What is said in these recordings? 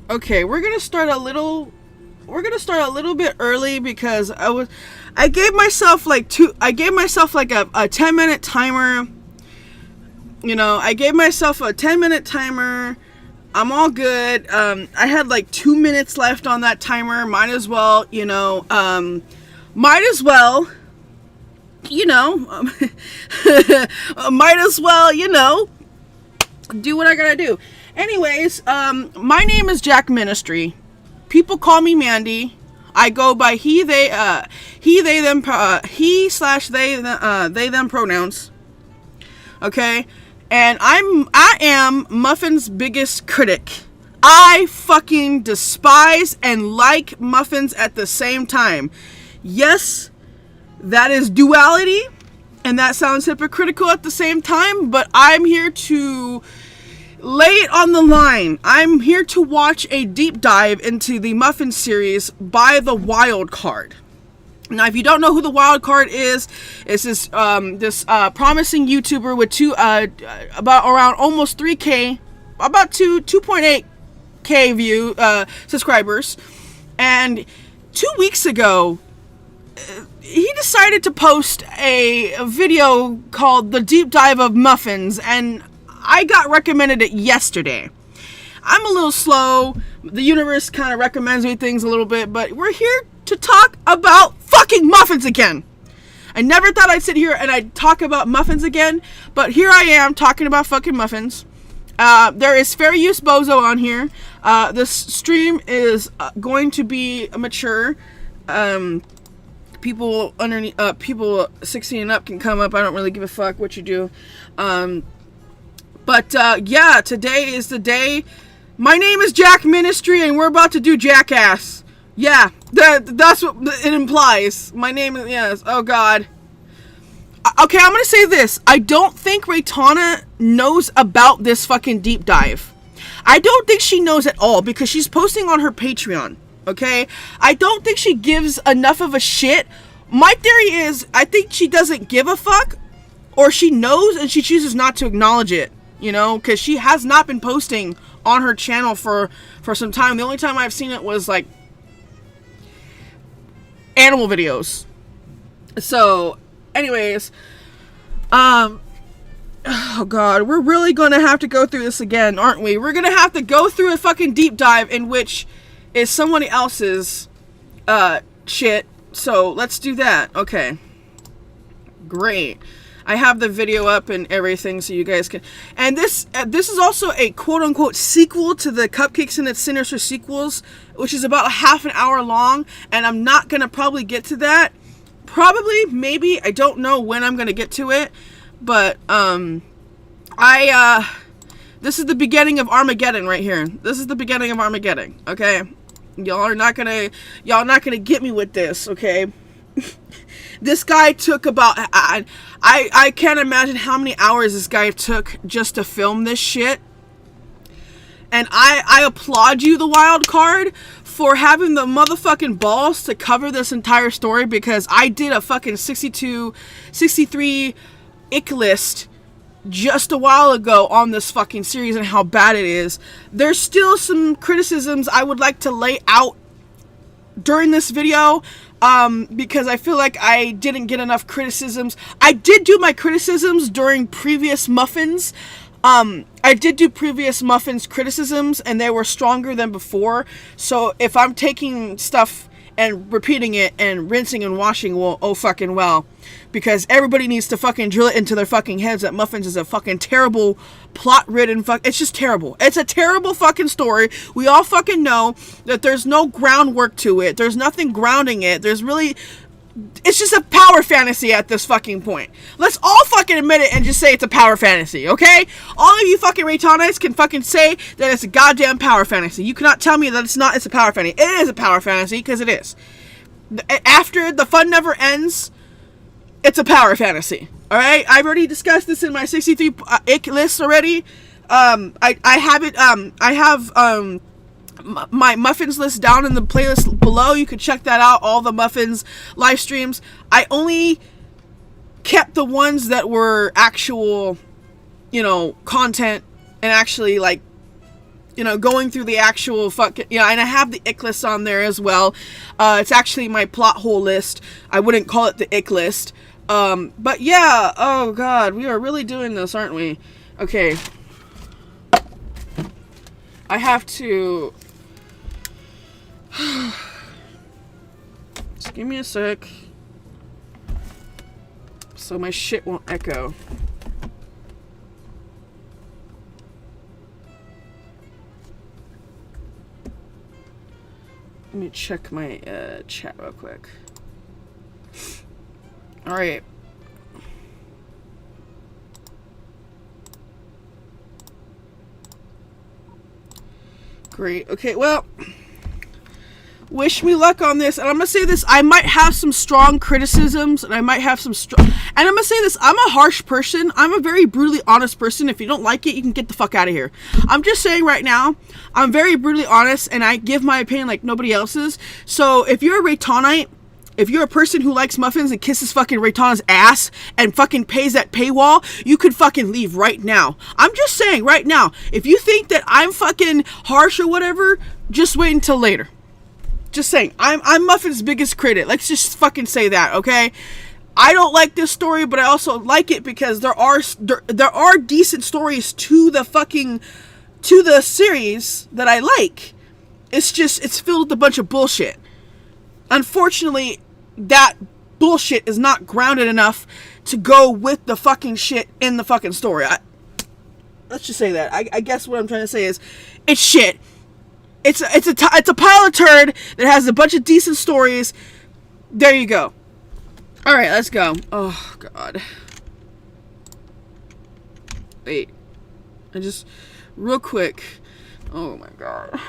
Okay, we're gonna start a little bit early because I gave myself like a 10-minute timer. You know, I gave myself a 10-minute timer. I'm all good. I had like 2 minutes left on that timer. Might as well, you know, might as well, you know, might as well, you know, do what I gotta do. Anyways, my name is Jack Ministry. People call me Mandy. I go by he, they, them, they, them pronouns. Okay? And I am Muffins' biggest critic. I fucking despise and like Muffins at the same time. Yes, that is duality, and that sounds hypocritical at the same time, but I'm here to lay it on the line. I'm here to watch a deep dive into the Muffins series by the Wild Card. Now, if you don't know who the Wild Card is, it's this promising YouTuber with about around almost 3K, about 2.8K subscribers. And 2 weeks ago, he decided to post a video called The Deep Dive of Muffins, and I got recommended it yesterday. I'm a little slow. The universe kind of recommends me things a little bit, but we're here to talk about fucking Muffins again. I never thought I'd sit here and I'd talk about Muffins again, but here I am talking about fucking Muffins. There is fair use bozo on here. This stream is going to be mature. People underneath, people 16 and up can come up. I don't really give a fuck what you do. But yeah, today is the day. My name is Jack Ministry, and we're about to do Jackass. Yeah, that's what it implies. My name is, yes, oh god. Okay, I'm gonna say this. I don't think Raytana knows about this fucking deep dive. I don't think she knows at all, because she's posting on her Patreon, okay? I don't think she gives enough of a shit. My theory is, I think she doesn't give a fuck, or she knows and she chooses not to acknowledge it, you know? Because she has not been posting on her channel for some time. The only time I've seen it was, like, animal videos. So, anyways, oh god, we're really gonna have to go through this again, aren't we? We're gonna have to go through a fucking deep dive in which is someone else's shit. So let's do that. Okay, great. I have the video up and everything, so you guys can. And this is also a quote-unquote sequel to the Cupcakes and its Sinister Sequels, which is about half an hour long, and I'm not gonna probably get to that. Probably, maybe, I don't know when I'm gonna get to it, but this is the beginning of Armageddon right here. This is the beginning of Armageddon. Okay, y'all not gonna get me with this. Okay. This guy took about, I can't imagine how many hours this guy took just to film this shit. And I applaud you, the Wild Card, for having the motherfucking balls to cover this entire story, because I did a fucking 63 ick list just a while ago on this fucking series and how bad it is. There's still some criticisms I would like to lay out during this video, because I feel like I didn't get enough criticisms. I did do my criticisms during previous Muffins. I did do previous Muffins criticisms, and they were stronger than before. So if I'm taking stuff and repeating it and rinsing and washing, well, oh fucking well. Because everybody needs to fucking drill it into their fucking heads that Muffins is a fucking terrible, plot-ridden it's just terrible. It's a terrible fucking story. We all fucking know that there's no groundwork to it. There's nothing grounding it. It's just a power fantasy at this fucking point. Let's all fucking admit it and just say it's a power fantasy, okay? All of you fucking Raytanites can fucking say that it's a goddamn power fantasy. You cannot tell me that it's a power fantasy. It is a power fantasy, because it is. After the fun never ends, it's a power fantasy. Alright? I've already discussed this in my 63 ick list already. I have my Muffins list down in the playlist below. You can check that out, all the Muffins live streams. I only kept the ones that were actual, you know, content and actually, like, going through the actual fucking, and I have the ick list on there as well. It's actually my plot hole list. I wouldn't call it the ick list. But yeah, oh god, we are really doing this, aren't we? Okay. I have to... Just give me a sec. So my shit won't echo. Let me check my chat real quick. Alright. Great. Okay, well, wish me luck on this. And I'm going to say this, I might have some strong criticisms, and I might have some and I'm going to say this, I'm a harsh person. I'm a very brutally honest person. If you don't like it, you can get the fuck out of here. I'm just saying right now, I'm very brutally honest, and I give my opinion like nobody else's. So if you're a Raytonite, if you're a person who likes Muffins and kisses fucking Raytona's ass and fucking pays that paywall, you could fucking leave right now. I'm just saying right now, if you think that I'm fucking harsh or whatever, just wait until later. Just saying, I'm Muffins' biggest critic. Let's just fucking say that, okay? I don't like this story, but I also like it because there are decent stories to the series that I like. It's just, it's filled with a bunch of bullshit. Unfortunately, that bullshit is not grounded enough to go with the fucking shit in the fucking story. Let's just say that. I guess what I'm trying to say is, it's shit. It's a pile of turd that has a bunch of decent stories. There you go. All right, let's go. Oh god. Wait. Real quick. Oh my god.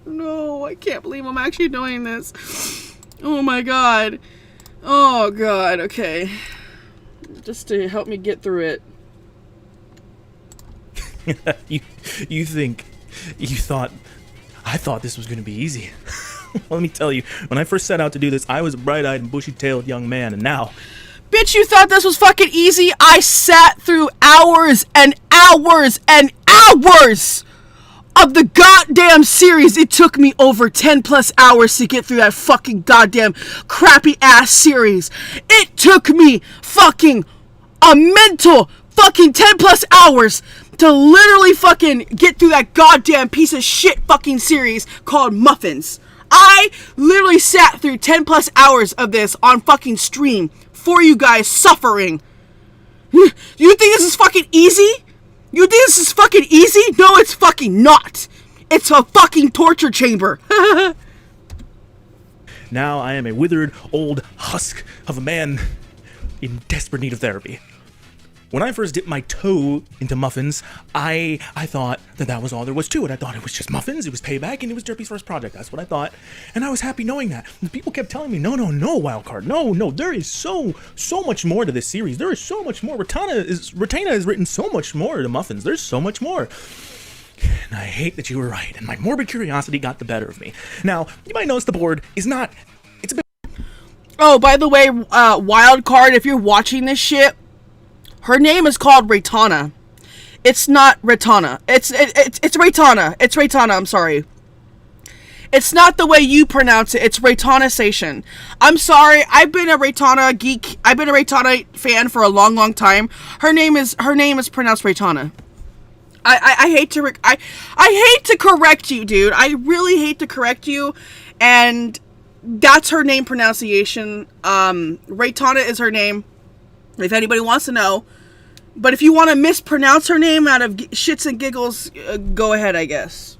No, I can't believe I'm actually doing this. Oh my god. Oh god, okay. Just to help me get through it. I thought this was going to be easy. Let me tell you, when I first set out to do this, I was a bright-eyed and bushy-tailed young man, and now... Bitch, you thought this was fucking easy? I sat through hours and hours and hours of the goddamn series. It took me over 10 plus hours to get through that fucking goddamn crappy ass series. It took me fucking a mental fucking 10 plus hours to literally fucking get through that goddamn piece of shit fucking series called Muffins. I literally sat through 10 plus hours of this on fucking stream for you guys suffering. You think this is fucking easy? You think this is fucking easy? No, it's fucking not. It's a fucking torture chamber. Now I am a withered old husk of a man in desperate need of therapy. When I first dipped my toe into Muffins, I thought that was all there was to it. I thought it was just Muffins, it was payback, and it was Derpy's first project. That's what I thought. And I was happy knowing that. And people kept telling me, no, Wildcard. No, there is so much more to this series. There is so much more. Retaina has written so much more to Muffins. There's so much more. And I hate that you were right, and my morbid curiosity got the better of me. Now, you might notice the board is not... It's a bit... Oh, by the way, Wildcard, if you're watching this shit, her name is called Raytana. It's not Raytana. It's Raytana. It's Raytana, I'm sorry. It's not the way you pronounce it. It's Raytana-sation. I'm sorry. I've been a Raytana geek. I've been a Raytana fan for a long time. Her name is pronounced Raytana. I hate to correct you, dude. I really hate to correct you. And that's her name pronunciation. Raytana is her name, if anybody wants to know. But if you want to mispronounce her name out of shits and giggles, go ahead, I guess.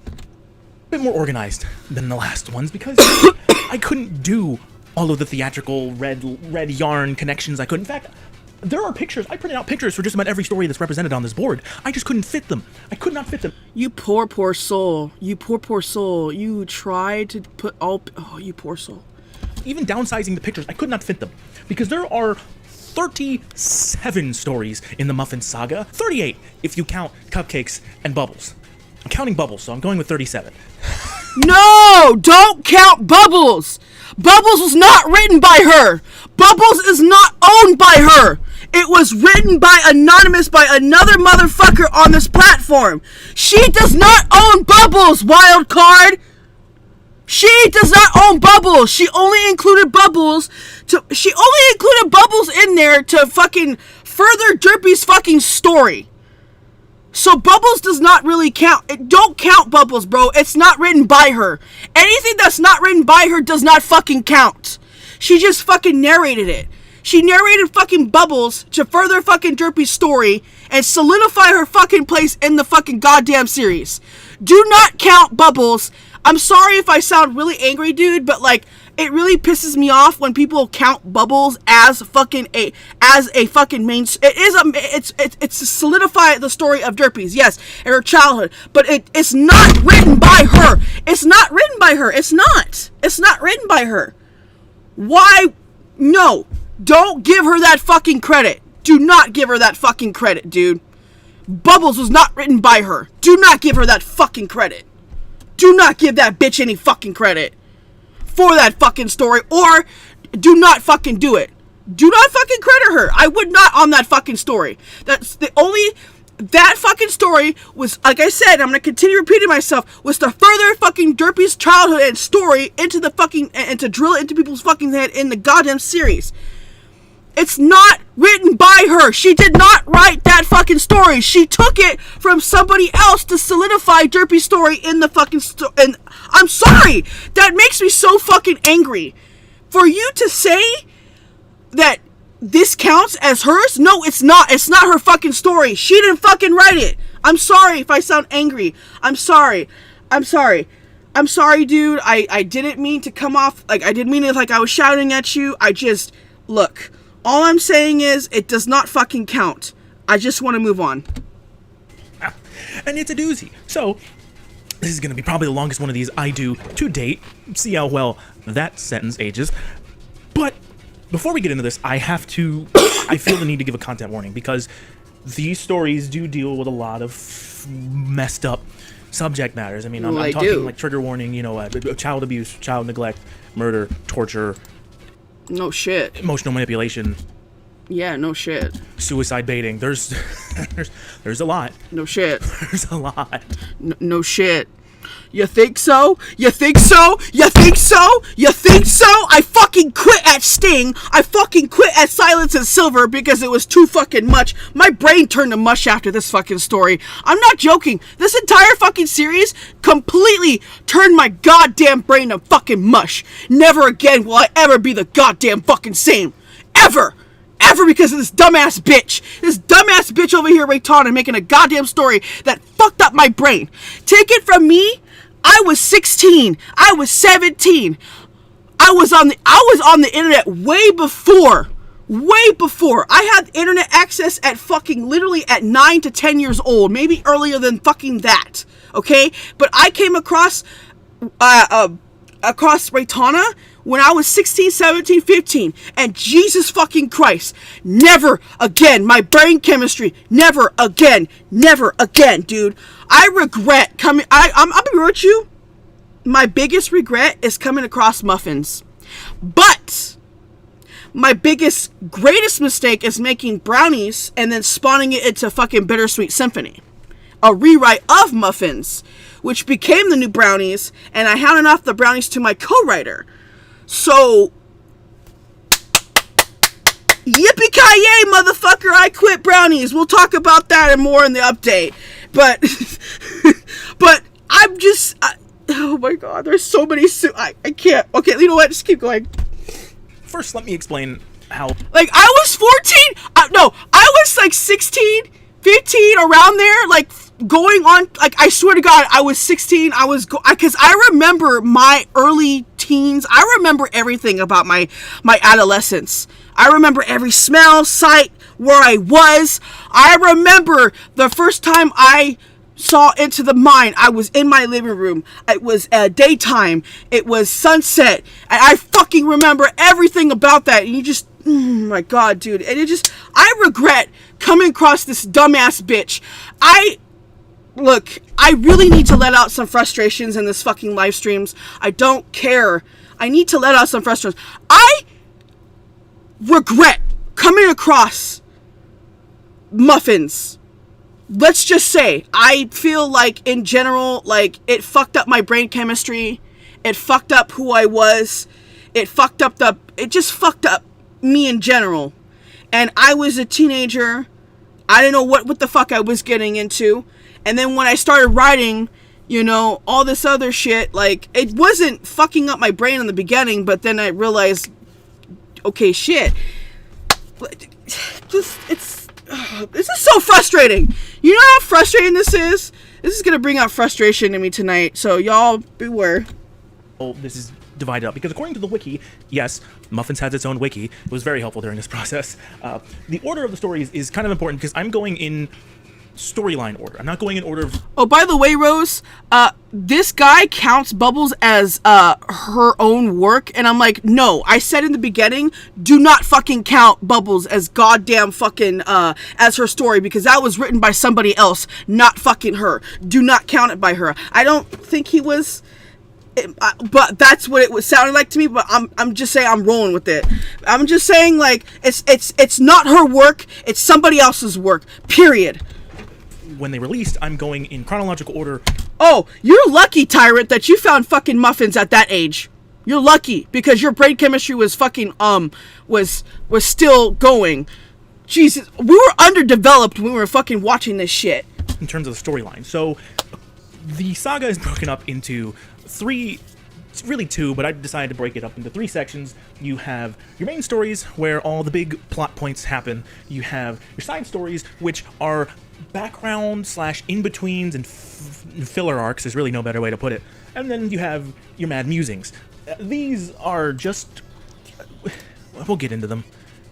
A bit more organized than the last ones because I couldn't do all of the theatrical red yarn connections. I couldn't. In fact, there are pictures. I printed out pictures for just about every story that's represented on this board. I just couldn't fit them. I could not fit them. You poor soul. You poor soul. You tried to put all... Oh, you poor soul. Even downsizing the pictures, I could not fit them because there are 37 stories in the Muffins saga. 38 if you count Cupcakes and Bubbles. I'm counting Bubbles, so I'm going with 37. No! Don't count Bubbles! Bubbles was not written by her! Bubbles is not owned by her! It was written by anonymous by another motherfucker on this platform. She does not own Bubbles, wild card. She does not own Bubbles. She only included Bubbles in there to fucking further Derpy's fucking story. So Bubbles does not really count. Don't count Bubbles, bro. It's not written by her. Anything that's not written by her does not fucking count. She just fucking narrated it. She narrated fucking Bubbles to further fucking Derpy's story and solidify her fucking place in the fucking goddamn series. Do not count Bubbles. I'm sorry if I sound really angry, dude, but like, it really pisses me off when people count Bubbles as a fucking main. It's to solidify the story of Derpy's, yes, and her childhood, but it's not written by her. It's not written by her. It's not written by her. Why? No, don't give her that fucking credit. Do not give her that fucking credit, dude. Bubbles was not written by her. Do not give her that fucking credit. Do not give that bitch any fucking credit for that fucking story, or do not fucking do it. Do not fucking credit her. I would not on that fucking story. That fucking story was, like I said, I'm gonna continue repeating myself, was to further fucking Derpy's childhood and story into the fucking, and to drill it into people's fucking head in the goddamn series. It's not written by her. She did not write that fucking story. She took it from somebody else to solidify Derpy's story in the fucking and I'm sorry. That makes me so fucking angry. For you to say that this counts as hers? No, it's not. It's not her fucking story. She didn't fucking write it. I'm sorry if I sound angry. I'm sorry. I'm sorry, dude. I didn't mean to come off, like, I didn't mean it like I was shouting at you. Look. All I'm saying is, it does not fucking count. I just want to move on. And it's a doozy. So, this is going to be probably the longest one of these I do to date. See how well that sentence ages. But, before we get into this, I feel the need to give a content warning, because these stories do deal with a lot of messed up subject matters. I mean, I'm talking like trigger warning, child abuse, child neglect, murder, torture. No shit. Emotional manipulation. Yeah, no shit. Suicide baiting. There's a lot. No shit. There's a lot. No shit. You think so? You think so? You think so? You think so? I fucking quit at Sting. I fucking quit at Silence and Silver because it was too fucking much. My brain turned to mush after this fucking story. I'm not joking. This entire fucking series completely turned my goddamn brain to fucking mush. Never again will I ever be the goddamn fucking same. Ever. Ever, because of this dumbass bitch. This dumbass bitch over here, Raytana, making a goddamn story that fucked up my brain. Take it from me, I was 16. I was 17. I was on the internet way before. I had internet access at fucking literally at 9 to 10 years old. Maybe earlier than fucking that. Okay? But I came across Raytana when I was 16, 17, 15, and Jesus fucking Christ, never again, my brain chemistry, never again, dude. I regret I'm gonna be real with you, my biggest regret is coming across Muffins, but my greatest mistake is making Brownies and then spawning it into fucking Bittersweet Symphony, a rewrite of Muffins, which became the new Brownies, and I handed off the Brownies to my co-writer. So, yippee-ki-yay, motherfucker, I quit Brownies. We'll talk about that and more in the update. But I'm just, oh my god, there's so many, I can't. Okay, you know what, just keep going. First, let me explain how. Like, I was 14, no, I was like 16, 15, around there, like, going on, like, I swear to God, I was 16, because I remember my early teens, I remember everything about my adolescence. I remember every smell, sight, where I was. I remember the first time I saw Into the Mind, I was in my living room. It was daytime. It was sunset. And I fucking remember everything about that. And you just, oh my God, dude. And I regret coming across this dumbass bitch. Look, I really need to let out some frustrations in this fucking live streams. I don't care. I need to let out some frustrations. I regret coming across Muffins. Let's just say, I feel like in general, like, it fucked up my brain chemistry. It fucked up who I was. It just fucked up me in general. And I was a teenager. I didn't know what the fuck I was getting into. And then when I started writing, you know, all this other shit, like, it wasn't fucking up my brain in the beginning, but then I realized, okay, shit. This is so frustrating. You know how frustrating this is? This is gonna bring out frustration in me tonight, so y'all beware. Oh, this is divided up because according to the wiki, yes, Muffins has its own wiki. It was very helpful during this process. The order of the stories is kind of important because I'm going in storyline order. I'm not going in order of... Oh, by the way, Rose, this guy counts Bubbles as her own work, and I'm like, no, I said in the beginning, do not fucking count Bubbles as goddamn fucking as her story, because that was written by somebody else, not fucking her. Do not count it by her. I don't think he was... but that's what it was sounding like to me. But I'm just saying I'm rolling with it. I'm just saying, like, it's not her work. It's somebody else's work. Period. When they released, I'm going in chronological order. Oh, you're lucky, Tyrant, that you found fucking Muffins at that age. You're lucky because your brain chemistry was fucking was still going. Jesus, we were underdeveloped when we were fucking watching this shit. In terms of the storyline, so the saga is broken up into three, really two, but I decided to break it up into three sections. You have your main stories where all the big plot points happen. You have your side stories, which are background / in-betweens and filler arcs, is really no better way to put it. And then you have your mad musings. These are just... We'll get into them.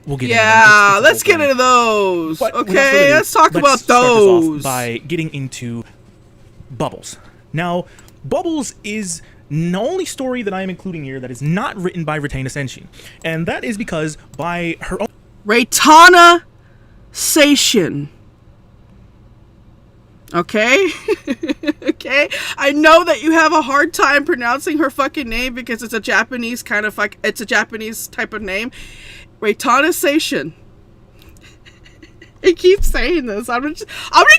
Yeah, let's get into those. But okay, let's talk about those. By getting into Bubbles. Now, Bubbles is the only story that I am including here that is not written by Retaina Senshin. And that is because by her own... Retaina Senshin. Okay? Okay? I know that you have a hard time pronouncing her fucking name because it's a Japanese kind of it's a Japanese type of name. Retaina Senshin. I keep saying this. I'm gonna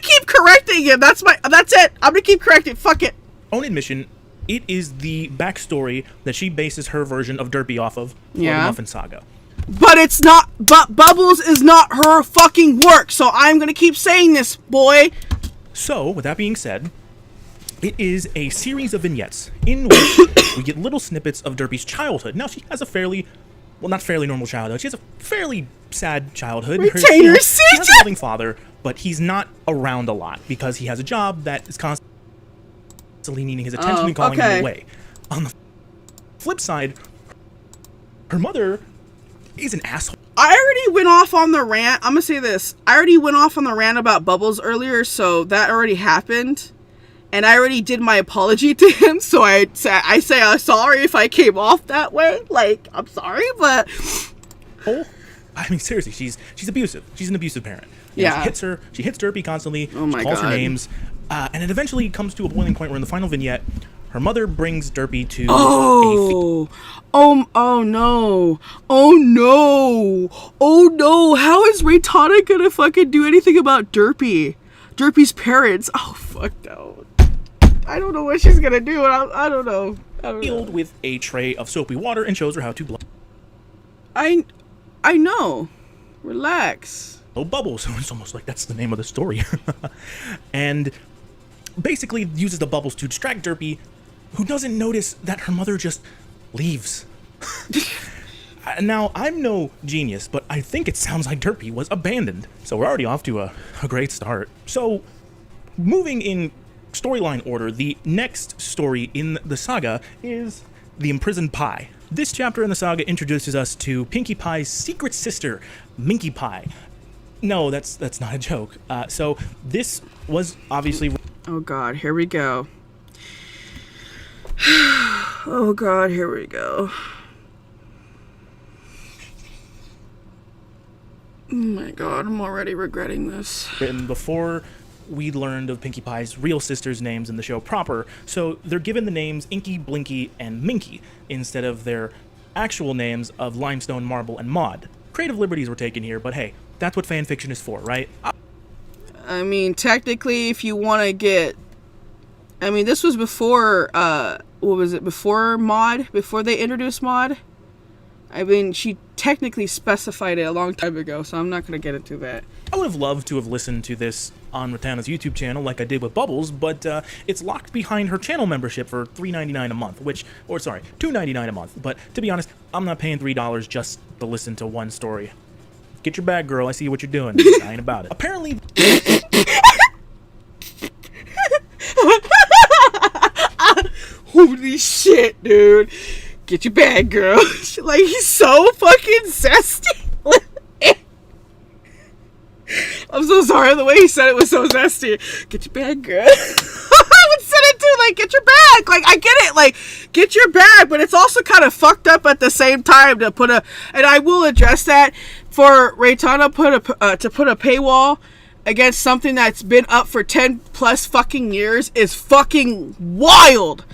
keep correcting it. That's it. I'm gonna keep correcting it. Fuck it. Own admission, it is the backstory that she bases her version of Derpy off of for the Muffin Saga. But it's not. But Bubbles is not her fucking work. So I'm gonna keep saying this, boy. So, with that being said, it is a series of vignettes in which we get little snippets of Derpy's childhood. Now, she has a fairly, well, not fairly normal childhood. She has a fairly sad childhood. Retainer Senshin! She has a loving father, but he's not around a lot because he has a job that is constantly needing his attention and calling him away. On the flip side, her mother is an asshole. I already went off on the rant. I'm gonna say this. I already went off on the rant about Bubbles earlier, so that already happened. And I already did my apology to him, so I say I'm sorry if I came off that way. Like, I'm sorry, but... Oh, I mean, seriously, she's abusive. She's an abusive parent. You know, she hits Derpy constantly. Oh my she calls God. her names. And it eventually comes to a boiling point where in the final vignette, her mother brings Derpy to oh no. How is Retaina gonna fucking do anything about Derpy's parents? Oh, fuck no. I don't know what she's gonna do. I don't know. Filled with a tray of soapy water and shows her how to blow. I know. Relax. Oh, Bubbles. It's almost like that's the name of the story. And basically uses the bubbles to distract Derpy, who doesn't notice that her mother just leaves. Now, I'm no genius, but I think it sounds like Derpy was abandoned. So we're already off to a great start. So, moving in storyline order, the next story in the saga is The Imprisoned Pie. This chapter in the saga introduces us to Pinkie Pie's secret sister, Minkie Pie. No, that's not a joke. So this was obviously... Oh God, here we go. Oh God, here we go. Oh my God, I'm already regretting this. Written before we learned of Pinkie Pie's real sisters' names in the show proper, so they're given the names Inky, Blinky, and Minky instead of their actual names of Limestone, Marble, and Maud. Creative liberties were taken here, but hey, that's what fanfiction is for, right? I mean, technically, if you want to get... I mean, this was before, what was it, before mod? Before they introduced mod? I mean, she technically specified it a long time ago, so I'm not going to get into that. I would have loved to have listened to this on Ratana's YouTube channel like I did with Bubbles, but it's locked behind her channel membership for $3.99 a month, $2.99 a month. But to be honest, I'm not paying $3 just to listen to one story. Get your bag, girl. I see what you're doing. I ain't about it. Apparently... Holy shit, dude. Get your bag, girl. Like, he's so fucking zesty. I'm so sorry. The way he said it was so zesty. Get your bag, girl. I would say it too, like, get your bag. Like, I get it. Like, get your bag. But it's also kind of fucked up at the same time to put a... And I will address that. For Raytana to put a paywall against something that's been up for 10 plus fucking years is fucking wild.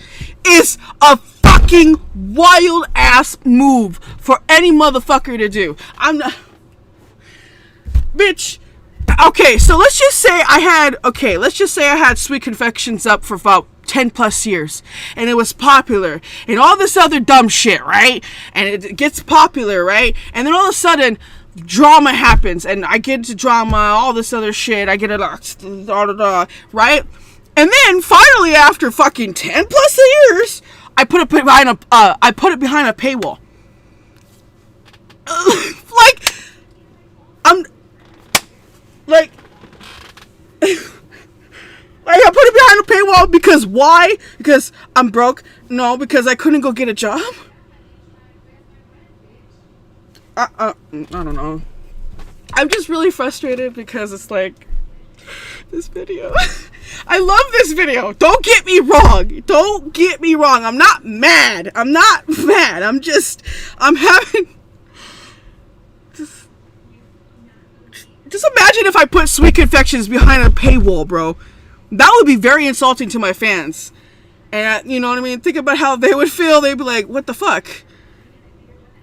Is a fucking wild ass move for any motherfucker to do. I'm not... Bitch. Okay, so let's just say I had Sweet Confections up for about 10 plus years, and it was popular, and all this other dumb shit, right? And it gets popular, right? And then all of a sudden, drama happens, and I get into drama, all this other shit, I get it, right? And then, finally, after fucking 10 plus years, I put it behind a paywall. I put it behind a paywall because why? Because I'm broke? No, because I couldn't go get a job? I don't know. I'm just really frustrated because it's like, this video. I love this video. Don't get me wrong. Don't get me wrong. I'm not mad. I'm having... Just imagine if I put Sweet Confections behind a paywall, bro. That would be very insulting to my fans. And, you know what I mean? Think about how they would feel. They'd be like, what the fuck?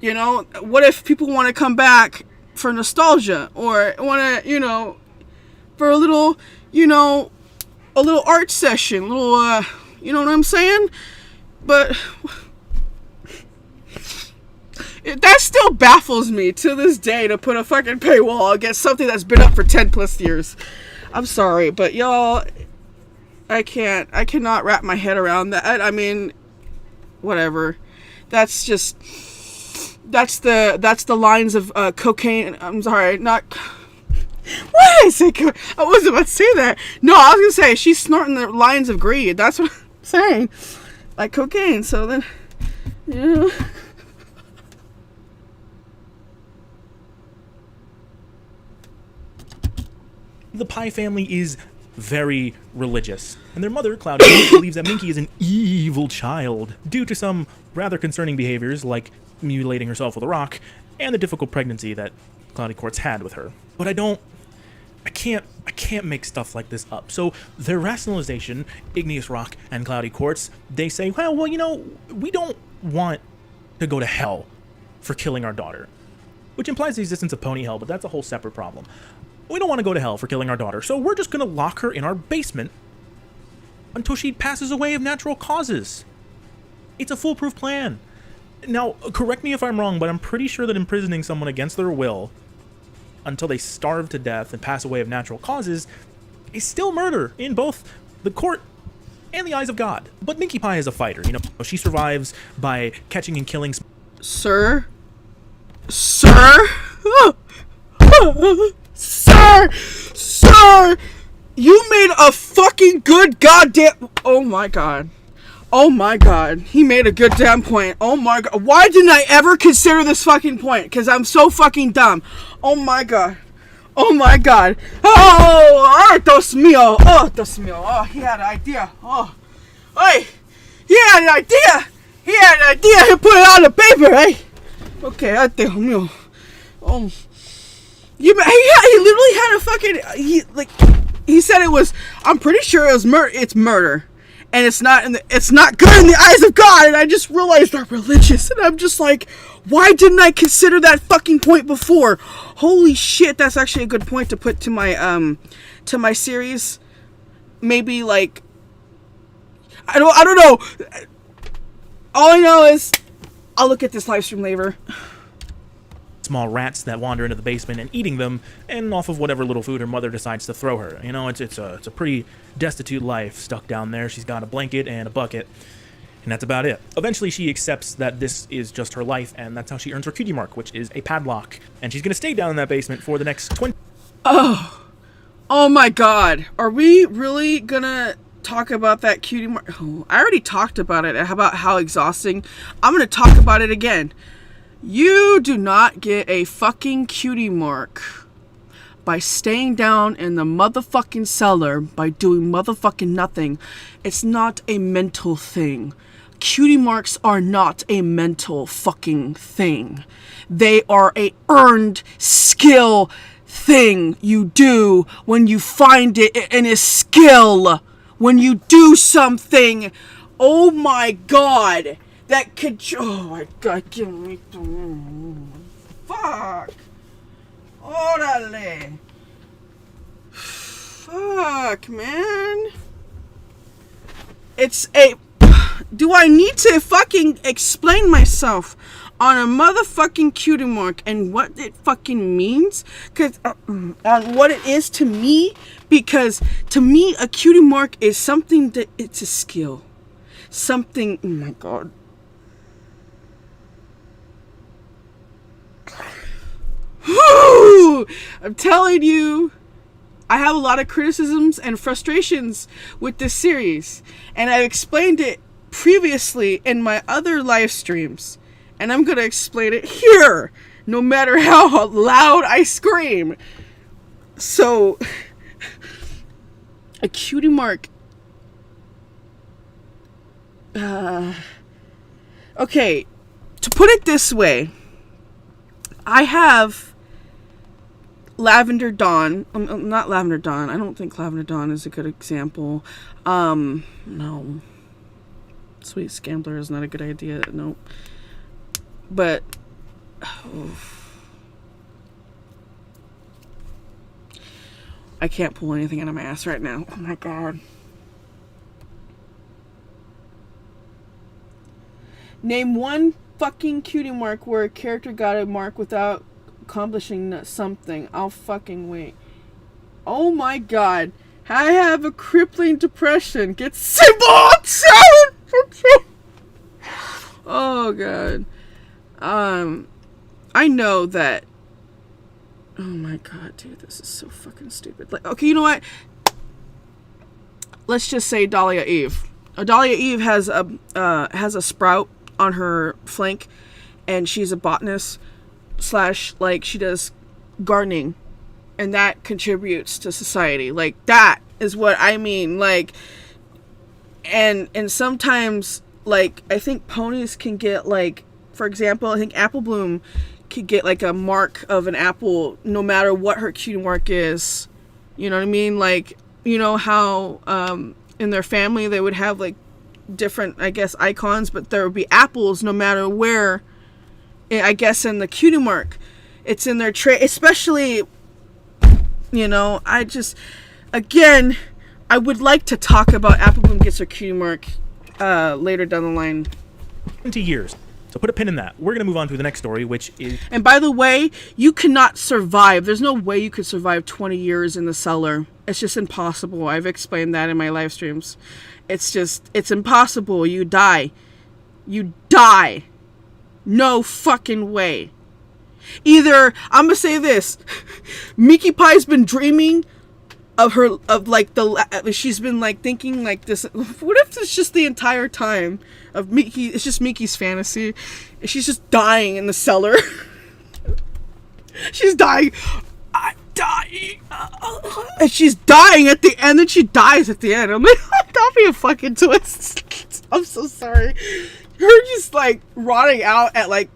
You know? What if people want to come back for nostalgia? Or want to, you know, for a little, you know, a little art session. Little, you know what I'm saying? But... that still baffles me to this day to put a fucking paywall against something that's been up for 10 plus years. I'm sorry, but y'all, I cannot wrap my head around that. I mean, whatever. That's the lines of cocaine. I'm sorry, not... What did I say? I wasn't about to say that. No, I was gonna say she's snorting the lines of greed. That's what I'm saying. Like cocaine, so then, yeah. The Pie family is very religious, and their mother, Cloudy, believes that Minky is an evil child due to some rather concerning behaviors like mutilating herself with a rock and the difficult pregnancy that Cloudy Quartz had with her. But I can't make stuff like this up. So their rationalization, Igneous Rock and Cloudy Quartz, they say, well, you know, we don't want to go to hell for killing our daughter, which implies the existence of pony hell, but that's a whole separate problem. We don't want to go to hell for killing our daughter, so we're just going to lock her in our basement until she passes away of natural causes. It's a foolproof plan. Now, correct me if I'm wrong, but I'm pretty sure that imprisoning someone against their will until they starve to death and pass away of natural causes is still murder in both the court and the eyes of God. But Minky Pie is a fighter, you know. She survives by catching and killing... Sir? Sir, you made a fucking good goddamn... Oh my god. He made a good damn point. Oh my god. Why didn't I ever consider this fucking point? Because I'm so fucking dumb. Oh my god. Oh, Dios mío. Oh, he had an idea. Oh, hey. He had an idea. He put it on the paper, eh? Okay, Dios mío. Oh. He literally had a fucking... He said it was... I'm pretty sure it's murder. and it's not good in the eyes of God. And I just realized they're religious, and I'm just like, why didn't I consider that fucking point before? Holy shit, that's actually a good point to put to my series. Maybe like, I don't know. All I know is I'll look at this live stream later. Small rats that wander into the basement and eating them, and off of whatever little food her mother decides to throw her. You know, it's a pretty destitute life stuck down there. She's got a blanket and a bucket, and that's about it. Eventually, she accepts that this is just her life, and that's how she earns her cutie mark, which is a padlock. And she's gonna stay down in that basement for the next 20. Oh my God, are we really gonna talk about that cutie mark? Oh, I already talked about it. About how exhausting. I'm gonna talk about it again. You do not get a fucking cutie mark by staying down in the motherfucking cellar by doing motherfucking nothing. It's not a mental thing. Cutie marks are not a mental fucking thing. They are a earned skill thing you do when you find it in a skill. When you do something, oh my God. That could. Oh my God, give me. Fuck. Orale. Fuck, man. It's a. Do I need to fucking explain myself on a motherfucking cutie mark and what it fucking means? Cause on what it is to me, because to me a cutie mark is something that it's a skill, something. Oh my God. I'm telling you, I have a lot of criticisms and frustrations with this series, and I've explained it previously in my other live streams, and I'm gonna explain it here, no matter how loud I scream. So, a cutie mark. Okay, to put it this way, I have Lavender Dawn. Not Lavender Dawn. I don't think Lavender Dawn is a good example. No. Sweet Scambler is not a good idea. Nope. But I can't pull anything out of my ass right now. Oh my God. Name one fucking cutie mark where a character got a mark without accomplishing something. I'll fucking wait. Oh my God. I have a crippling depression. Get simple. Oh God. I know that. Oh my God, dude, this is so fucking stupid. Like, okay, you know what? Let's just say Dahlia Eve. Dahlia Eve has a sprout on her flank, and she's a botanist / like she does gardening, and that contributes to society. Like, that is what I mean. Like, and sometimes, like, I think ponies can get, like, for example, I think Apple Bloom could get like a mark of an apple no matter what her cutie mark is. You know what I mean? Like, you know how in their family they would have like different, I guess, icons, but there would be apples no matter where. I guess in the cutie mark, it's in their trait. Especially, you know, I just, again, I would like to talk about Apple Bloom gets her cutie mark later down the line. 20 years. So put a pin in that. We're going to move on to the next story, which is... And by the way, you cannot survive. There's no way you could survive 20 years in the cellar. It's just impossible. I've explained that in my live streams. It's impossible. You die. You die. No fucking way. Either, I'm going to say this. Mickey Pie's been dreaming she's been like thinking like this. What if it's just the entire time of Mickey? It's just Mickey's fantasy. And she's just dying in the cellar. She's dying. I'm dying. And she's dying at the end. And she dies at the end. I'm like, that'll be a fucking twist. I'm so sorry. Her just like rotting out at like,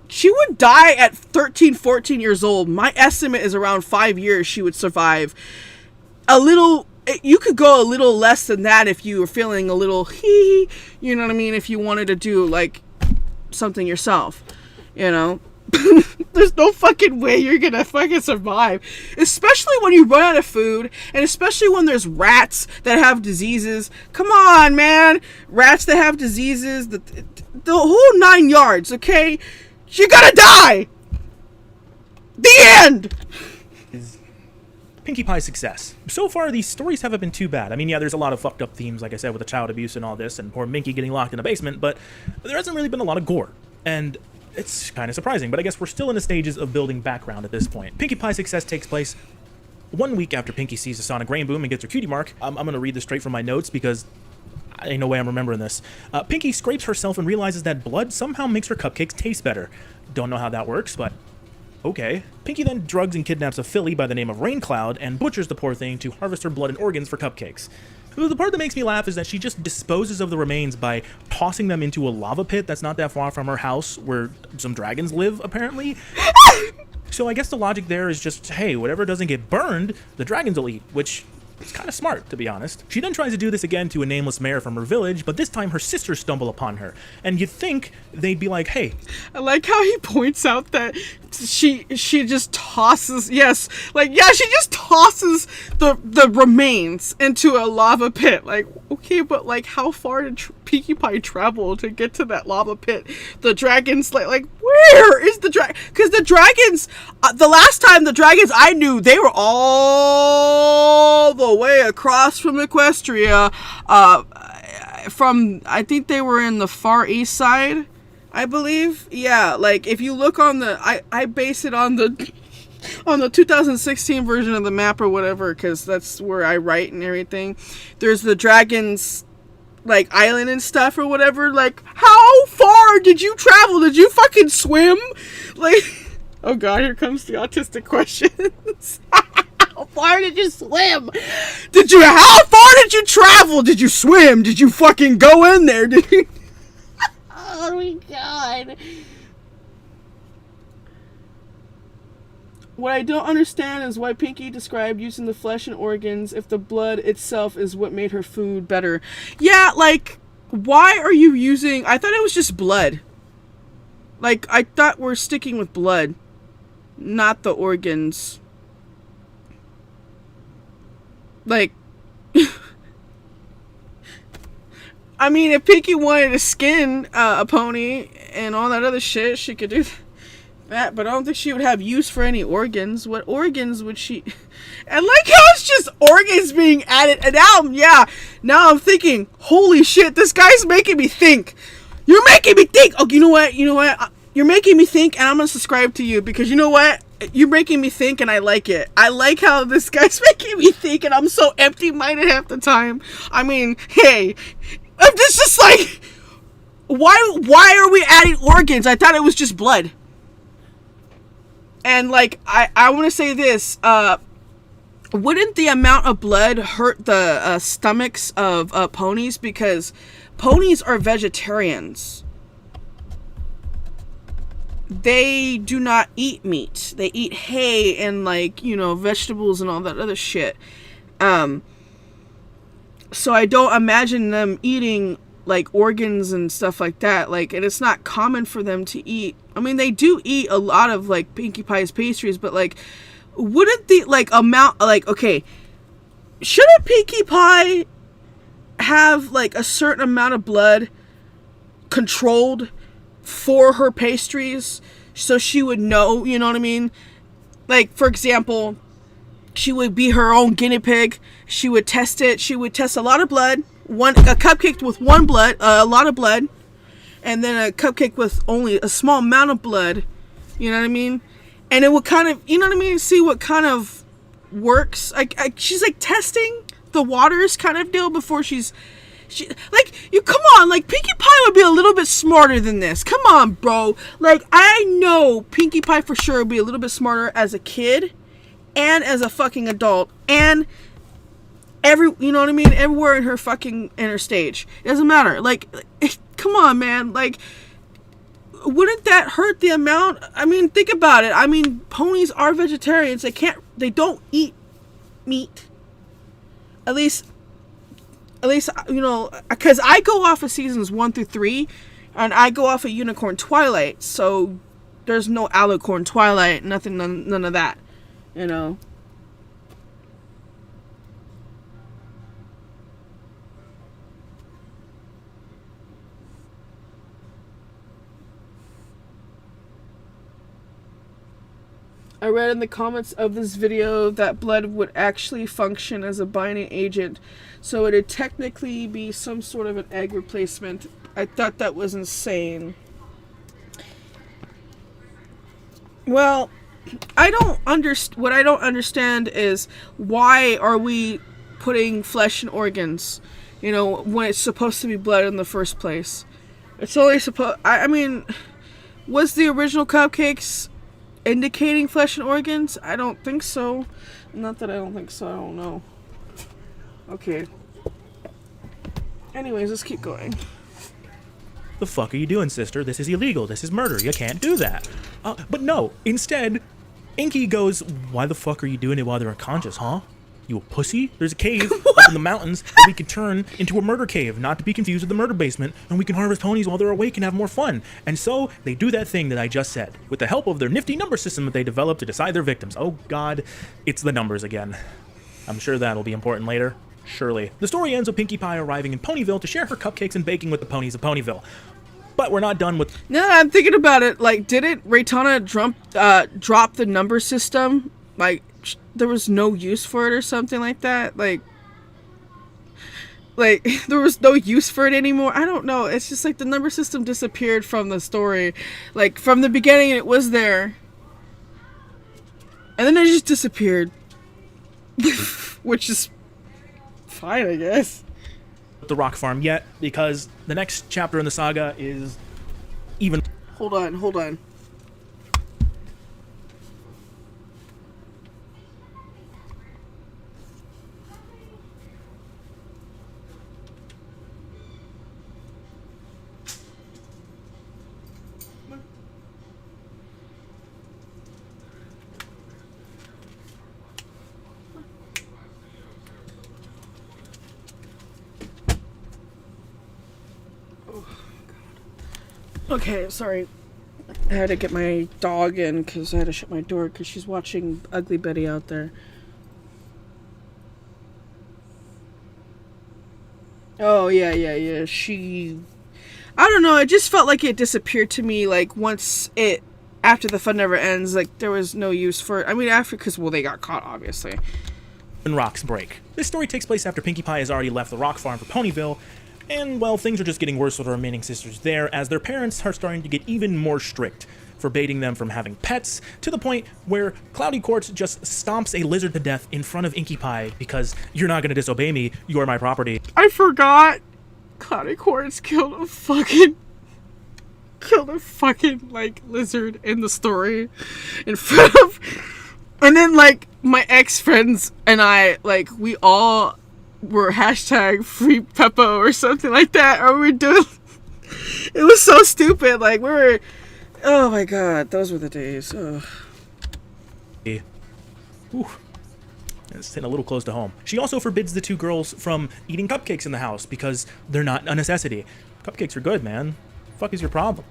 she would die at 13, 14 years old. My estimate is around 5 years she would survive. A little you could go a little less than that if you were feeling a little you know what I mean, if you wanted to do like something yourself, you know. There's no fucking way you're gonna fucking survive, especially when you run out of food, and especially when there's rats that have diseases. Come on, man. Rats that have diseases, the whole 9 yards, okay? You're gonna die. The end. Pinkie Pie's success. So far, these stories haven't been too bad. I mean, yeah, there's a lot of fucked up themes, like I said, with the child abuse and all this, and poor Minky getting locked in a basement, but there hasn't really been a lot of gore. And it's kind of surprising, but I guess we're still in the stages of building background at this point. Pinkie Pie's success takes place 1 week after Pinky sees the Sonic Rainboom and gets her cutie mark. I'm going to read this straight from my notes because ain't no way I'm remembering this. Pinky scrapes herself and realizes that blood somehow makes her cupcakes taste better. Don't know how that works, but okay. Pinky then drugs and kidnaps a filly by the name of Raincloud and butchers the poor thing to harvest her blood and organs for cupcakes. The part that makes me laugh is that she just disposes of the remains by tossing them into a lava pit that's not that far from her house where some dragons live, apparently. So I guess the logic there is just, hey, whatever doesn't get burned, the dragons will eat, which is kind of smart, to be honest. She then tries to do this again to a nameless mayor from her village, but this time her sisters stumble upon her. And you'd think they'd be like, hey. I like how he points out that she just tosses, yes, like, yeah, she just tosses the remains into a lava pit. Like, okay, but like, how far did Pinkie Pie travel to get to that lava pit? The dragons, like where is the dragon? Because the dragons, the last time the dragons I knew, they were all the way across from Equestria, from, I think they were in the far east side, I believe. Yeah, like if you look on the, I base it on the 2016 version of the map or whatever, because that's where I write and everything. There's the dragons like island and stuff or whatever. Like, how far did you travel? Did you fucking swim? Like, oh god, here comes the autistic questions. How far did you swim? How far did you travel? Did you swim? Did you fucking go in there? Did you? Oh my god. What I don't understand is why Pinky described using the flesh and organs if the blood itself is what made her food better. Yeah, like, why are you using... I thought it was just blood. Like, I thought we're sticking with blood, not the organs. Like... I mean, if Pinky wanted to skin a pony and all that other shit, she could do that. But I don't think she would have use for any organs. What organs would she... And like how it's just organs being added. And now I'm thinking, holy shit, this guy's making me think. You're making me think. Oh, you know what? You're making me think, and I'm going to subscribe to you. Because you know what? You're making me think, and I like it. I like how this guy's making me think, and I'm so empty-minded half the time. I mean, hey... I'm just like, why are we adding organs? I thought it was just blood. And like, I want to say this, wouldn't the amount of blood hurt the stomachs of ponies? Because ponies are vegetarians. They do not eat meat. They eat hay and like, vegetables and all that other shit. So I don't imagine them eating like organs and stuff like that. Like, and it's not common for them to eat. I mean, they do eat a lot of like Pinkie Pie's pastries, but like, wouldn't the like amount, like, okay, shouldn't Pinkie Pie have like a certain amount of blood controlled for her pastries so she would know, you know what I mean? Like, for example, she would be her own guinea pig. She would test it. She would test a lot of blood. A cupcake with a lot of blood. And then a cupcake with only a small amount of blood. You know what I mean? And it would kind of, you know what I mean? See what kind of works. She's like testing the waters kind of deal before come on, like Pinkie Pie would be a little bit smarter than this. Come on, bro. Like, I know Pinkie Pie for sure would be a little bit smarter as a kid. And as a fucking adult, and you know what I mean? Everywhere in her stage. It doesn't matter. Like, come on, man. Like, wouldn't that hurt the amount? I mean, think about it. I mean, ponies are vegetarians. They don't eat meat. at least, you know, because I go off of seasons 1 through 3, and I go off of Unicorn Twilight, so there's no Alicorn Twilight, nothing, none of that, you know. I read in the comments of this video that blood would actually function as a binding agent, so it'd technically be some sort of an egg replacement. I thought that was insane. Well, what I don't understand is, why are we putting flesh and organs, you know, when it's supposed to be blood in the first place? It's only I mean, was the original cupcakes indicating flesh and organs? I don't think so. Not that I don't think so, I don't know. Okay. Anyways, let's keep going. The fuck are you doing, sister? This is illegal. This is murder. You can't do that. But no, instead, Inky goes, why the fuck are you doing it while they're unconscious, huh? You a pussy? There's a cave up in the mountains that we can turn into a murder cave, not to be confused with the murder basement, and we can harvest ponies while they're awake and have more fun. And so they do that thing that I just said, with the help of their nifty number system that they developed to decide their victims. Oh god, it's the numbers again. I'm sure that'll be important later. Surely. The story ends with Pinkie Pie arriving in Ponyville to share her cupcakes and baking with the ponies of Ponyville. But we're not done with... Now that I'm thinking about it, like, didn't Raytana drop the number system? Like, there was no use for it or something like that? Like, there was no use for it anymore? I don't know. It's just like the number system disappeared from the story. Like, from the beginning it was there. And then it just disappeared. Which is fine, I guess. The rock farm yet, because the next chapter in the saga is even... Hold on. Okay, sorry. I had to get my dog in because I had to shut my door because she's watching Ugly Betty out there. Oh, yeah. I don't know, it just felt like it disappeared to me, like, after the fun never ends, like, there was no use for it. I mean, because, well, they got caught, obviously. When rocks break. This story takes place after Pinkie Pie has already left the rock farm for Ponyville, and, well, things are just getting worse with the remaining sisters there, as their parents are starting to get even more strict, forbidding them from having pets, to the point where Cloudy Quartz just stomps a lizard to death in front of Inky Pie, because you're not gonna disobey me, you're my property. I forgot Cloudy Quartz killed a fucking, like, lizard in the story, in front of, and then, like, my ex-friends and I, like, we all were hashtag free Peppo or something like that, or we were doing, it was so stupid, like, we were, oh my god, those were the days. Ugh. Ooh. It's hitting a little close to home. She also forbids the two girls from eating cupcakes in the house because they're not a necessity. Cupcakes are good, man. Fuck is your problem?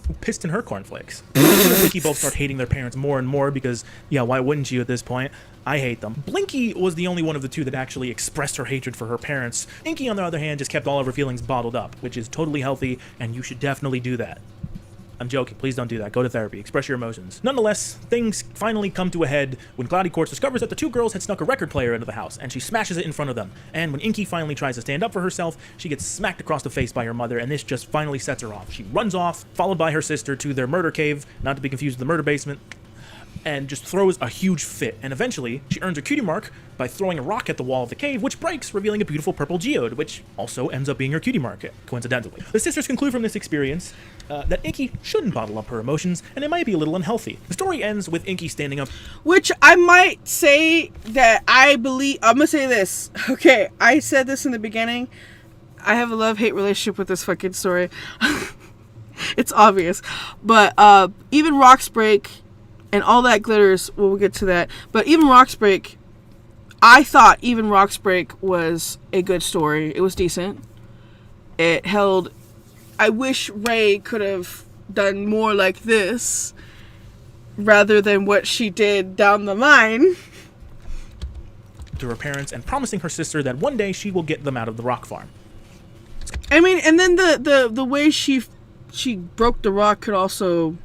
Who pissed in her cornflakes? Blinky and Blinky both start hating their parents more and more because, yeah, why wouldn't you at this point? I hate them. Blinky was the only one of the two that actually expressed her hatred for her parents. Inky, on the other hand, just kept all of her feelings bottled up, which is totally healthy, and you should definitely do that. I'm joking. Please don't do that. Go to therapy. Express your emotions. Nonetheless, things finally come to a head when Cloudy Quartz discovers that the two girls had snuck a record player into the house, and she smashes it in front of them. And when Inky finally tries to stand up for herself, she gets smacked across the face by her mother, and this just finally sets her off. She runs off, followed by her sister to their murder cave, not to be confused with the murder basement, and just throws a huge fit. And eventually, she earns her cutie mark by throwing a rock at the wall of the cave, which breaks, revealing a beautiful purple geode, which also ends up being her cutie mark, coincidentally. The sisters conclude from this experience that Inky shouldn't bottle up her emotions, and it might be a little unhealthy. The story ends with Inky standing up. Which I might say that I'm gonna say this. Okay, I said this in the beginning. I have a love-hate relationship with this fucking story. It's obvious. But even Rocks Break and all that glitters, well, we'll get to that. But even Rocks Break, I thought Even Rocks Break was a good story. It was decent. It held... I wish Ray could have done more like this rather than what she did down the line. To her parents and promising her sister that one day she will get them out of the rock farm. I mean, and then the way she broke the rock could also...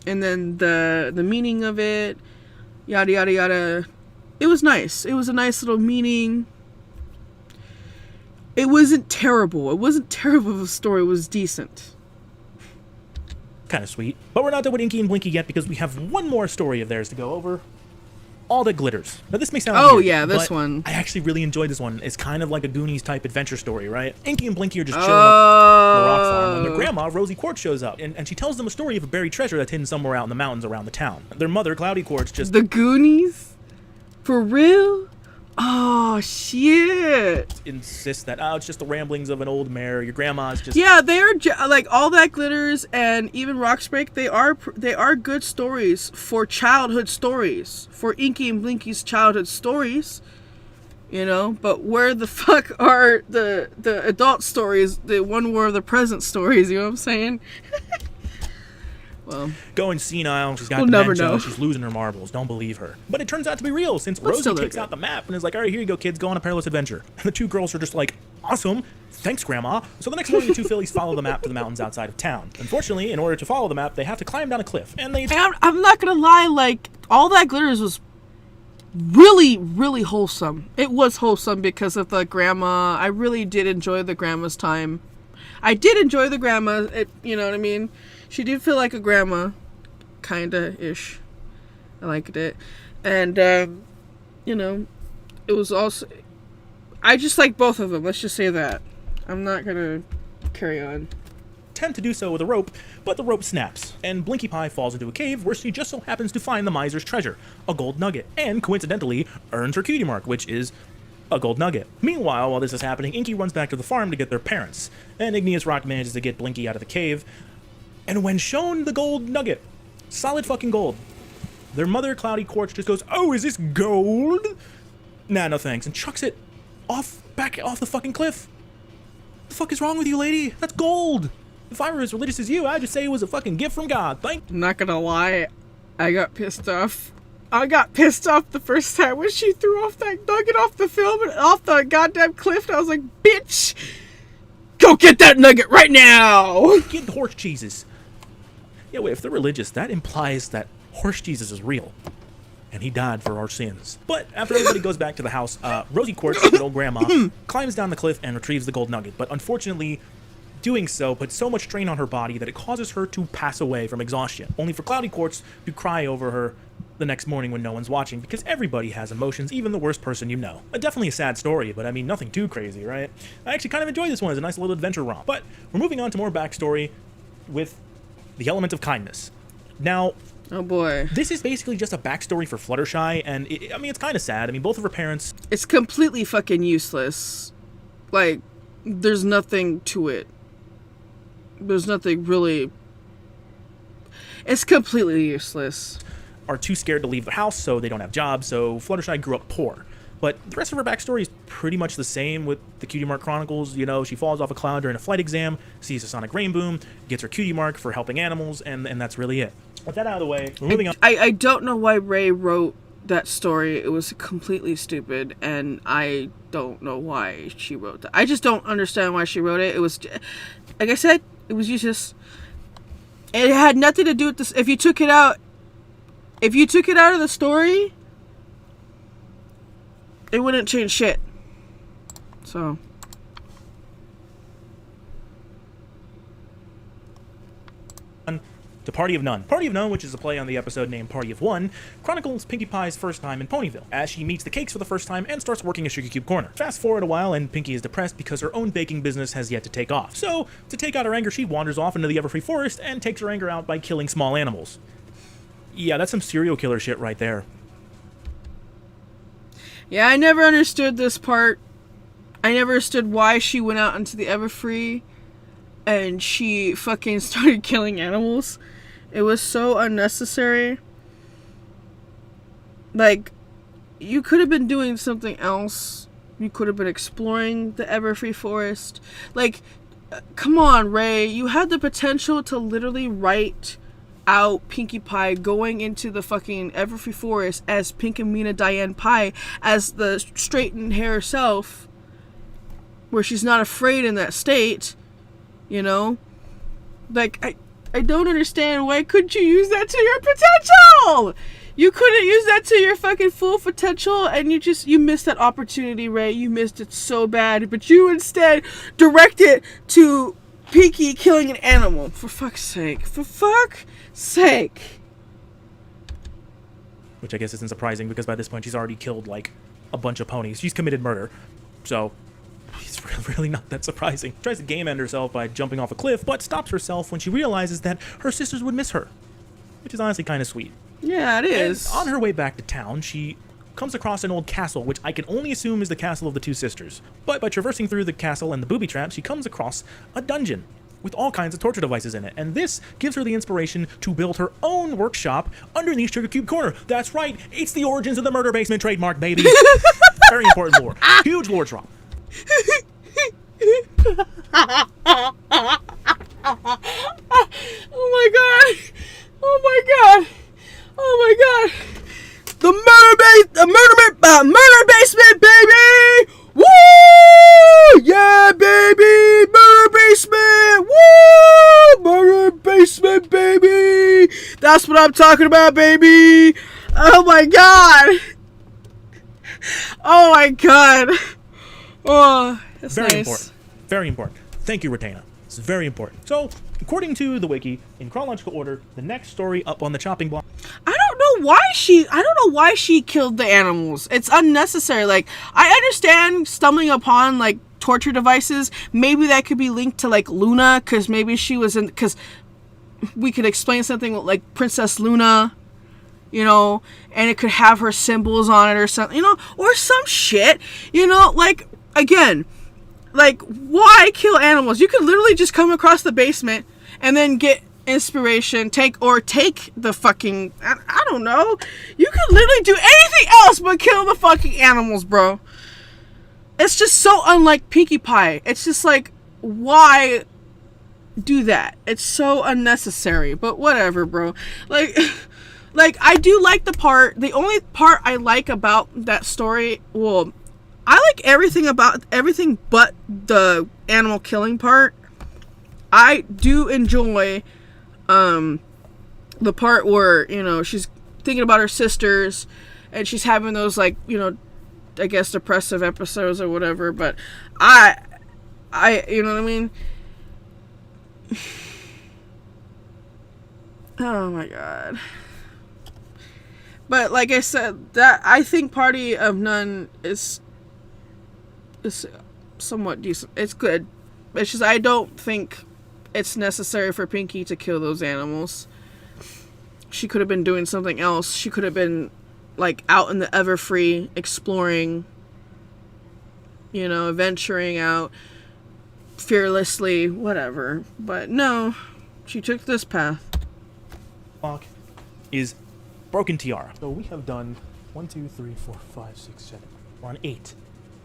And then the meaning of it, yada, yada, yada. It was nice. It was a nice little meaning. It wasn't terrible. It wasn't terrible of a story. It was decent. Kind of sweet. But we're not done with Inky and Blinky yet because we have one more story of theirs to go over. All That Glitters. Now this may sound weird, yeah, this but one. I actually really enjoyed this one. It's kind of like a Goonies type adventure story, right? Inky and Blinky are just chilling up the rock farm when their grandma, Rosie Quartz, shows up. And she tells them a story of a buried treasure that's hidden somewhere out in the mountains around the town. Their mother, Cloudy Quartz, just... The Goonies? For real? Oh, shit. insists that, it's just the ramblings of an old mare. Your grandma's just... Yeah, they are, like, All That Glitters and Even Rocks Break, they are good stories for childhood stories. For Inky and Blinky's childhood stories. You know? But where the fuck are the adult stories? The one were the present stories, you know what I'm saying? Well, going senile, she's got we'll never dementia, know. she's losing her marbles. Don't believe her. But it turns out to be real, since But Rosie still, they're takes good. out the map and is like, all right, here you go, kids, go on a perilous adventure. And the two girls are just like, awesome, thanks, Grandma. So the next morning, the two fillies follow the map to the mountains outside of town. Unfortunately, in order to follow the map, they have to climb down a cliff. And they... I'm not gonna lie, like, All That Glitters was really, really wholesome. It was wholesome because of the grandma. I really did enjoy the grandma's time. I did enjoy the grandma, you know what I mean? She did feel like a grandma. Kinda-ish. I liked it. And, you know, it was also... I just like both of them, let's just say that. I'm not gonna carry on. Attempt to do so with a rope, but the rope snaps, and Blinky Pie falls into a cave where she just so happens to find the miser's treasure, a gold nugget, and coincidentally earns her cutie mark, which is a gold nugget. Meanwhile, while this is happening, Inky runs back to the farm to get their parents, and Igneous Rock manages to get Blinky out of the cave, and when shown the gold nugget, solid fucking gold, their mother, Cloudy Quartz, just goes, oh, is this gold? Nah, no thanks, and chucks it back off the fucking cliff. What the fuck is wrong with you, lady? That's gold. If I were as religious as you, I'd just say it was a fucking gift from God. I'm not gonna lie, I got pissed off. I got pissed off the first time when she threw off that nugget off the film and off the goddamn cliff. And I was like, bitch, go get that nugget right now. Get horse cheeses. Yeah, wait, if they're religious, that implies that horse Jesus is real. And he died for our sins. But after everybody goes back to the house, Rosie Quartz, good old grandma, climbs down the cliff and retrieves the gold nugget. But unfortunately, doing so puts so much strain on her body that it causes her to pass away from exhaustion. Only for Cloudy Quartz to cry over her the next morning when no one's watching, because everybody has emotions, even the worst person you know. Definitely a sad story, but I mean, nothing too crazy, right? I actually kind of enjoyed this one as a nice little adventure romp. But we're moving on to more backstory with the element of kindness. Now, Oh boy. this is basically just a backstory for Fluttershy, and I mean, it's kind of sad. I mean, both of her parents... It's completely fucking useless. Like, there's nothing to it. There's nothing really... It's completely useless. are too scared to leave the house, so they don't have jobs, so Fluttershy grew up poor. But the rest of her backstory is pretty much the same with the Cutie Mark Chronicles. You know, she falls off a cloud during a flight exam, sees a sonic rainboom, gets her Cutie Mark for helping animals, and that's really it. With that out of the way, we're moving on. I don't know why Ray wrote that story. It was completely stupid, and I don't know why she wrote that. I just don't understand why she wrote it. It was, like I said, it was useless. It had nothing to do with this. If you took it out of the story, it wouldn't change shit. So. To Party of None. Party of None, which is a play on the episode named Party of One, chronicles Pinkie Pie's first time in Ponyville, as she meets the cakes for the first time and starts working a Sugar Cube Corner. Fast forward a while, and Pinkie is depressed because her own baking business has yet to take off. So, to take out her anger, she wanders off into the Everfree Forest and takes her anger out by killing small animals. Yeah, that's some serial killer shit right there. Yeah, I never understood this part. I never understood why she went out into the Everfree and she fucking started killing animals. It was so unnecessary. Like, you could have been doing something else. You could have been exploring the Everfree Forest. Like, come on, Ray. You had the potential to literally write out Pinkie Pie going into the fucking Everfree Forest as Pinkamena Diane Pie, as the straightened hair self, where she's not afraid in that state, you know? Like, I don't understand. Why couldn't you use that to your potential? You couldn't use that to your fucking full potential, and you missed that opportunity, Ray. You missed it so bad, but you instead direct it to Pinkie killing an animal. For fuck's sake. For fuck's sake. Which I guess isn't surprising, because by this point she's already killed, like, a bunch of ponies. She's committed murder. So, it's really not that surprising. Tries to game end herself by jumping off a cliff, but stops herself when she realizes that her sisters would miss her. Which is honestly kind of sweet. Yeah, it is. And on her way back to town, she comes across an old castle, which I can only assume is the castle of the two sisters. But by traversing through the castle and the booby traps, she comes across a dungeon with all kinds of torture devices in it. And this gives her the inspiration to build her own workshop underneath Sugar Cube Corner. That's right, it's the origins of the Murder Basement trademark, baby. Very important lore. Huge lore drop. Oh my god. Oh my god. Oh my god. The murder basement, baby. Woo! Yeah, baby. Murder basement. Woo! Murder basement, baby. That's what I'm talking about, baby. Oh my god. Oh my god. Oh, that's very nice. important. Very important. Thank you, Retaina. It's very important. So, according to the wiki, in chronological order, the next story up on the chopping block. I don't know why she killed the animals. It's unnecessary. Like, I understand stumbling upon like torture devices. Maybe that could be linked to like Luna, because maybe she was in. Because we could explain something like Princess Luna, you know, and it could have her symbols on it or something, you know, or some shit, you know. Like, again, like, why kill animals? You could literally just come across the basement and then get inspiration, take the fucking, I don't know. You could literally do anything else but kill the fucking animals, bro. It's just so unlike Pinkie Pie. It's just like, why do that? It's so unnecessary, but whatever, bro. Like, I do like the only part I like about that story, well, I like everything but the animal killing part. I do enjoy the part where, you know, she's thinking about her sisters and she's having those, like, you know, I guess depressive episodes or whatever, but I you know what I mean? Oh my god. But like I said, that I think Party of None is somewhat decent. It's good. It's just I don't think it's necessary for Pinkie to kill those animals. She could have been doing something else. She could have been like out in the Everfree exploring, you know, venturing out fearlessly, whatever. But no, she took this path. Block is Broken Tiara. So we have done 1, 2, 3, 4, 5, 6, 7. We're on 8.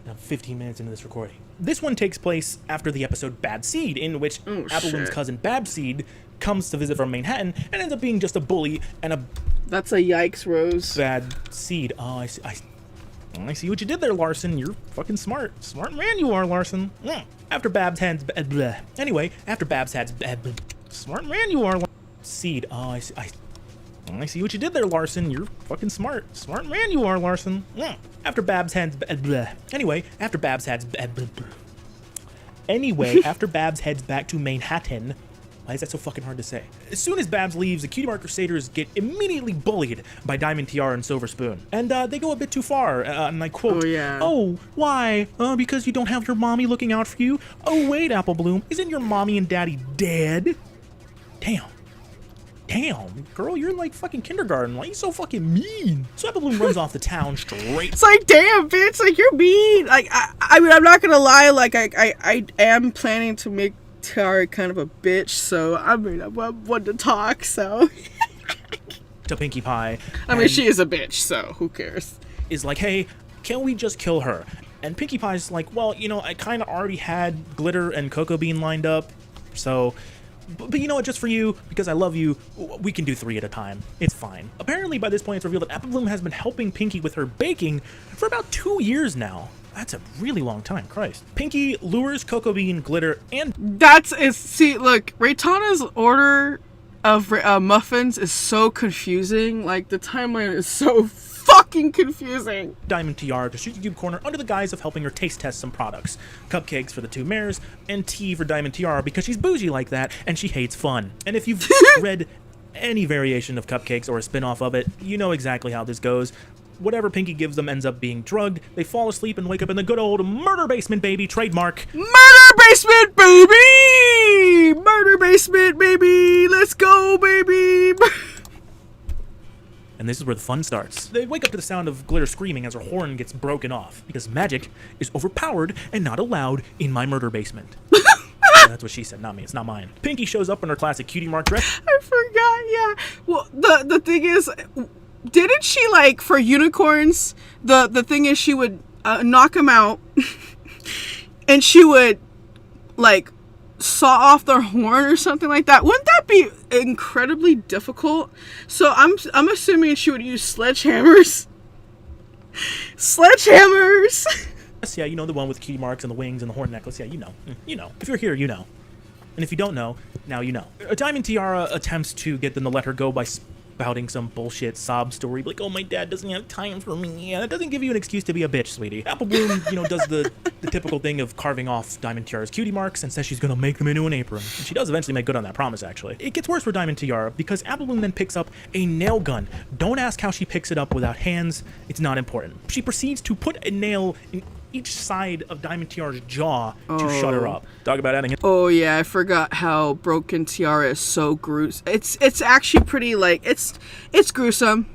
Now 15 minutes into this recording. This one takes place after the episode Bad Seed, in which Applewoon's cousin Babseed comes to visit from Manhattan and ends up being just a bully and a... That's a yikes, Rose. Bad Seed. Oh, I see what you did there, Larson. You're fucking smart. Smart man you are, Larson. After Babs had... Anyway, after Babs had... Smart man you are, Seed. Oh, I see what you did there, Larson. You're fucking smart. Smart man you are, Larson. After Babs heads... Anyway, after Babs heads... Anyway, after Babs heads back to Manhattan... Why is that so fucking hard to say? As soon as Babs leaves, the Cutie Mark Crusaders get immediately bullied by Diamond Tiara and Silver Spoon. And they go a bit too far, and I quote, "Oh, yeah. Oh, why? Because you don't have your mommy looking out for you? Oh, wait, Apple Bloom, isn't your mommy and daddy dead? Damn, girl, you're in like fucking kindergarten. Why are you so fucking mean?" So Apple Bloom runs off the town straight. It's like, damn, bitch, like, you're mean. Like, I mean, I'm not gonna lie, like, I am planning to make Tiara kind of a bitch, so I mean, I want to talk, so. To Pinkie Pie. I mean, she is a bitch, so who cares? is like, hey, can we just kill her? And Pinkie Pie's like, well, you know, I kind of already had Glitter and Cocoa Bean lined up, so... But you know what, just for you, because I love you, we can do 3 at a time. It's fine. Apparently, by this point, it's revealed that Apple Bloom has been helping Pinkie with her baking for about 2 years now. That's a really long time, Christ. Pinkie lures Cocoa Bean, Glitter, and... See, look, Raytana's order of muffins is so confusing. Like, the timeline is so fucking confusing. Diamond Tiara to Sugar Cube Corner under the guise of helping her taste test some products. Cupcakes for the 2 mares, and tea for Diamond Tiara because she's bougie like that and she hates fun. And if you've read any variation of Cupcakes or a spin-off of it, you know exactly how this goes. Whatever Pinkie gives them ends up being drugged. They fall asleep and wake up in the good old murder basement, baby. Trademark. Murder basement, baby! Murder basement, baby! Let's go, baby! And this is where the fun starts. They wake up to the sound of Glitter screaming as her horn gets broken off, because magic is overpowered and not allowed in my murder basement. That's what she said, not me. It's not mine. Pinkie shows up in her classic cutie mark dress. I forgot, yeah. Well, the thing is, didn't she, like, for unicorns, the thing is she would knock them out, and she would, like, saw off their horn or something like that. Wouldn't that be incredibly difficult? So I'm assuming she would use sledgehammers. Sledgehammers! Yeah, you know, the one with cutie marks and the wings and the horn necklace. Yeah, you know. You know. If you're here, you know. And if you don't know, now you know. Diamond Tiara attempts to get them to let her go by spouting some bullshit sob story, like, oh, my dad doesn't have time for me. Yeah, that doesn't give you an excuse to be a bitch, sweetie. Apple Bloom, you know, does the typical thing of carving off Diamond Tiara's cutie marks and says she's gonna make them into an apron. And she does eventually make good on that promise, actually. It gets worse for Diamond Tiara because Apple Bloom then picks up a nail gun. Don't ask how she picks it up without hands. It's not important. She proceeds to put a nail in each side of Diamond Tiara's jaw to shut her up. Talk about adding it. Oh yeah, I forgot how Broken Tiara is so gruesome. It's actually pretty, like, it's gruesome.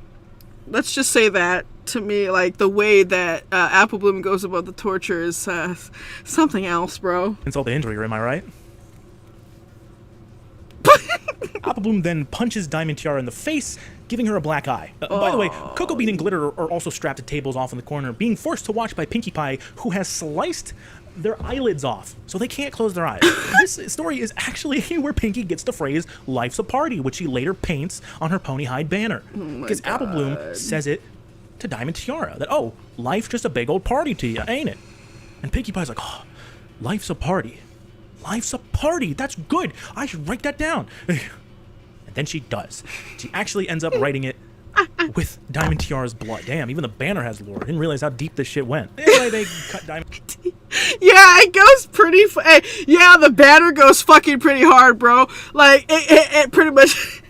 Let's just say that. To me, like, the way that Apple Bloom goes about the torture is something else, bro. Insult to injury, am I right? Apple Bloom then punches Diamond Tiara in the face, giving her a black eye. By the way, Cocoa Bean and Glitter are also strapped to tables off in the corner, being forced to watch by Pinkie Pie, who has sliced their eyelids off, so they can't close their eyes. This story is actually where Pinkie gets the phrase, life's a party, which she later paints on her pony hide banner. Because Apple Bloom says it to Diamond Tiara, that, oh, life's just a big old party to you, ain't it? And Pinkie Pie's like, oh, life's a party. Life's a party. That's good. I should write that down. And then she does. She actually ends up writing it with Diamond Tiara's blood. Damn, even the banner has lore. I didn't realize how deep this shit went. Anyway, they cut Diamond. Yeah, it goes pretty. Yeah, the banner goes fucking pretty hard, bro. Like it pretty much.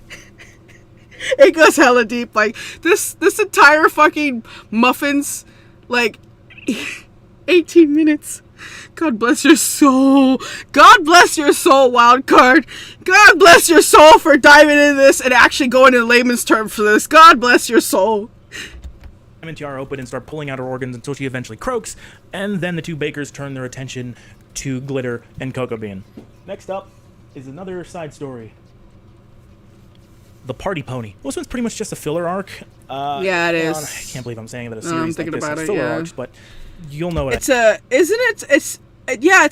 It goes hella deep. Like this entire fucking Muffins, like 18 minutes. God bless your soul. God bless your soul, Wildcard. God bless your soul for diving into this and actually going in layman's terms for this. God bless your soul. Diamond Tiara open and start pulling out her organs until she eventually croaks, and then the 2 bakers turn their attention to Glitter and Cocoa Bean. Next up is another side story. The Party Pony. Well, this one's pretty much just a filler arc. Yeah, it is. I can't believe I'm saying that a series like this has it, filler yeah. arcs, but you'll know it. It's a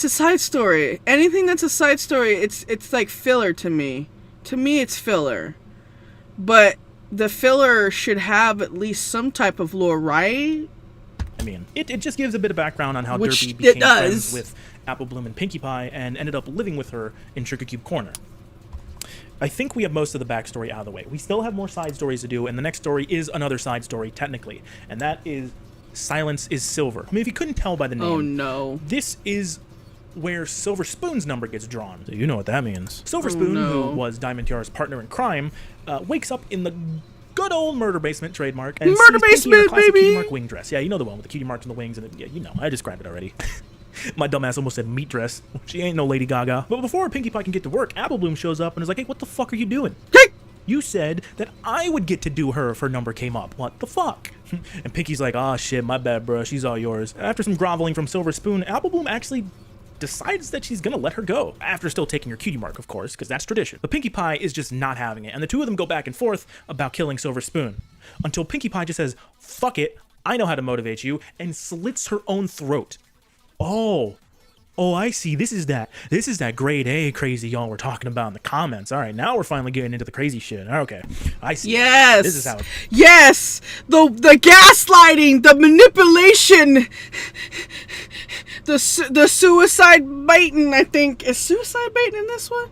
side story. Anything that's a side story, it's like filler to me. To me, it's filler. But the filler should have at least some type of lore, right? I mean, it just gives a bit of background on how Derpy became friends with Apple Bloom and Pinkie Pie and ended up living with her in Sugar Cube Corner. I think we have most of the backstory out of the way. We still have more side stories to do, and the next story is another side story, technically. And that is Silence is Silver. I mean, if you couldn't tell by the name... Oh, no. This is where Silver Spoon's number gets drawn. So you know what that means. Silver Spoon, who was Diamond Tiara's partner in crime, wakes up in the good old murder basement, trademark, and murder sees Pinkie in her classic baby! cutie mark wing dress. Yeah, you know the one with the cutie marks and the wings, and yeah, you know, I described it already. My dumbass almost said meat dress. She ain't no Lady Gaga. But before Pinkie Pie can get to work, Apple Bloom shows up and is like, hey, what the fuck are you doing? Hey! You said that I would get to do her if her number came up. What the fuck? And Pinkie's like, oh shit, my bad, bro. She's all yours. After some groveling from Silver Spoon, Apple Bloom actually decides that she's gonna let her go. After still taking her cutie mark, of course, because that's tradition. But Pinkie Pie is just not having it, and the 2 of them go back and forth about killing Silver Spoon. Until Pinkie Pie just says, fuck it, I know how to motivate you, and slits her own throat. Oh, I see. This is that grade A crazy y'all were talking about in the comments. All right, now we're finally getting into the crazy shit. Okay, I see. Yes. This is how. Yes. The gaslighting, the manipulation, the suicide baiting. I think is suicide baiting in this one.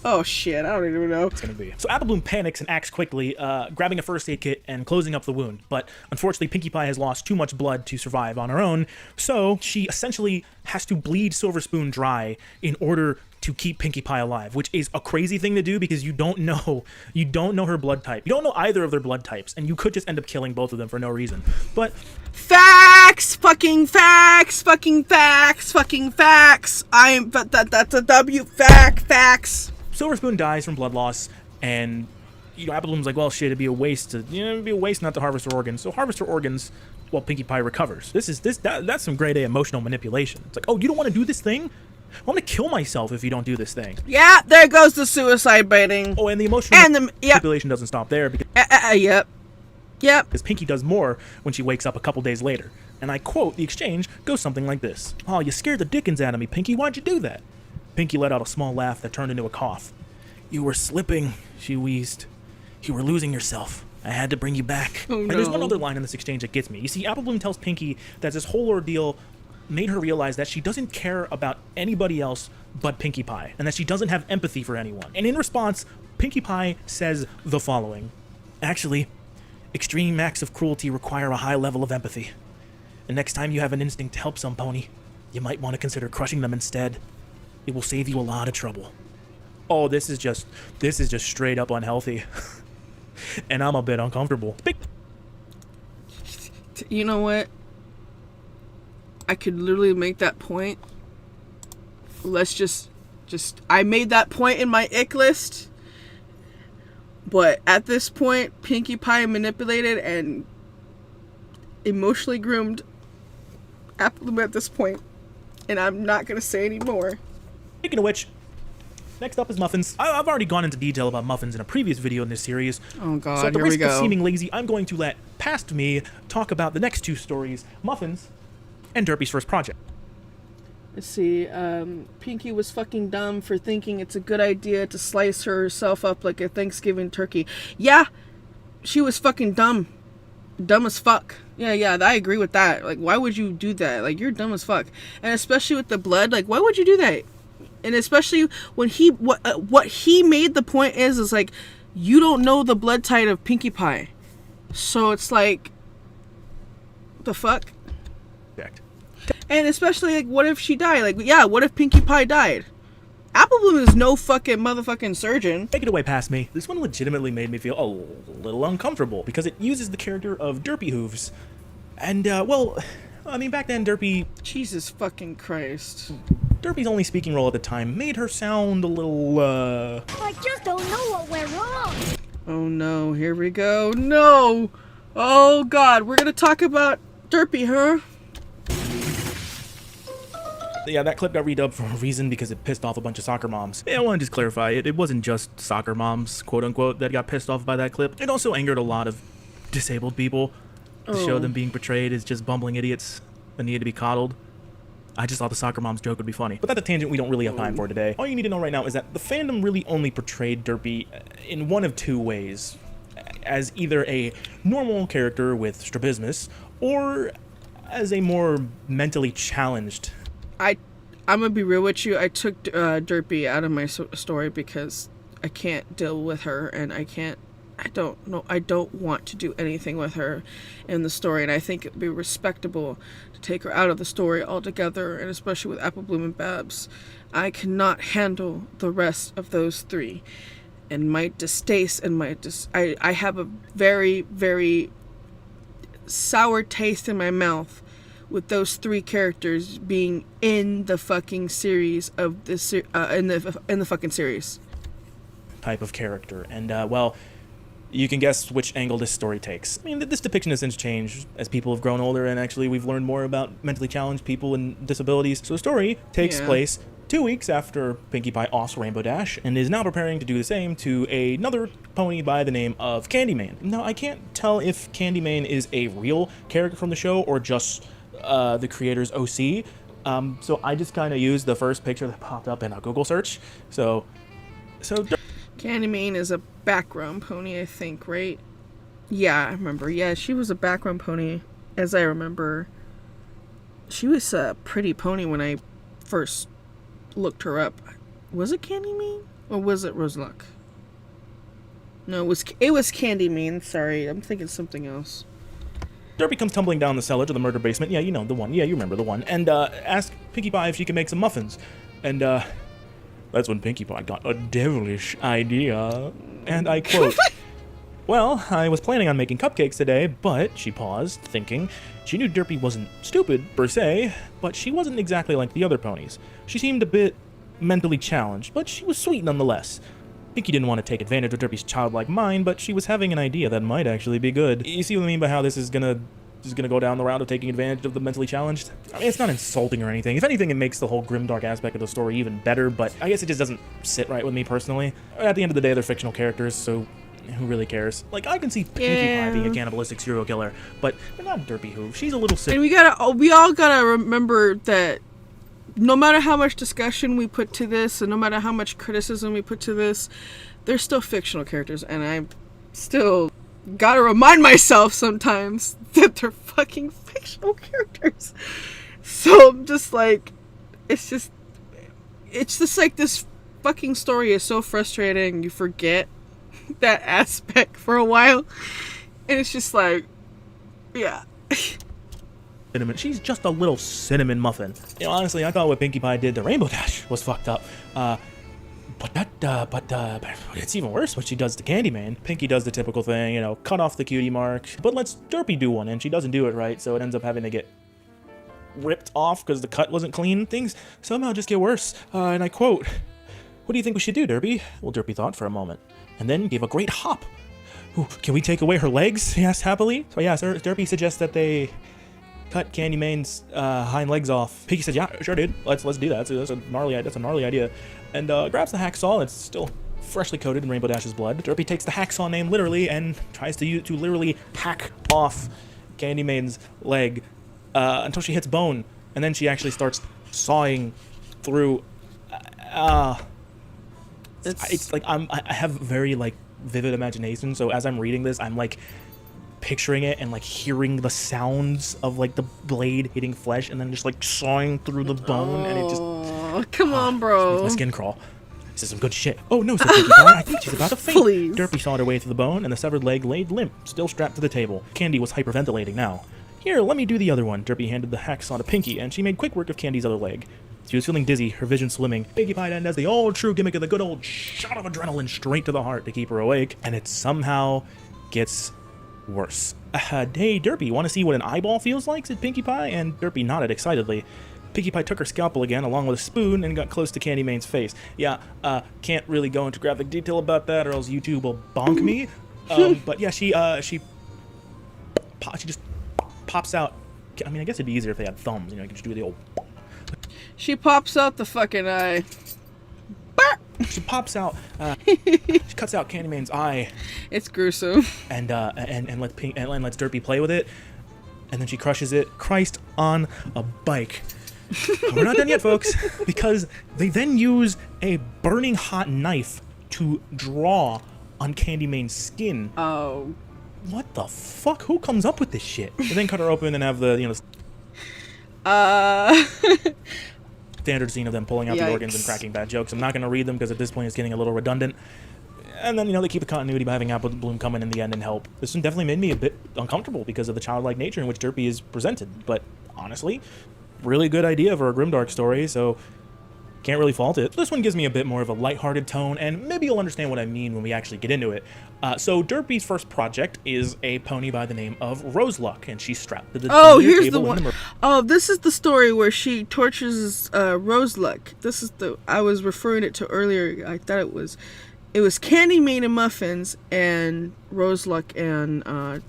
Oh shit, I don't even know. It's gonna be. So Apple Bloom panics and acts quickly, grabbing a first aid kit and closing up the wound. But unfortunately, Pinkie Pie has lost too much blood to survive on her own, so she essentially has to bleed Silver Spoon dry in order to keep Pinkie Pie alive, which is a crazy thing to do because you don't know her blood type. You don't know either of their blood types, and you could just end up killing both of them for no reason. But facts, fucking facts, fucking facts, fucking facts. That's a W. Facts. Silver Spoon dies from blood loss, and Apple Bloom's like, well, shit, it'd be a waste not to harvest her organs. So harvest her organs while Pinkie Pie recovers. That's some grade A emotional manipulation. It's like, oh, you don't want to do this thing? I want to kill myself if you don't do this thing. Yeah, there goes the suicide baiting. Oh, and the emotional manipulation doesn't stop there because yep. Because Pinkie does more when she wakes up a couple days later. And I quote, the exchange goes something like this. Oh, you scared the dickens out of me, Pinkie. Why'd you do that? Pinkie let out a small laugh that turned into a cough. You were slipping, she wheezed. You were losing yourself. I had to bring you back. Oh, no. And there's one other line in this exchange that gets me. You see, Apple Bloom tells Pinkie that this whole ordeal made her realize that she doesn't care about anybody else but Pinkie Pie, and that she doesn't have empathy for anyone. And in response, Pinkie Pie says the following. Actually, extreme acts of cruelty require a high level of empathy. And next time you have an instinct to help some pony, you might want to consider crushing them instead. It will save you a lot of trouble. Oh, this is just straight up unhealthy. And I'm a bit uncomfortable. You know what? I could literally make that point. Let's just I made that point in my ick list. But at this point, Pinkie Pie manipulated and emotionally groomed Apple Bloom at this point. And I'm not going to say any more. Speaking of which, next up is Muffins. I've already gone into detail about Muffins in a previous video in this series. Oh god, so at the here we risk go. of seeming lazy, I'm going to let Past Me talk about the next two stories, Muffins and Derpy's first project. Let's see, Pinkie was fucking dumb for thinking it's a good idea to slice herself up like a Thanksgiving turkey. Yeah, she was fucking dumb. Dumb as fuck. Yeah, I agree with that. Like, why would you do that? Like, you're dumb as fuck. And especially with the blood, like, why would you do that? And especially when what he made the point is like, you don't know the blood type of Pinkie Pie. So it's like, the fuck? And especially, like, what if she died? Like, yeah, what if Pinkie Pie died? Apple Bloom is no fucking motherfucking surgeon. Take it away, Past Me. This one legitimately made me feel a little uncomfortable because it uses the character of Derpy Hooves. And, well, I mean, back then, Derpy... Jesus fucking Christ. Derpy's only speaking role at the time made her sound a little, I just don't know what went wrong. Oh no, here we go. No! Oh god, we're gonna talk about Derpy, huh? Yeah, that clip got redubbed for a reason because it pissed off a bunch of soccer moms. Yeah, I want to just clarify, it wasn't just soccer moms, quote-unquote, that got pissed off by that clip. It also angered a lot of disabled people to show them being portrayed as just bumbling idiots that needed to be coddled. I just thought the soccer mom's joke would be funny. But that's a tangent we don't really have time for today. All you need to know right now is that the fandom really only portrayed Derpy in one of two ways. As either a normal character with strabismus, or as a more mentally challenged. I'm gonna be real with you. I took Derpy out of my story because I can't deal with her, and I don't want to do anything with her in the story, and I think it would be respectable to take her out of the story altogether, and especially with Apple Bloom and Babs. I cannot handle the rest of those three, and my distaste and I have a very, very sour taste in my mouth with those three characters being in the fucking series of this in the fucking series. Type of character, and well, you can guess which angle this story takes. I mean, this depiction has since changed as people have grown older, and actually we've learned more about mentally challenged people and disabilities. So the story takes place 2 weeks after Pinkie Pie offs Rainbow Dash, and is now preparing to do the same to another pony by the name of Candymane. Now, I can't tell if Candymane is a real character from the show or just the creator's OC, so I just kind of used the first picture that popped up in a Google search. So Candymane is a background pony, I think, right? Yeah, I remember. Yeah, she was a background pony, as I remember. She was a pretty pony when I first looked her up. Was it Candymane? Or was it Roseluck? No, it was Candymane. Sorry, I'm thinking something else. Derpy comes tumbling down the cellar to the murder basement. Yeah, you know, the one. Yeah, you remember the one. And asks Pinkie Pie if she can make some muffins. And that's when Pinkie Pie got a devilish idea. And I quote, "Well, I was planning on making cupcakes today," but she paused, thinking. She knew Derpy wasn't stupid, per se, but she wasn't exactly like the other ponies. She seemed a bit mentally challenged, but she was sweet nonetheless. Pinkie didn't want to take advantage of Derpy's childlike mind, but she was having an idea that might actually be good. You see what I mean by how this is gonna go down the route of taking advantage of the mentally challenged? I mean, it's not insulting or anything. If anything, it makes the whole grimdark aspect of the story even better, but I guess it just doesn't sit right with me personally. At the end of the day, they're fictional characters, so who really cares? Like, I can see Pinkie Pie being a cannibalistic serial killer, but not Derpy Who. She's a little sick. And we all gotta remember that no matter how much discussion we put to this, and no matter how much criticism we put to this, they're still fictional characters, and I still gotta remind myself sometimes that they're fucking fictional characters. So I'm just like, it's just like this fucking story is so frustrating, you forget that aspect for a while, and it's just like, yeah. Cinnamon. She's just a little cinnamon muffin. You know, honestly, I thought what Pinkie Pie did to Rainbow Dash was fucked up. But it's even worse what she does to Candymane. Pinkie does the typical thing, you know, cut off the cutie mark, but lets Derpy do one, and she doesn't do it right, so it ends up having to get ripped off because the cut wasn't clean. Things somehow just get worse. And I quote, "What do you think we should do, Derpy?" Well, Derpy thought for a moment, and then gave a great hop. "Ooh, can we take away her legs?" he asked happily. So yeah, Derpy suggests that they cut Candymane's hind legs off. Pinkie said, "Yeah, sure, dude. Let's do that. That's a gnarly idea." And grabs the hacksaw. It's still freshly coated in Rainbow Dash's blood. Derpy takes the hacksaw name literally and tries to literally hack off Candymane's leg until she hits bone, and then she actually starts sawing through. It's like I have very like vivid imagination, so as I'm reading this, I'm like picturing it and like hearing the sounds of like the blade hitting flesh and then just like sawing through the bone, and it just come on, bro. Makes my skin crawl. This is some good shit. Oh no, said Pinkie Pie. I think she's about to faint. Please. Derpy sawed her way through the bone, and the severed leg laid limp, still strapped to the table. Candy was hyperventilating now. "Here, let me do the other one." Derpy handed the hacksaw to Pinkie, and she made quick work of Candy's other leg. She was feeling dizzy, her vision swimming. Pinkie Pie then does the old true gimmick of the good old shot of adrenaline straight to the heart to keep her awake, and it somehow gets worse. "Hey, Derpy, want to see what an eyeball feels like?" said Pinkie Pie, and Derpy nodded excitedly. Pinkie Pie took her scalpel again, along with a spoon, and got close to Candymane's face. Yeah, can't really go into graphic detail about that, or else YouTube will bonk me. But yeah, she just pops out. I mean, I guess it'd be easier if they had thumbs. You know, you could just do the old. She pops out the fucking eye. She pops out. She cuts out Candymane's eye. It's gruesome. And lets Derpy play with it, and then she crushes it. Christ on a bike. We're not done yet, folks, because they then use a burning hot knife to draw on Candymane's skin. Oh. What the fuck? Who comes up with this shit? And then cut her open and have the, you know, standard scene of them pulling out the organs and cracking bad jokes. I'm not going to read them because at this point it's getting a little redundant. And then, you know, they keep the continuity by having Apple Bloom come in the end and help. This one definitely made me a bit uncomfortable because of the childlike nature in which Derpy is presented. But honestly, really good idea for a grimdark story, so can't really fault it. This one gives me a bit more of a lighthearted tone, and maybe you'll understand what I mean when we actually get into it. So Derpy's first project is a pony by the name of Roseluck, and she's strapped to the here's the one. This is the story where she tortures Roseluck. This is the I was referring it to earlier. I thought it was Candymane and Muffins and Roseluck and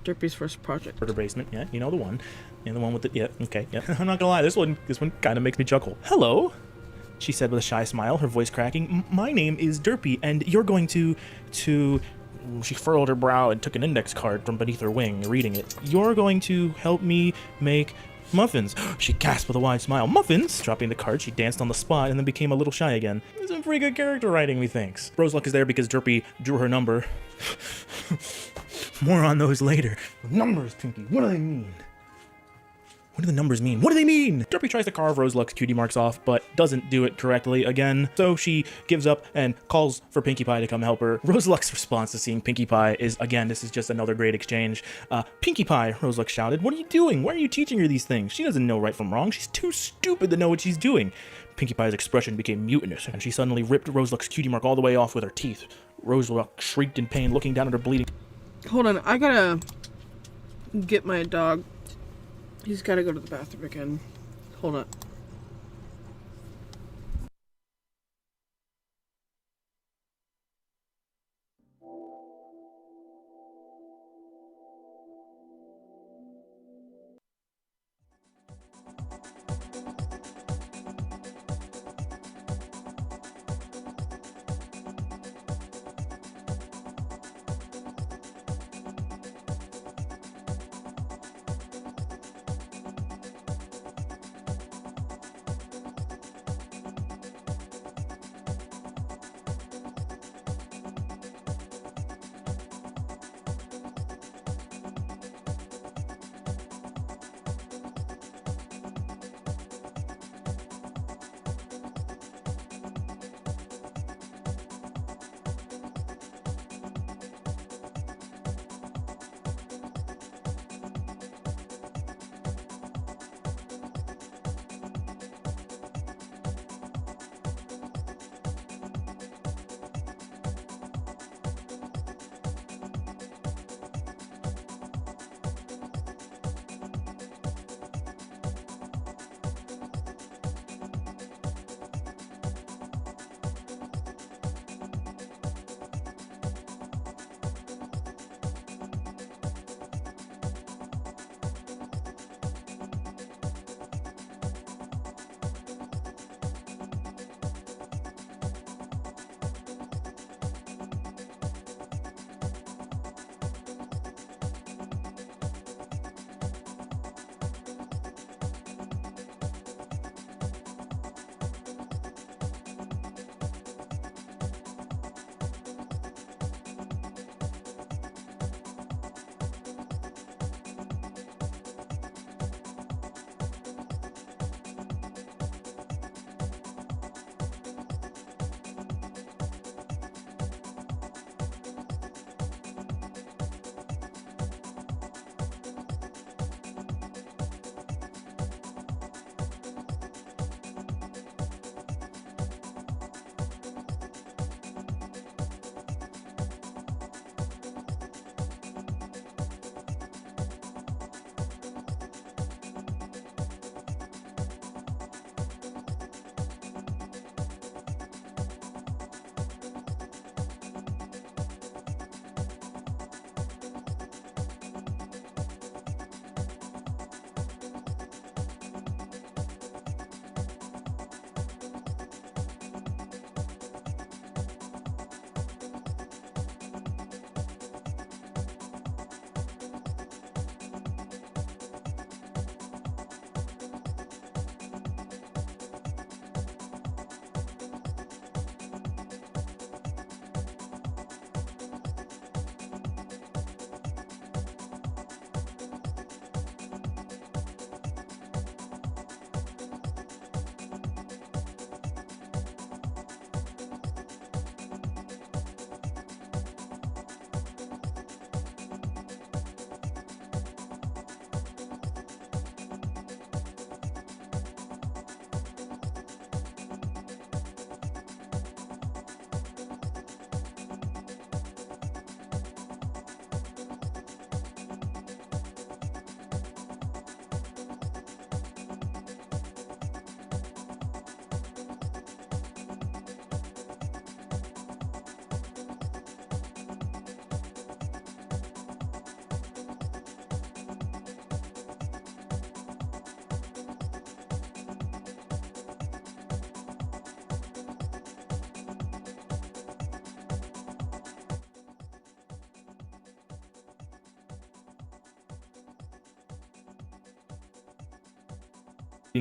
Derpy's first project. Murder basement, yeah, you know the one. And the one with the, yeah, okay, yeah. I'm not gonna lie, this one kind of makes me chuckle. Hello, she said with a shy smile, her voice cracking. My name is Derpy, and you're going to... She furrowed her brow and took an index card from beneath her wing, reading it. You're going to help me make muffins. She gasped with a wide smile. Muffins? Dropping the card, she danced on the spot and then became a little shy again. Some pretty good character writing, methinks. Roseluck is there because Derpy drew her number. More on those later. Numbers, Pinky, what do they mean? What do the numbers mean? What do they mean? Derpy tries to carve Roseluck's cutie marks off, but doesn't do it correctly again. So she gives up and calls for Pinkie Pie to come help her. Roseluck's response to seeing Pinkie Pie is, again, this is just another great exchange. Pinkie Pie, Roseluck shouted, what are you doing? Why are you teaching her these things? She doesn't know right from wrong. She's too stupid to know what she's doing. Pinkie Pie's expression became mutinous, and she suddenly ripped Roseluck's cutie mark all the way off with her teeth. Roseluck shrieked in pain, looking down at her bleeding. Hold on, I gotta get my dog. He's gotta go to the bathroom again. Hold on.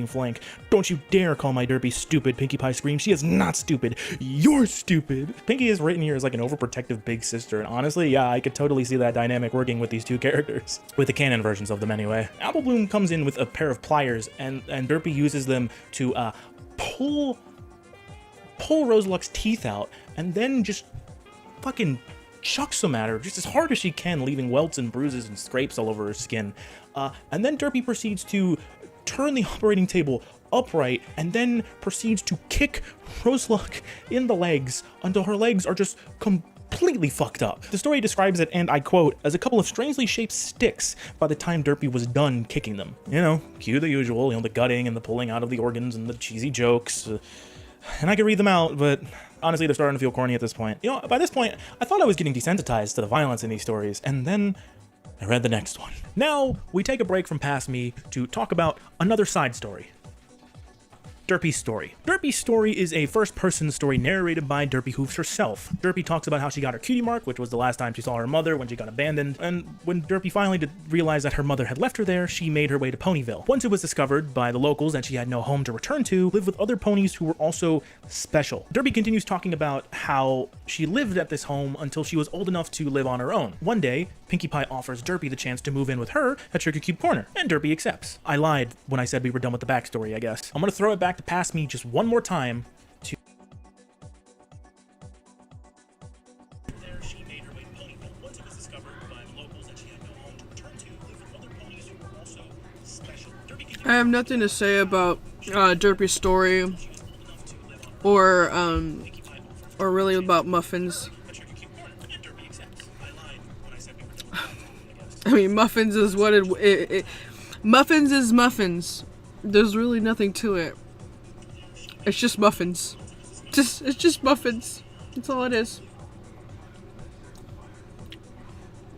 flank. Don't you dare call my Derpy stupid, Pinkie Pie screams. She is not stupid. You're stupid. Pinkie is written here as like an overprotective big sister, and honestly, yeah, I could totally see that dynamic working with these two characters. With the canon versions of them anyway. Apple Bloom comes in with a pair of pliers, and Derpy uses them to pull Roseluck's teeth out, and then just fucking chucks them at her just as hard as she can, leaving welts and bruises and scrapes all over her skin. And then Derpy proceeds to turn the operating table upright and then proceeds to kick Roseluck in the legs until her legs are just completely fucked up. The story describes it, and I quote, as a couple of strangely shaped sticks by the time Derpy was done kicking them. You know, cue the usual, the gutting and the pulling out of the organs and the cheesy jokes. And I could read them out, but honestly, they're starting to feel corny at this point. You know, by this point, I thought I was getting desensitized to the violence in these stories, and then I read the next one. Now, we take a break from Past Me to talk about another side story. Derpy's story. Derpy's story is a first-person story narrated by Derpy Hooves herself. Derpy talks about how she got her cutie mark, which was the last time she saw her mother when she got abandoned, and when Derpy finally did realize that her mother had left her there, she made her way to Ponyville. Once it was discovered by the locals that she had no home to return to, lived with other ponies who were also special. Derpy continues talking about how she lived at this home until she was old enough to live on her own. One day, Pinkie Pie offers Derpy the chance to move in with her at Sugar Cube Corner, and Derpy accepts. I lied when I said we were done with the backstory, I guess. I'm gonna throw it back to Past Me just one more time to... There she made her way to Ponyville. Once it was discovered by the locals that she had no home to return to, lived with other ponies who were also special. I have nothing to say about Derpy's story or really about Muffins. I mean, Muffins is what Muffins is Muffins. There's really nothing to it. It's just Muffins. It's just Muffins. That's all it is.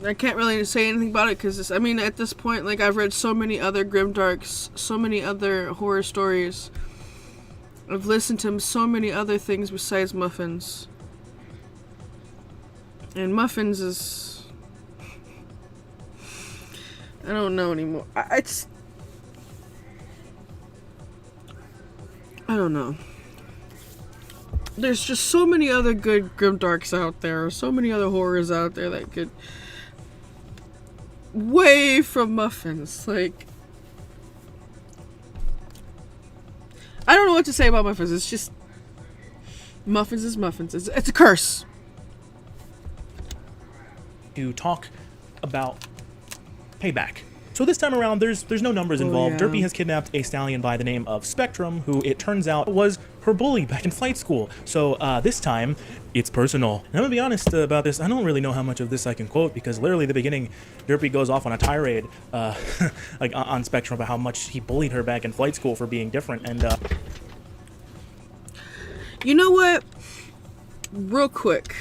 I can't really say anything about it because, I mean, at this point, like, I've read so many other grimdarks, so many other horror stories. I've listened to so many other things besides Muffins. And Muffins is... I don't know anymore. I don't know. There's just so many other good grimdarks out there, so many other horrors out there that could... way from Muffins. Like... I don't know what to say about Muffins. It's just... Muffins is Muffins. It's a curse. To talk about payback. So this time around, there's no numbers involved. Yeah. Derpy has kidnapped a stallion by the name of Spectrum, who it turns out was her bully back in flight school. So this time, it's personal. And I'm gonna be honest about this, I don't really know how much of this I can quote, because literally at the beginning, Derpy goes off on a tirade like on Spectrum about how much he bullied her back in flight school for being different. And you know what? Real quick,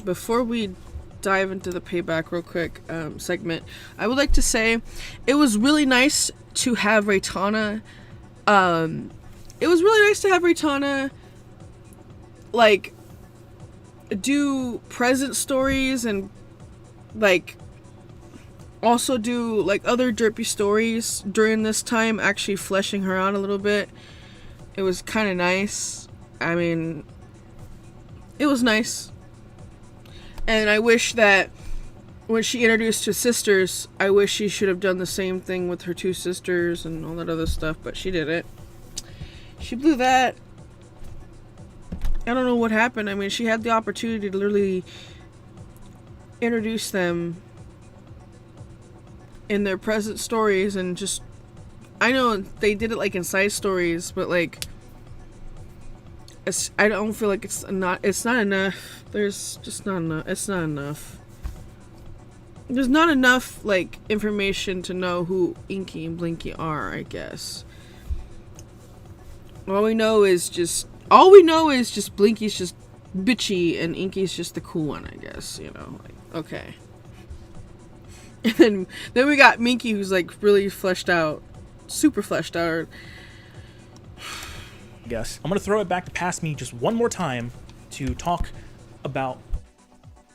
before we dive into the payback real quick segment, I would like to say it was really nice to have Raytana like do present stories and like also do like other Derpy stories during this time, actually fleshing her out a little bit. It was kind of nice. I mean, it was nice. And I wish that when she introduced her sisters, I wish she should have done the same thing with her two sisters and all that other stuff, but she didn't. She blew that. I don't know what happened. I mean, she had the opportunity to literally introduce them in their present stories and just... I know they did it like in side stories, but like... I don't feel like it's not enough. There's just not enough. It's not enough. There's not enough like information to know who Inky and Blinky are, I guess. All we know is just Blinky's just bitchy and Inky's just the cool one, I guess, you know. Like, okay. And then we got Minky, who's like really fleshed out, super fleshed out. guess. I'm gonna throw it back to Past Me just one more time to talk about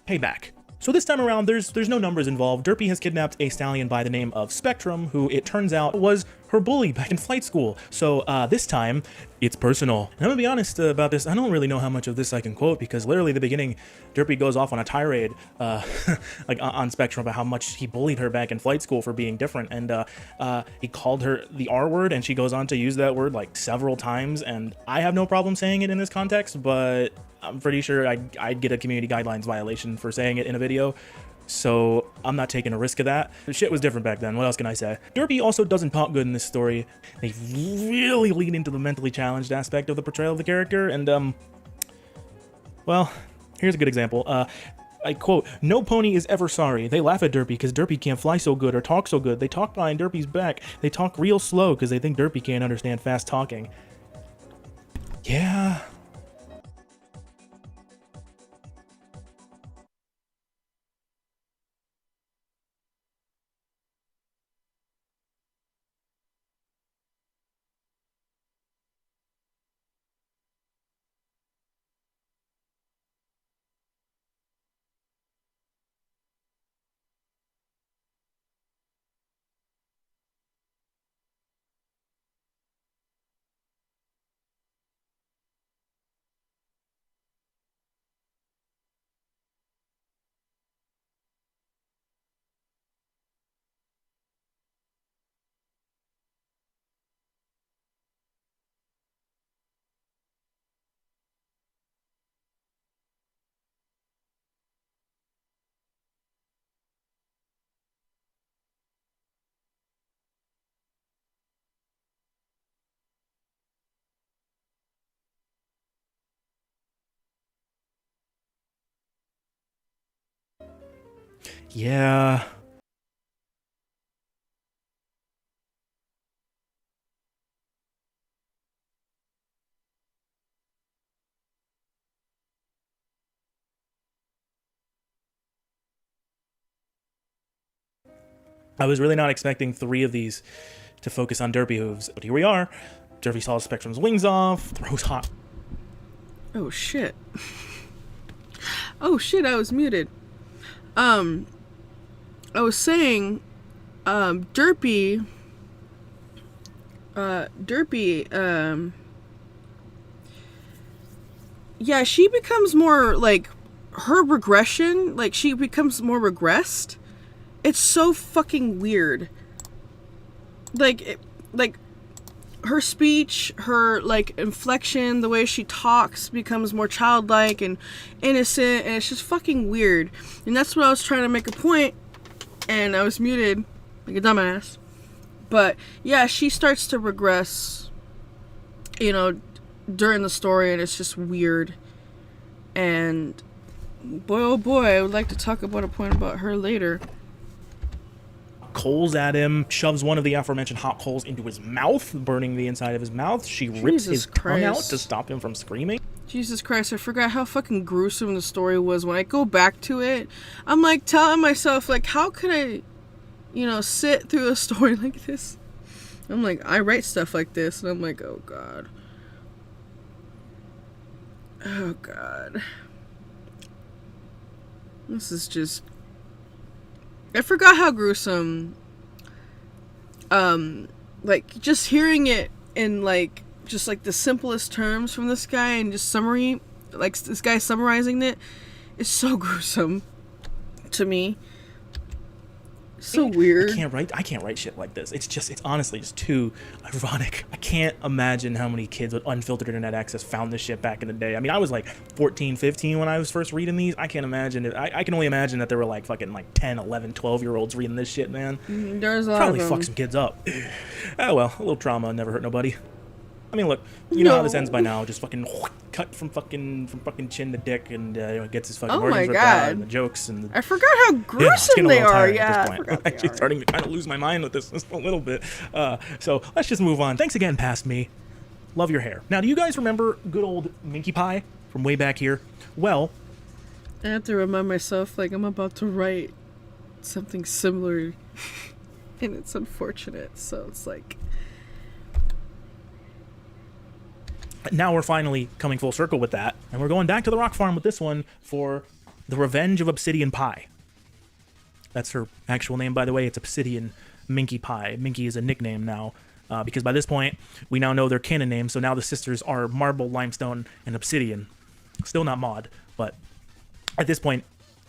payback. So this time around, there's no numbers involved. Derpy has kidnapped a stallion by the name of Spectrum, who it turns out was her bully back in flight school. So this time, it's personal. And I'm gonna be honest about this. I don't really know how much of this I can quote because literally the beginning, Derpy goes off on a tirade, like on Spectrum about how much he bullied her back in flight school for being different, and he called her the R word, and she goes on to use that word like several times. And I have no problem saying it in this context, but I'm pretty sure I'd get a community guidelines violation for saying it in a video. So I'm not taking a risk of that. The shit was different back then. What else can I say? Derpy also doesn't talk good in this story. They really lean into the mentally challenged aspect of the portrayal of the character. And, well, here's a good example. I quote, "No pony is ever sorry. They laugh at Derpy because Derpy can't fly so good or talk so good. They talk behind Derpy's back. They talk real slow because they think Derpy can't understand fast talking." Yeah. Yeah. I was really not expecting 3 of these to focus on Derpy hooves, but here we are. Derpy saws Spectrum's wings off, throws hot. Oh shit. Oh shit, I was muted. I was saying, Derpy, yeah, she becomes more, like, her regression, like, she becomes more regressed. It's so fucking weird. Like, her speech, her, like, inflection, the way she talks becomes more childlike and innocent, and it's just fucking weird. And that's what I was trying to make a point, and I was muted like a dumbass. But yeah, she starts to regress, you know, during the story, and it's just weird. And boy, oh boy, I would like to talk about a point about her later. Coals at him, shoves one of the aforementioned hot coals into his mouth, burning the inside of his mouth. She rips his tongue out to stop him from screaming. Jesus Christ, I forgot how fucking gruesome the story was. When I go back to it, I'm like telling myself, like, how could I, you know, sit through a story like this? I'm like, I write stuff like this, and I'm like, oh god. Oh god. This is just... I forgot how gruesome, like, just hearing it in, like, just, like, the simplest terms from this guy and just summary, like, this guy summarizing it is so gruesome to me. So weird. I can't write shit like this. It's honestly just too ironic. I can't imagine how many kids with unfiltered internet access found this shit back in the day. I mean, I was like 14, 15 when I was first reading these. I can't imagine it. I can only imagine that there were like fucking like 10, 11, 12-year-olds reading this shit, man. There's a lot Probably of them. fuck some kids up. Oh well, a little trauma never hurt nobody. I mean, look, you know how this ends by now. Just fucking cut from fucking chin to dick, and gets his fucking Oh my organs ripped out, God. and the jokes and I forgot how it's gruesome getting a they little are. tiring Yeah, at I this point. forgot I'm they actually are. starting to kind of lose my mind with this just a little bit. So let's just move on. Thanks again, past me. Love your hair. Now, do you guys remember good old Minky Pie from way back here? Well, I have to remind myself, like, I'm about to write something similar, and it's unfortunate. So it's like, now we're finally coming full circle with that, and we're going back to the rock farm with this one for The Revenge of Obsidian Pie. That's her actual name, by the way. It's Obsidian Minky Pie. Minky is a nickname now. because by this point, we now know their canon names, so now the sisters are Marble, Limestone, and Obsidian. Still not Maud, but at this point,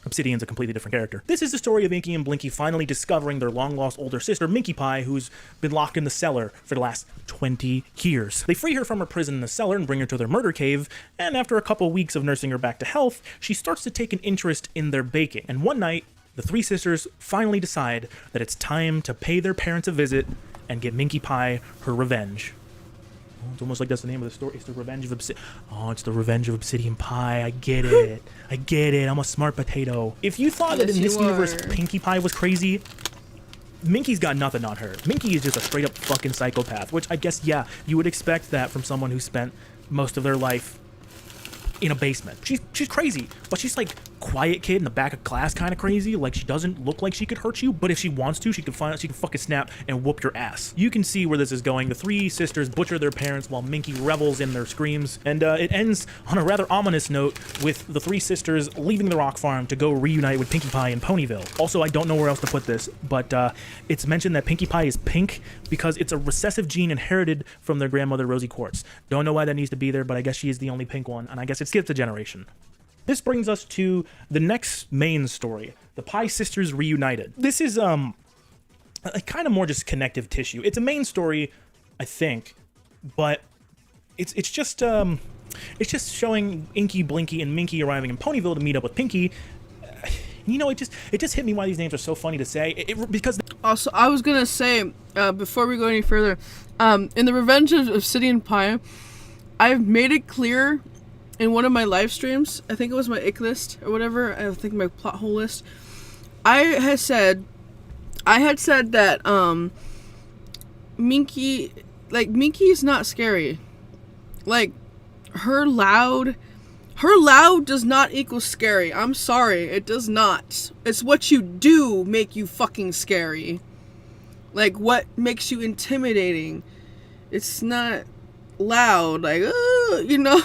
Obsidian's a completely different character. This is the story of Inky and Blinky finally discovering their long-lost older sister, Minky Pie, who's been locked in the cellar for the last 20 years. They free her from her prison in the cellar and bring her to their murder cave, and after a couple weeks of nursing her back to health, she starts to take an interest in their baking. And one night, the three sisters finally decide that it's time to pay their parents a visit and get Minky Pie her revenge. Oh, it's almost like that's the name of the story. It's the Revenge of Obsidian. Oh, it's the Revenge of Obsidian Pie. I get it. I get it. I'm a smart potato. If you thought that in this universe Pinkie Pie was crazy, Minky's got nothing on her. Minky is just a straight up fucking psychopath, which I guess, yeah, you would expect that from someone who spent most of their life in a basement. She's crazy, but she's like quiet kid in the back of class kind of crazy. Like, she doesn't look like she could hurt you, but if she wants to, she can fucking snap and whoop your ass. You can see where this is going. The three sisters butcher their parents while Minky revels in their screams, and it ends on a rather ominous note with the three sisters leaving the rock farm to go reunite with Pinkie Pie in Ponyville. Also, I don't know where else to put this, but it's mentioned that Pinkie Pie is pink because it's a recessive gene inherited from their grandmother Rosie Quartz. Don't know why that needs to be there, but I guess she is the only pink one, and I guess it skips a generation. This brings us to the next main story, the Pie Sisters Reunited. This is kind of more just connective tissue. It's a main story, I think, but it's just showing Inky, Blinky, and Minky arriving in Ponyville to meet up with Pinky. You know, it just hit me why these names are so funny to say. Because also, I was gonna say before we go any further, in the Revenge of Obsidian Pie, I've made it clear in one of my live streams, I think it was my ick list or whatever, I think my plot hole list, I had said that Minky is not scary. Like, her loud does not equal scary. I'm sorry, it does not. It's what you do make you fucking scary. Like, what makes you intimidating. It's not loud, like, you know.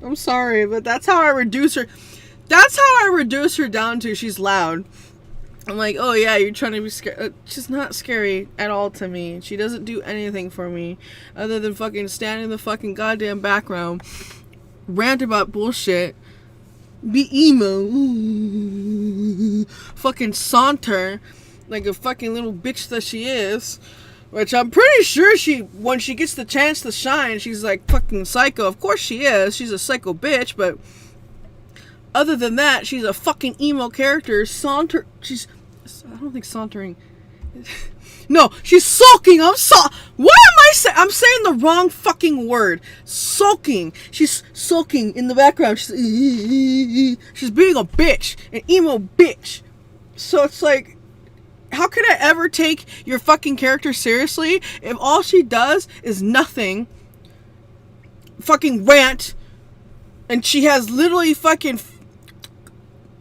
I'm sorry, but that's how I reduce her. That's how I reduce her down to. She's loud. I'm like, oh yeah, you're trying to be scary. She's not scary at all to me. She doesn't do anything for me other than fucking stand in the fucking goddamn background, rant about bullshit, be emo, fucking saunter like a fucking little bitch that she is. Which I'm pretty sure when she gets the chance to shine, she's like fucking psycho. Of course she is. She's a psycho bitch, but other than that, she's a fucking emo character. I don't think sauntering. No, she's sulking. What am I saying? I'm saying the wrong fucking word. Sulking. She's sulking in the background. She's being a bitch. An emo bitch. So it's like, how could I ever take your fucking character seriously if all she does is nothing? Fucking rant. And she has literally fucking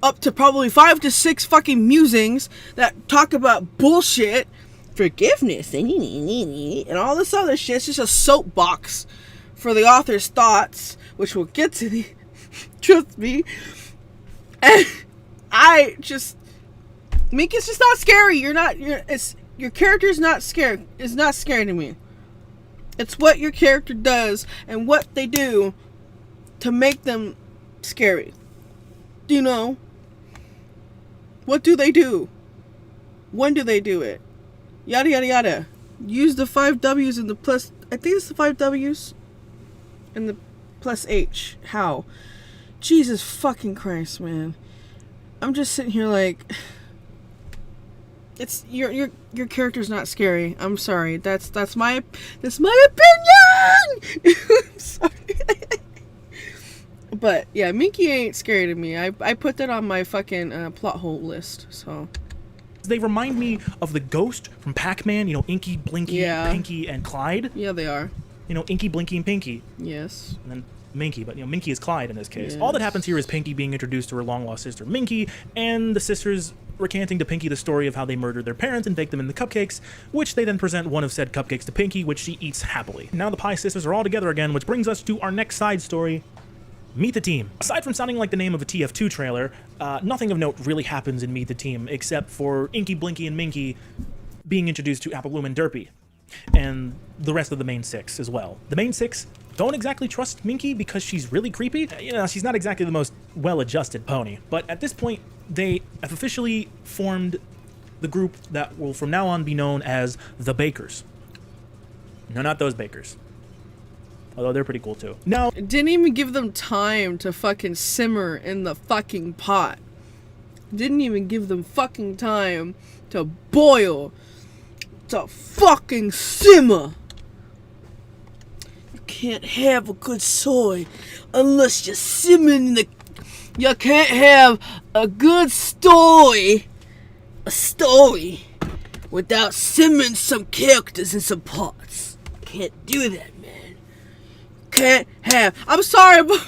up to probably 5 to 6 fucking musings that talk about bullshit, forgiveness, and all this other shit. It's just a soapbox for the author's thoughts, which we'll get to the trust me. And Minky's just not scary. Your character's not scary. It's not scary to me. It's what your character does and what they do to make them scary. Do you know? What do they do? When do they do it? Yada yada yada. Use the 5 W's and the plus. I think it's the 5 W's and the plus H. How? Jesus fucking Christ, man. I'm just sitting here like, it's your character's not scary. I'm sorry. That's my opinion. I'm sorry. But yeah, Minky ain't scary to me. I put that on my fucking plot hole list. So they remind me of the ghost from Pac-Man. You know, Inky, Blinky, Pinky, and Clyde. Yeah, they are. You know, Inky, Blinky, and Pinky. Yes. And then Minky, but you know, Minky is Clyde in this case. Yes. All that happens here is Pinky being introduced to her long-lost sister Minky, and the sisters recanting to Pinky the story of how they murdered their parents and baked them in the cupcakes, which they then present one of said cupcakes to Pinky, which she eats happily. Now the Pie Sisters are all together again, which brings us to our next side story, Meet the Team. Aside from sounding like the name of a TF2 trailer, nothing of note really happens in Meet the Team, except for Inky, Blinky, and Minky being introduced to Apple Bloom and Derpy. and the rest of the main 6 as well. The main 6 don't exactly trust Minky because she's really creepy. You know, she's not exactly the most well-adjusted pony. But at this point, they have officially formed the group that will from now on be known as the Bakers. No, not those Bakers. Although they're pretty cool too. Now, Didn't even give them time to fucking simmer in the fucking pot. Didn't even give them fucking time to boil. To fucking simmer. You can't have a good soy unless you're simmering in the... You can't have a good story, without simmering some characters in some pots. Can't do that, man. Can't have... I'm sorry, but...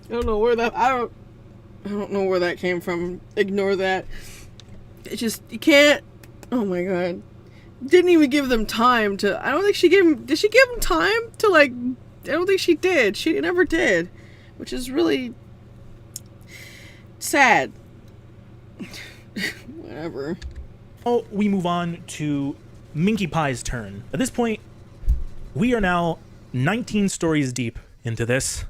I don't know where that... I don't know where that came from. Ignore that. It's just... You can't... Oh my god. Didn't even give them time to... I don't think she gave him... Did she give him time to, like... I don't think she did. She never did. Which is really... sad. Whatever. oh, we move on to Minky Pie's turn. At this point, we are now 19 stories deep into this.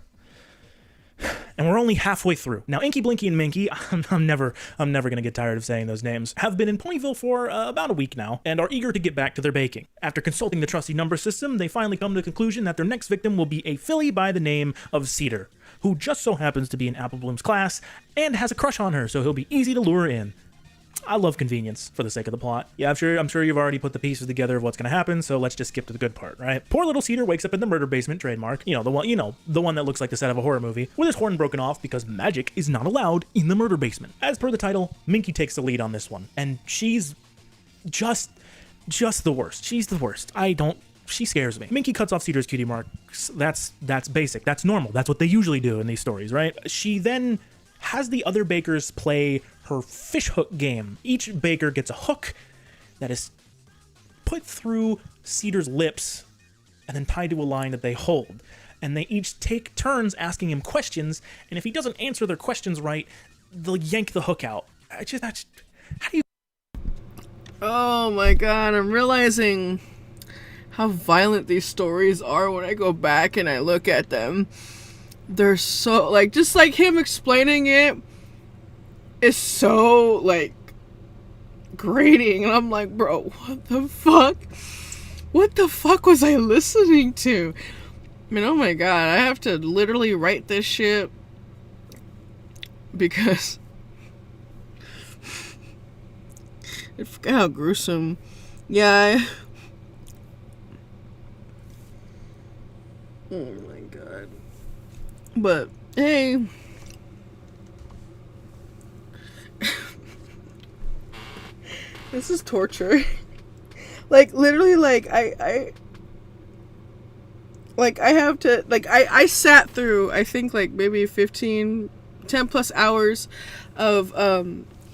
And we're only halfway through. Now, Inky, Blinky, and Minky, I'm never gonna get tired of saying those names, have been in Ponyville for about a week now, and are eager to get back to their baking. After consulting the trusty number system, they finally come to the conclusion that their next victim will be a filly by the name of Cedar, who just so happens to be in Apple Bloom's class, and has a crush on her, so he'll be easy to lure in. I love convenience for the sake of the plot. Yeah, I'm sure you've already put the pieces together of what's going to happen, so let's just skip to the good part, right? Poor little Cedar wakes up in the murder basement, trademark. The one that looks like the set of a horror movie, with his horn broken off because magic is not allowed in the murder basement. As per the title, Minky takes the lead on this one, and she's just the worst. She's the worst. She scares me. Minky cuts off Cedar's cutie marks. That's basic. That's normal. That's what they usually do in these stories, right? She then has the other bakers play her fish hook game. Each baker gets a hook that is put through Cedar's lips and then tied to a line that they hold. And they each take turns asking him questions, and if he doesn't answer their questions right, they'll yank the hook out. How do you... Oh my god, I'm realizing how violent these stories are when I go back and I look at them. They're so, like, just like him explaining it is so, like, grating. And I'm like, bro, what the fuck? What the fuck was I listening to? I mean, oh my god, I have to literally write this shit because I forgot how gruesome. Yeah, oh my god. But, hey. This is torture. Like, literally, like, I have to, like, I sat through, I think, like, maybe 10 plus hours of,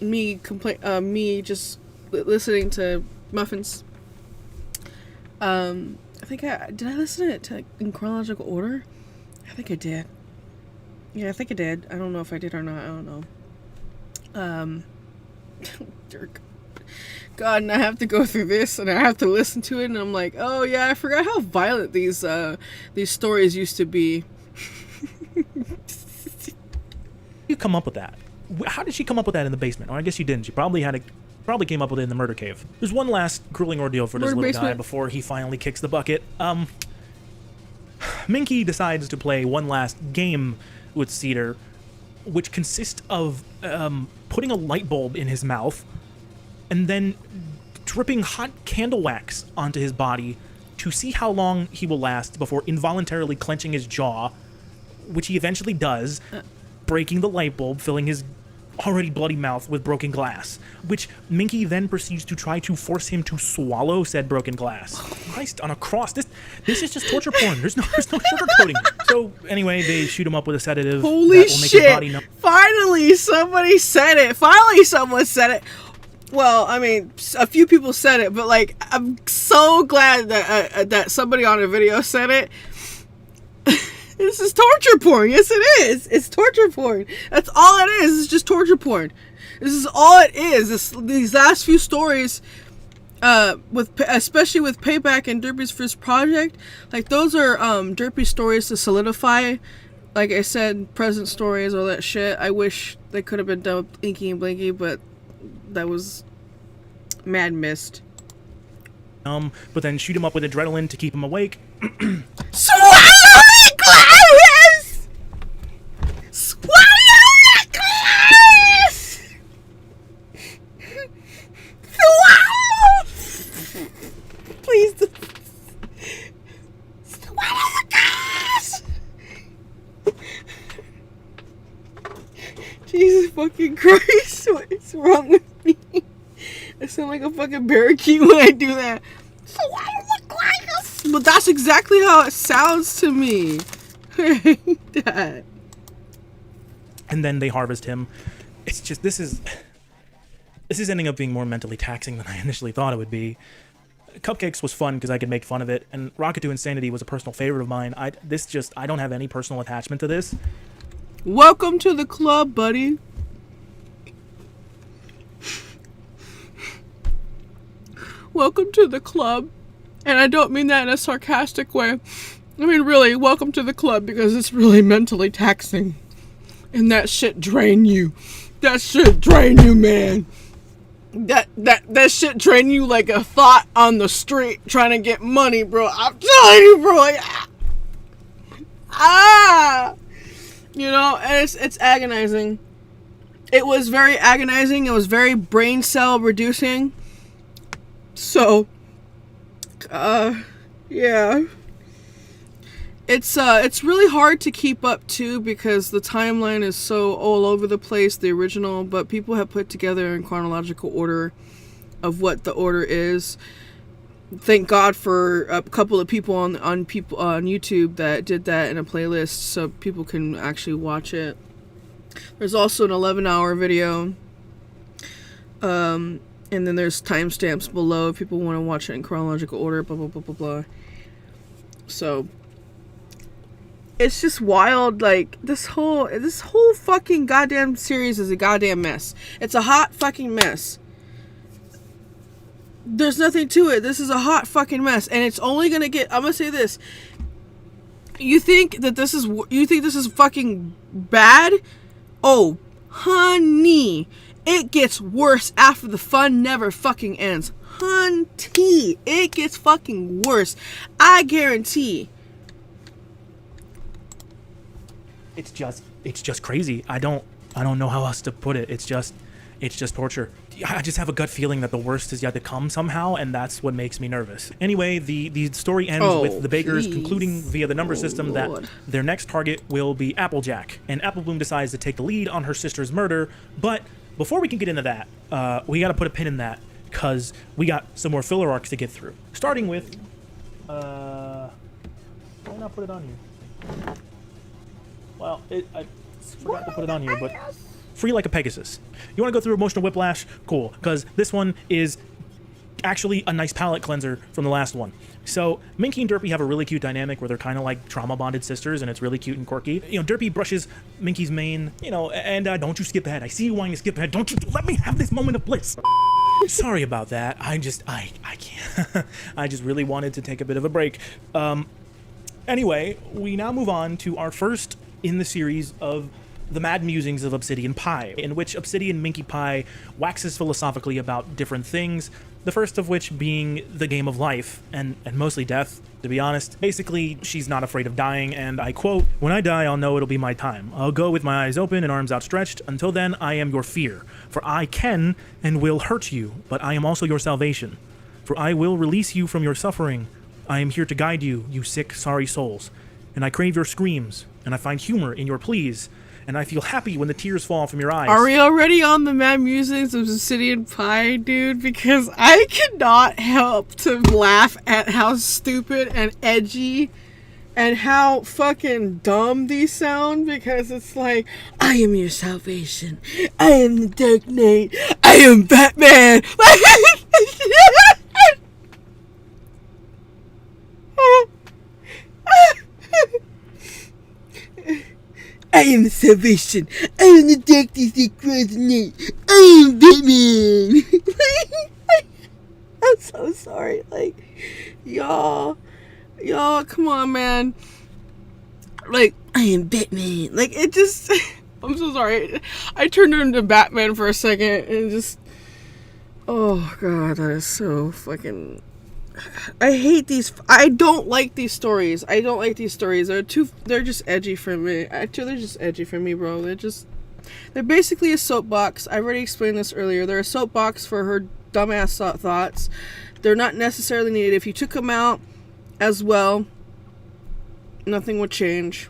me just listening to Muffins. I think did I listen to it in chronological order? I think I did. Yeah, I think I did. I don't know if I did or not. I don't know. Jerk. God, and I have to go through this, and I have to listen to it, and I'm like, oh yeah, I forgot how violent these stories used to be. You come up with that? How did she come up with that in the basement? Or I guess you didn't. She probably came up with it in the murder cave. There's one last grueling ordeal for this little guy before he finally kicks the bucket. Minky decides to play one last game with Cedar, which consists of putting a light bulb in his mouth and then dripping hot candle wax onto his body to see how long he will last before involuntarily clenching his jaw, which he eventually does, breaking the light bulb, filling his already bloody mouth with broken glass, which Minky then proceeds to try to force him to swallow said broken glass. Christ on a cross. This is just torture porn. There's no sugarcoating it. So anyway, they shoot him up with a sedative. Holy that will make shit! his body numb. Finally, somebody said it. Finally, someone said it. Well, I mean, a few people said it, but like, I'm so glad that somebody on a video said it. This is torture porn. Yes, it is. It's torture porn. That's all it is. It's just torture porn. This is all it is. These last few stories especially with Payback and Derpy's first project, like those are Derpy stories to solidify. Like I said, present stories, all that shit. I wish they could have been done with Inky and Blinky, but that was mad missed. But then shoot him up with adrenaline to keep him awake. Swallow the glass! Swallow the glass! Swallow! Please. Swallow the glass! Jesus fucking Christ, what is wrong with me? I sound like a fucking parakeet when I do that. But that's exactly how it sounds to me. That. And then they harvest him. It's just, this is ending up being more mentally taxing than I initially thought it would be. Cupcakes was fun because I could make fun of it, and Rocket to Insanity was a personal favorite of mine. I don't have any personal attachment to this. Welcome to the club, buddy. Welcome to the club. And I don't mean that in a sarcastic way. I mean, really, welcome to the club, because it's really mentally taxing. And that shit drain you. That shit drain you, man. That shit drain you like a thought on the street trying to get money, bro. I'm telling you, bro. Like, you know, and it's agonizing. It was very agonizing. It was very brain cell reducing. So, yeah. It's really hard to keep up too, because the timeline is so all over the place, the original, but people have put together in chronological order of what the order is. Thank God for a couple of people on YouTube that did that in a playlist so people can actually watch it. There's also an 11-hour video. And then there's timestamps below if people want to watch it in chronological order, blah, blah, blah, blah, blah. So, it's just wild. Like, this whole fucking goddamn series is a goddamn mess. It's a hot fucking mess. There's nothing to it. This is a hot fucking mess. And it's only gonna get, I'm gonna say this. You think this is fucking bad? Oh, honey. It gets worse after the fun never fucking ends. Hunty. It gets fucking worse. I guarantee. It's just crazy. I don't know how else to put it. It's just torture. I just have a gut feeling that the worst is yet to come somehow, and that's what makes me nervous. Anyway, the story ends with the Bakers concluding via the number system that their next target will be Applejack, and Apple Bloom decides to take the lead on her sister's murder. But before we can get into that, we got to put a pin in that, because we got some more filler arcs to get through. Starting with, why not put it on here? Well, I forgot to put it on here, but Free Like a Pegasus. You want to go through Emotional Whiplash? Cool, because this one is actually a nice palate cleanser from the last one. So Minky and Derpy have a really cute dynamic where they're kind of like trauma bonded sisters, and it's really cute and quirky. You know, Derpy brushes Minky's mane, you know, and don't you skip ahead. I see you wanting to skip ahead. Don't you let me have this moment of bliss. Sorry about that. I can't. I just really wanted to take a bit of a break. Anyway, we now move on to our first in the series of the Mad Musings of Obsidian Pie, in which Obsidian Minky Pie waxes philosophically about different things, the first of which being the game of life, and mostly death, to be honest. Basically, she's not afraid of dying, and I quote, "When I die, I'll know it'll be my time. I'll go with my eyes open and arms outstretched. Until then, I am your fear. For I can and will hurt you, but I am also your salvation. For I will release you from your suffering. I am here to guide you, you sick, sorry souls. And I crave your screams, and I find humor in your pleas, and I feel happy when the tears fall from your eyes." Are we already on the Mad Musings of Obsidian Pie, dude? Because I cannot help to laugh at how stupid and edgy and how fucking dumb these sound, because it's like, I am your salvation. I am the Dark Knight. I am Batman. I am the salvation. I am the darkness that grows in night. I am Batman. so sorry. Like, y'all, come on, man. Like, I am Batman. Like, it just, I'm so sorry. I turned into Batman for a second and just, oh god, that is so fucking. I hate these. I don't like these stories. They're just edgy for me. Actually, they're just edgy for me, bro. They're basically a soapbox. I already explained this earlier. They're a soapbox for her dumbass thoughts. They're not necessarily needed. If you took them out as well, nothing would change.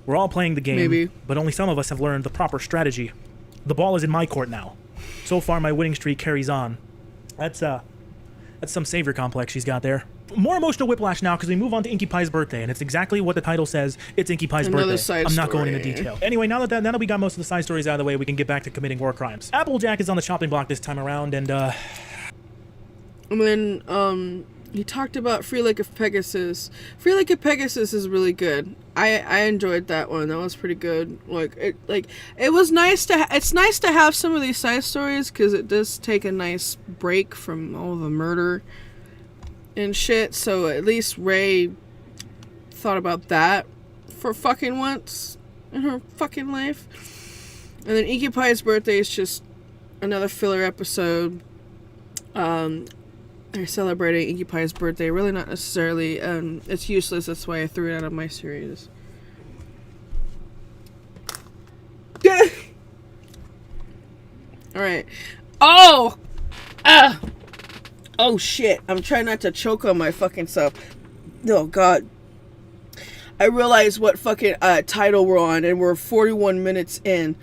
We're all playing the game, Maybe. but only some of us have learned the proper strategy. The ball is in my court now. So far, my winning streak carries on. That's some savior complex she's got there. More emotional whiplash now because we move on to Inky Pie's birthday, and it's exactly what the title says. It's Inky Pie's birthday. Side I'm not story. going into detail. Anyway, now that we got most of the side stories out of the way, we can get back to committing war crimes. Applejack is on the chopping block this time around, and then he talked about Free Lake of Pegasus. Free Lake of Pegasus is really good. I enjoyed that one. That was pretty good. It was nice to it's nice to have some of these side stories because it does take a nice break from all the murder and shit. So at least Ray thought about that for fucking once in her fucking life. And then Inky Pie's birthday is just another filler episode. They're celebrating Inky Pie's birthday. Really not necessarily. It's useless. That's why I threw it out of my series. Alright. Oh! Oh shit. I'm trying not to choke on my fucking self. Oh god. I realized what fucking title we're on, and we're 41 minutes in.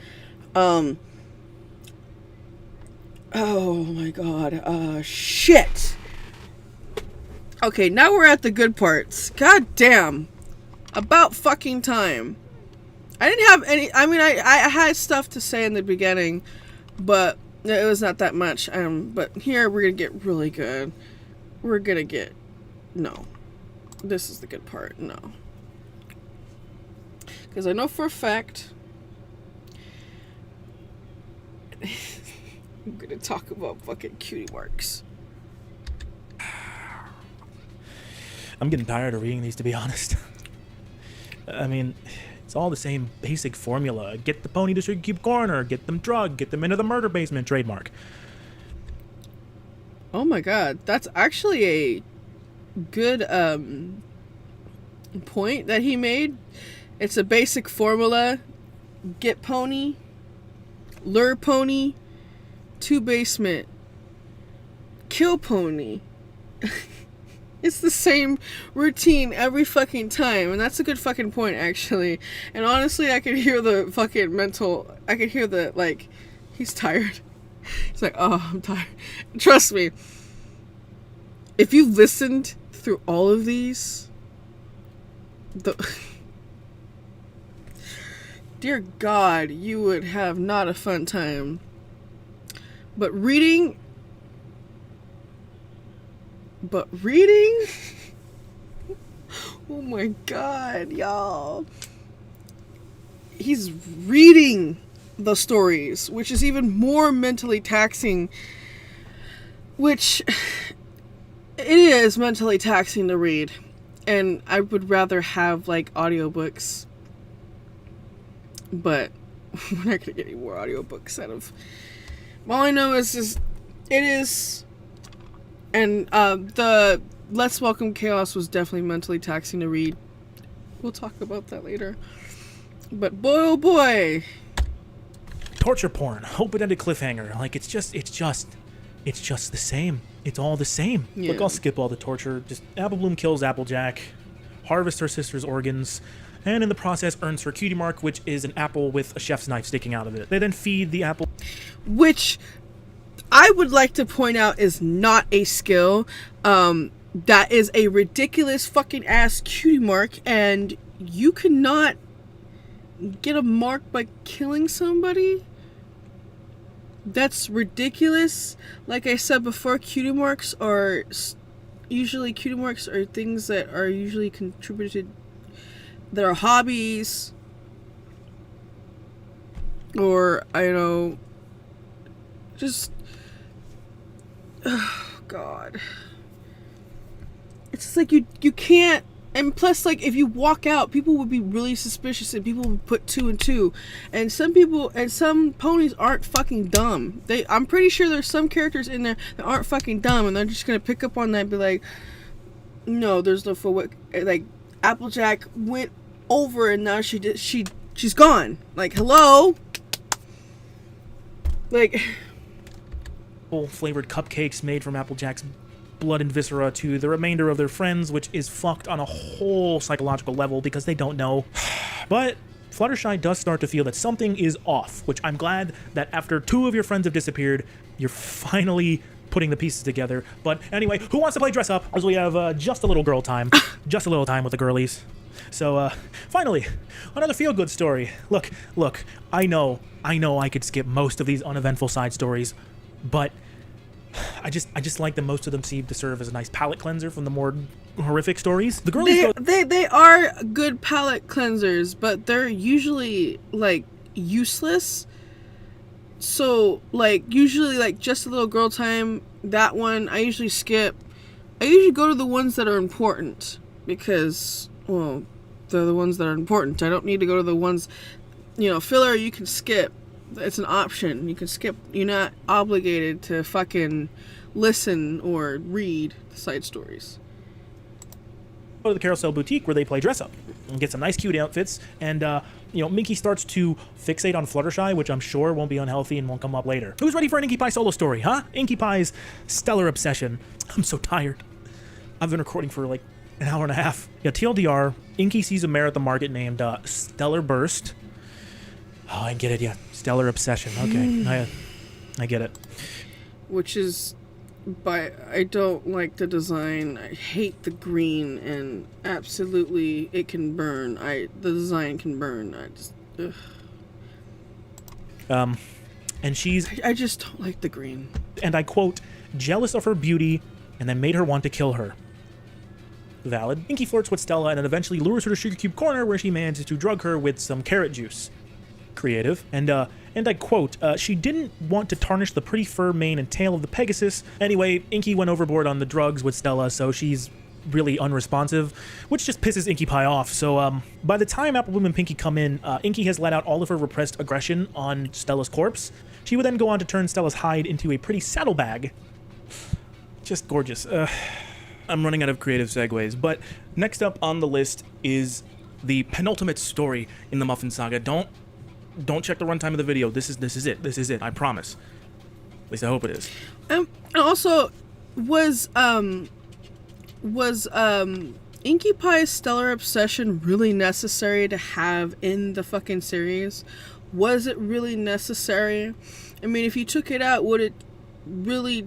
Oh my god. Shit. Okay, now we're at the good parts. God damn. About fucking time. I didn't have any. I mean, I had stuff to say in the beginning, but it was not that much. But here we're gonna get really good. We're gonna get. No. This is the good part. No. Because I know for a fact. I'm gonna talk about fucking cutie marks. I'm getting tired of reading these, to be honest. I mean, it's all the same basic formula. Get the pony to Sugar Cube Corner, get them drugged, get them into the murder basement, trademark. Oh my god, that's actually a good point that he made. It's a basic formula. Get pony, lure pony, to basement, kill pony. It's the same routine every fucking time, and that's a good fucking point, actually. And honestly, I could hear the fucking mental. I could hear the, like, he's tired. He's like, oh, I'm tired. Trust me. If you listened through all of these, dear God, you would have not a fun time. But reading. Oh my god, y'all. He's reading the stories, which is even more mentally taxing. Which, it is mentally taxing to read. And I would rather have, like, audiobooks. But we're not gonna get any more audiobooks out of. All I know is just, it is. And the Let's Welcome Chaos was definitely mentally taxing to read. We'll talk about that later. But boy, oh boy. Torture porn, open-ended cliffhanger. Like, it's just the same. It's all the same. Yeah. Look, I'll skip all the torture. Just Apple Bloom kills Applejack, harvests her sister's organs, and in the process earns her cutie mark, which is an apple with a chef's knife sticking out of it. They then feed the apple. Which I would like to point out is not a skill. That is a ridiculous fucking ass cutie mark, and you cannot get a mark by killing somebody. That's ridiculous. Like I said before, cutie marks are things that are usually contributed, that are hobbies, or I don't know, just God. It's just like you can't. And plus, like, if you walk out, people would be really suspicious and people would put 2 and 2. And some people, and some ponies aren't fucking dumb. I'm pretty sure there's some characters in there that aren't fucking dumb and they're just gonna pick up on that and be like, no, there's no for what. Like, Applejack went over and now she's gone. Like, hello? Like. Flavored cupcakes made from Applejack's blood and viscera to the remainder of their friends, which is fucked on a whole psychological level because they don't know. But Fluttershy does start to feel that something is off, which I'm glad that after 2 of your friends have disappeared, you're finally putting the pieces together. But anyway, who wants to play dress up? As we have just a little girl time. Just a little time with the girlies. So, finally, another feel-good story. Look, I know I could skip most of these uneventful side stories, but I just like that most of them seem to serve as a nice palate cleanser from the more horrific stories. The girlies they are good palate cleansers, but they're usually like useless. So like usually like just a little girl time, that one I usually skip. I usually go to the ones that are important because, well, they're the ones that are important. I don't need to go to the ones, filler you can skip. It's an option. You can skip. You're not obligated to fucking listen or read the side stories. Go to the Carousel Boutique where they play dress up and get some nice cute outfits, and Minky starts to fixate on Fluttershy, which I'm sure won't be unhealthy and won't come up later. Who's ready for an Inky Pie solo story, huh? Inky Pie's stellar obsession. I'm so tired. I've been recording for like an hour and a half. Yeah, TLDR, Inky sees a mare at the market named Stellar Burst. Oh, I get it, yeah. Stellar obsession. Okay, I get it. Which is, I don't like the design. I hate the green, and absolutely it can burn. The design can burn. And she's... I just don't like the green. And I quote, jealous of her beauty, and then made her want to kill her. Valid. Inky flirts with Stella and then eventually lures her to Sugar Cube Corner, where she manages to drug her with some carrot juice. Creative. And I quote, she didn't want to tarnish the pretty fur, mane, and tail of the Pegasus. Anyway, Inky went overboard on the drugs with Stella, so she's really unresponsive, which just pisses Inky Pie off. So, by the time Apple Bloom and Pinky come in, Inky has let out all of her repressed aggression on Stella's corpse. She would then go on to turn Stella's hide into a pretty saddlebag. Just gorgeous. I'm running out of creative segues, but next up on the list is the penultimate story in the Muffin saga. Don't check the runtime of the video. This is it. I promise. At least I hope it is. And also, was Inky Pie's stellar obsession really necessary to have in the fucking series? Was it really necessary? I mean, if you took it out, would it really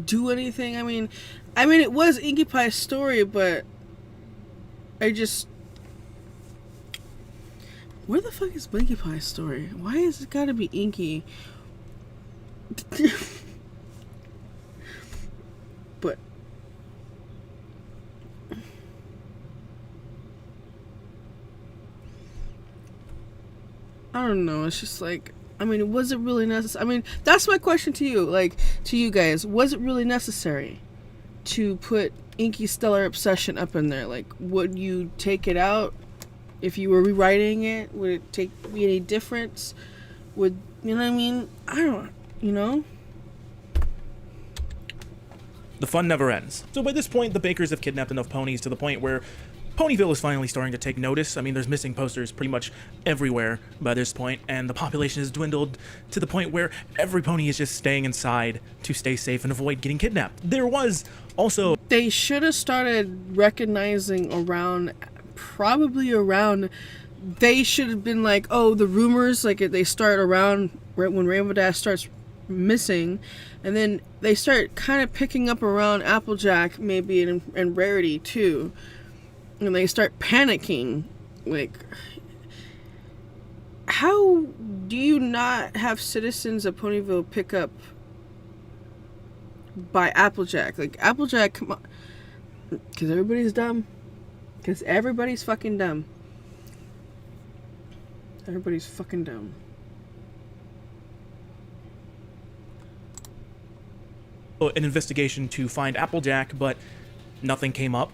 do anything? I mean, it was Inky Pie's story, but where the fuck is Inky Pie's story? Why has it gotta be Inky? But I don't know. It's just like, I mean, was it really necessary? I mean, that's my question to you, like, to you guys. Was it really necessary to put Inky's stellar obsession up in there? Like, would you take it out if you were rewriting it? Would it be any difference? You know what I mean? I don't, The fun never ends. So by this point, the Bakers have kidnapped enough ponies to the point where Ponyville is finally starting to take notice. I mean, there's missing posters pretty much everywhere by this point, and the population has dwindled to the point where every pony is just staying inside to stay safe and avoid getting kidnapped. There was also... They should have started recognizing they should have been like, oh, the rumors, like, they start around when Rainbow Dash starts missing, and then they start kind of picking up around Applejack, maybe, and Rarity, too. And they start panicking. Like, how do you not have citizens of Ponyville pick up by Applejack? Like, Applejack, come on. Because everybody's dumb. Because everybody's fucking dumb. Everybody's fucking dumb. an investigation to find Applejack, but nothing came up,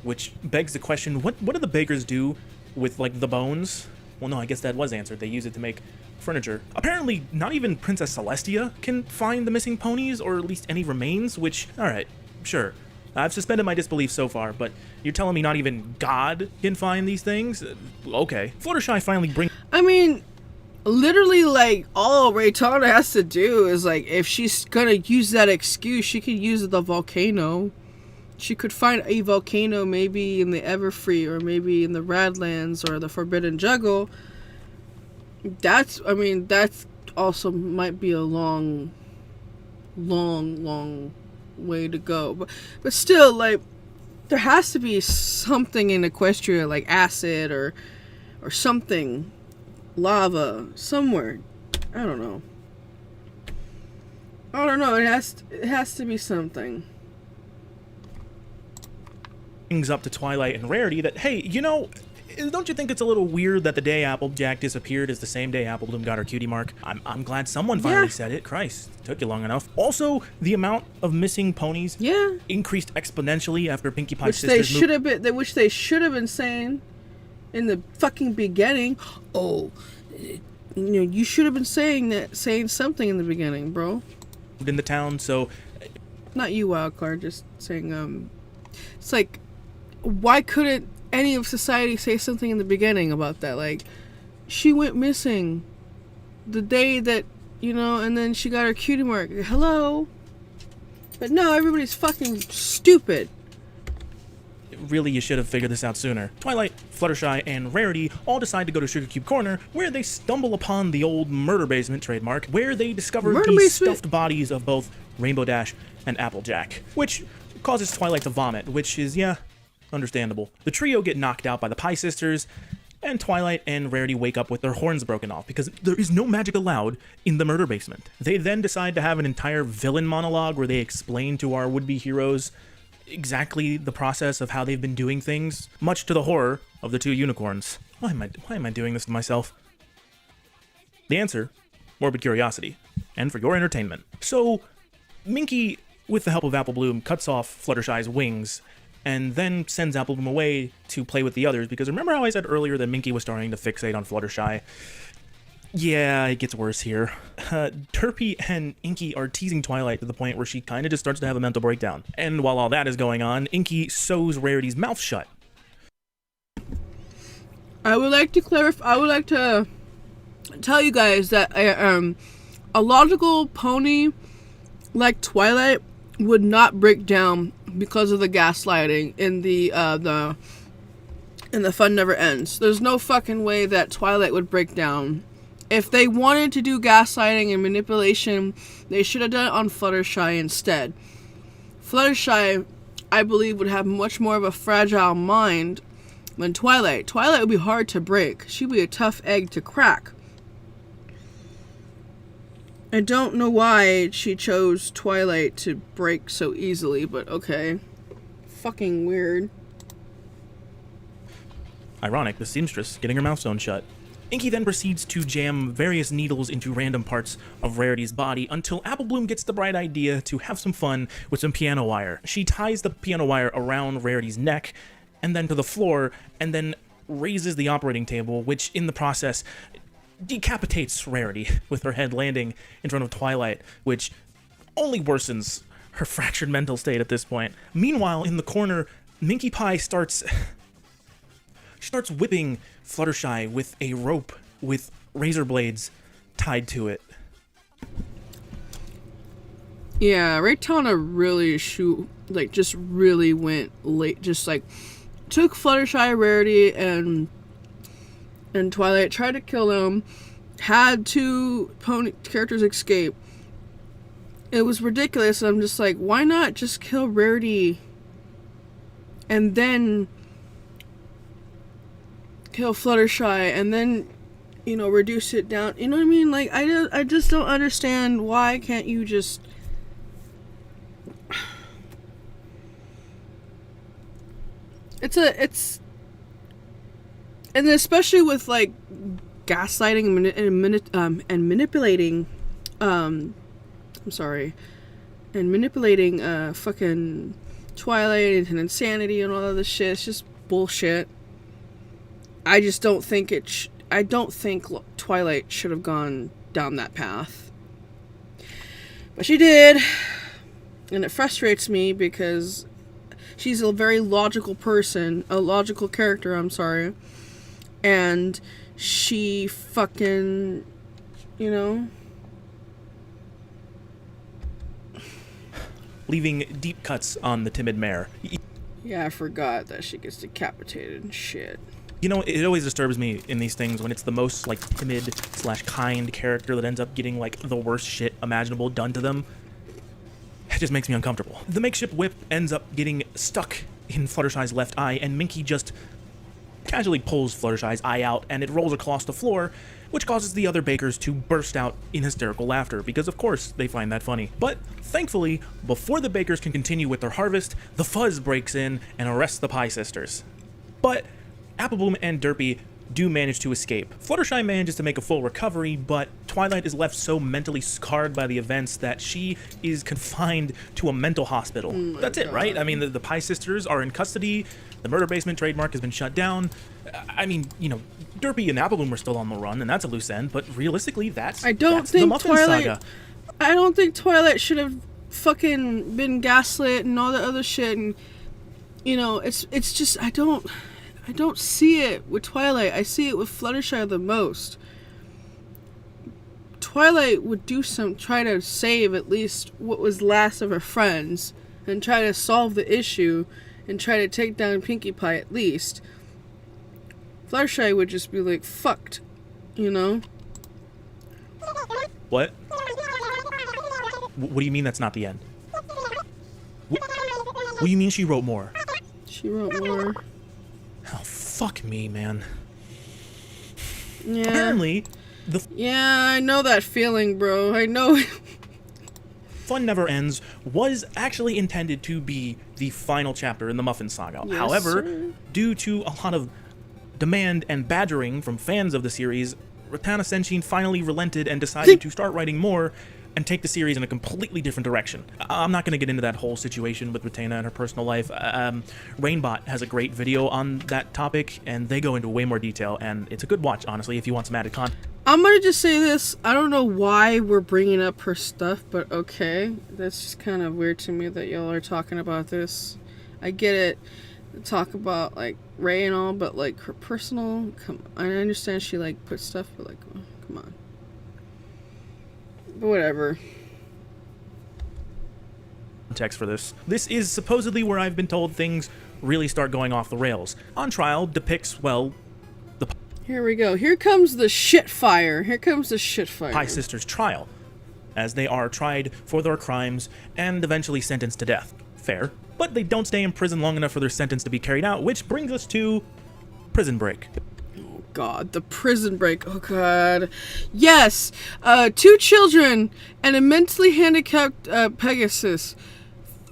which begs the question, what do the bakers do with, like, the bones? Well, no, I guess that was answered. They use it to make furniture. Apparently, not even Princess Celestia can find the missing ponies, or at least any remains, which, alright, sure. I've suspended my disbelief so far, but you're telling me not even God can find these things? Okay. Fluttershy finally brings... I mean, literally, like, all Raytana has to do is, like, if she's gonna use that excuse, she could use the volcano. She could find a volcano maybe in the Everfree, or maybe in the Radlands, or the Forbidden Juggle. That's also might be a long way to go. But still, like, there has to be something in Equestria, like acid or something. Lava, somewhere. I don't know. It has to be something. Brings up to Twilight and Rarity that, hey, you know, don't you think it's a little weird that the day Applejack disappeared is the same day Apple Bloom got her cutie mark? I'm glad someone finally said it. Christ, it took you long enough. Also, the amount of missing ponies increased exponentially after Pinkie Pie's sisters moved. Which they should have been saying in the fucking beginning. Oh, you know, you should have been saying something in the beginning, bro. In the town, so not you, Wildcard, just saying. It's like, why couldn't any of society say something in the beginning about that? Like, she went missing the day that, you know, and then she got her cutie mark. Hello? But no, everybody's fucking stupid. Really, you should have figured this out sooner. Twilight, Fluttershy, and Rarity all decide to go to Sugar Cube Corner, where they stumble upon the old murder basement trademark, where they discover the stuffed bodies of both Rainbow Dash and Applejack, which causes Twilight to vomit, which is, yeah, understandable. The trio get knocked out by the Pie Sisters, and Twilight and Rarity wake up with their horns broken off, because there is no magic allowed in the murder basement. They then decide to have an entire villain monologue where they explain to our would-be heroes exactly the process of how they've been doing things, much to the horror of the two unicorns. Why am I doing this to myself? The answer, morbid curiosity, and for your entertainment. So, Minky, with the help of Apple Bloom, cuts off Fluttershy's wings, and then sends Apple Bloom away to play with the others, because remember how I said earlier that Minky was starting to fixate on Fluttershy? Yeah, it gets worse here. Derpy and Inky are teasing Twilight to the point where she kind of just starts to have a mental breakdown. And while all that is going on, Inky sews Rarity's mouth shut. I would like to tell you guys that a logical pony like Twilight would not break down because of the gaslighting in the Fun Never Ends. There's no fucking way that Twilight would break down. If they wanted to do gaslighting and manipulation, they should have done it on Fluttershy instead. Fluttershy, I believe, would have much more of a fragile mind than Twilight. Twilight would be hard to break. She'd be a tough egg to crack. I don't know why she chose Twilight to break so easily, but okay. Fucking weird. Ironic, the seamstress getting her mouth sewn shut. Inky then proceeds to jam various needles into random parts of Rarity's body until Apple Bloom gets the bright idea to have some fun with some piano wire. She ties the piano wire around Rarity's neck and then to the floor, and then raises the operating table, which in the process decapitates Rarity, with her head landing in front of Twilight, which only worsens her fractured mental state at this point. Meanwhile, in the corner, Minky Pie starts whipping Fluttershy with a rope with razor blades tied to it. Yeah, Raytana really just really went late, just like took Fluttershy, Rarity, and Twilight, tried to kill them, had two pony characters escape. It was ridiculous, and I'm just like, why not just kill Rarity and then kill Fluttershy and then, you know, reduce it down? You know what I mean? Like, I just don't understand, why can't you just... It's and especially with like gaslighting and manipulating, I'm sorry, and manipulating fucking Twilight and insanity and all of this shit. It's just bullshit. I just don't think I don't think Twilight should have gone down that path. But she did. And it frustrates me because she's a very logical person, a logical character, I'm sorry. And she fucking, you know, leaving deep cuts on the timid mare. yeah, I forgot that she gets decapitated and shit. You know, it always disturbs me in these things when it's the most, like, timid / kind character that ends up getting, like, the worst shit imaginable done to them. It just makes me uncomfortable. The makeshift whip ends up getting stuck in Fluttershy's left eye, and Minky just casually pulls Fluttershy's eye out, and it rolls across the floor, which causes the other bakers to burst out in hysterical laughter, because of course they find that funny. But thankfully, before the bakers can continue with their harvest, the Fuzz breaks in and arrests the Pie Sisters. But Applebloom and Derpy do manage to escape. Fluttershy manages to make a full recovery, but Twilight is left so mentally scarred by the events that she is confined to a mental hospital. That's it, right? I mean, the Pie Sisters are in custody, the Murder Basement trademark has been shut down. I mean, you know, Derpy and Applebloom are still on the run, and that's a loose end, but realistically, that's the Muffins saga. I don't think Twilight should have fucking been gaslit and all that other shit, and, you know, it's just, I don't see it with Twilight. I see it with Fluttershy the most. Twilight would try to save at least what was last of her friends and try to solve the issue and try to take down Pinkie Pie at least. Fluttershy would just be like, fucked, you know? What? What do you mean that's not the end? What do you mean she wrote more? She wrote more. Oh, fuck me, man. Yeah. Apparently, yeah, I know that feeling, bro. I know. Fun Never Ends was actually intended to be the final chapter in the Muffins saga. Yes, However, sir. due to a lot of demand and badgering from fans of the series, Ratana Senshin finally relented and decided to start writing more and take the series in a completely different direction. I'm not going to get into that whole situation with Ratana and her personal life. Rainbot has a great video on that topic, and they go into way more detail, and it's a good watch, honestly, if you want some added content. I'm gonna just say this. I don't know why we're bringing up her stuff, but okay. That's just kind of weird to me that y'all are talking about this. I get it. Talk about, like, Ray and all, but, like, her personal... I understand she, like, puts stuff, but, like, oh, come on. But whatever. Context for this. This is supposedly where I've been told things really start going off the rails. On Trial depicts, well, the Here we go. Here comes the shit fire. Here comes the shit fire. Pie Sisters' trial, as they are tried for their crimes and eventually sentenced to death. Fair. But they don't stay in prison long enough for their sentence to be carried out, which brings us to Prison Break. Oh god, the prison break. Oh god. Yes! 2 children and a mentally handicapped Pegasus